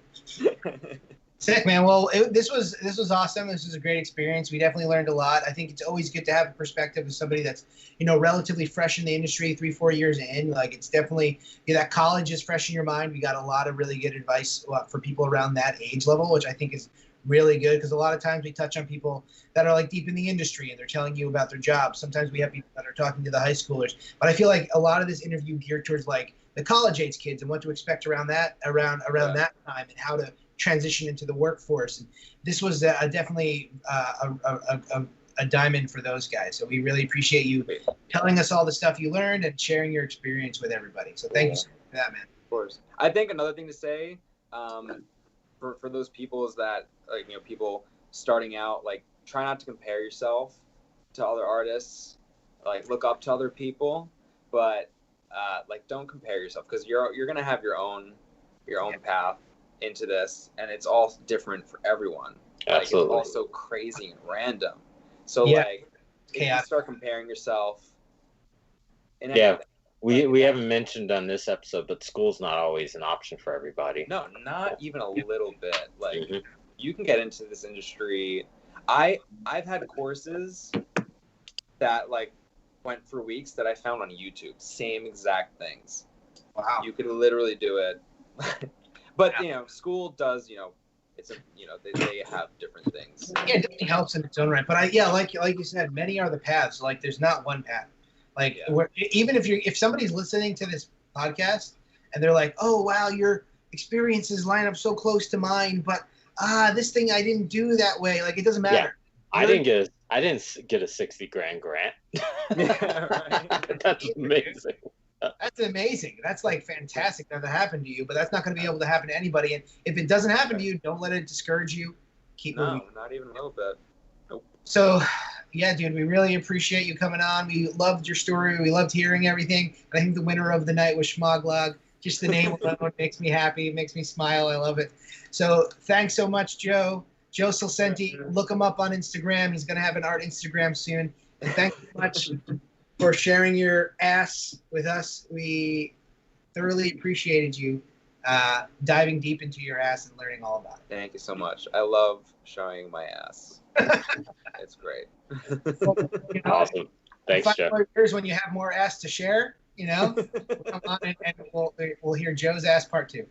Sick, man. Well, this was awesome. This was a great experience. We definitely learned a lot. I think it's always good to have a perspective of somebody that's, you know, relatively fresh in the industry, 3-4 years in. Like, it's definitely, that college is fresh in your mind. We got a lot of really good advice for people around that age level, which I think is really good, because a lot of times we touch on people that are like deep in the industry and they're telling you about their jobs. Sometimes we have people that are talking to the high schoolers, but I feel like a lot of this interview geared towards like the college age kids and what to expect around that time and how to transition into the workforce. And this was definitely a diamond for those guys. So we really appreciate you telling us all the stuff you learned and sharing your experience with everybody. So thank you so much for that, man. Of course. I think another thing to say for those people is that, like, you know, people starting out, like, try not to compare yourself to other artists, like look up to other people, but like don't compare yourself, because you're gonna have your own path into this, and it's all different for everyone. Absolutely. Like, it's also crazy and random. So like if you start comparing yourself we haven't mentioned on this episode, but school's not always an option for everybody. No, not even a little bit. Like you can get into this industry. I've had courses that like went for weeks that I found on YouTube, same exact things. Wow. You could literally do it. But, you know, school does, you know, it's a, you know, they have different things. Yeah, it definitely helps in its own right. But like you said, many are the paths. Like, there's not one path. Like, even if somebody's listening to this podcast and they're like, oh, wow, your experiences line up so close to mine, but this thing I didn't do that way. Like, it doesn't matter. Yeah. I didn't get a $60,000 grant. Yeah, right. That's amazing. That's amazing. That's like fantastic that happened to you, but that's not going to be able to happen to anybody. And if it doesn't happen to you, don't let it discourage you. Keep moving. No, not even a little bit. Nope. So, yeah, dude, we really appreciate you coming on. We loved your story. We loved hearing everything. I think the winner of the night was Shmoglog. Just the name alone makes me happy. It makes me smile. I love it. So thanks so much, Joe. Joe Sulsenti. Look him up on Instagram. He's going to have an art Instagram soon. And thanks so much for sharing your ass with us. We thoroughly appreciated you diving deep into your ass and learning all about it. Thank you so much. I love showing my ass. It's great. Awesome. Thanks, Joe. Years when you have more ass to share, come on and we'll hear Joe's ass part 2.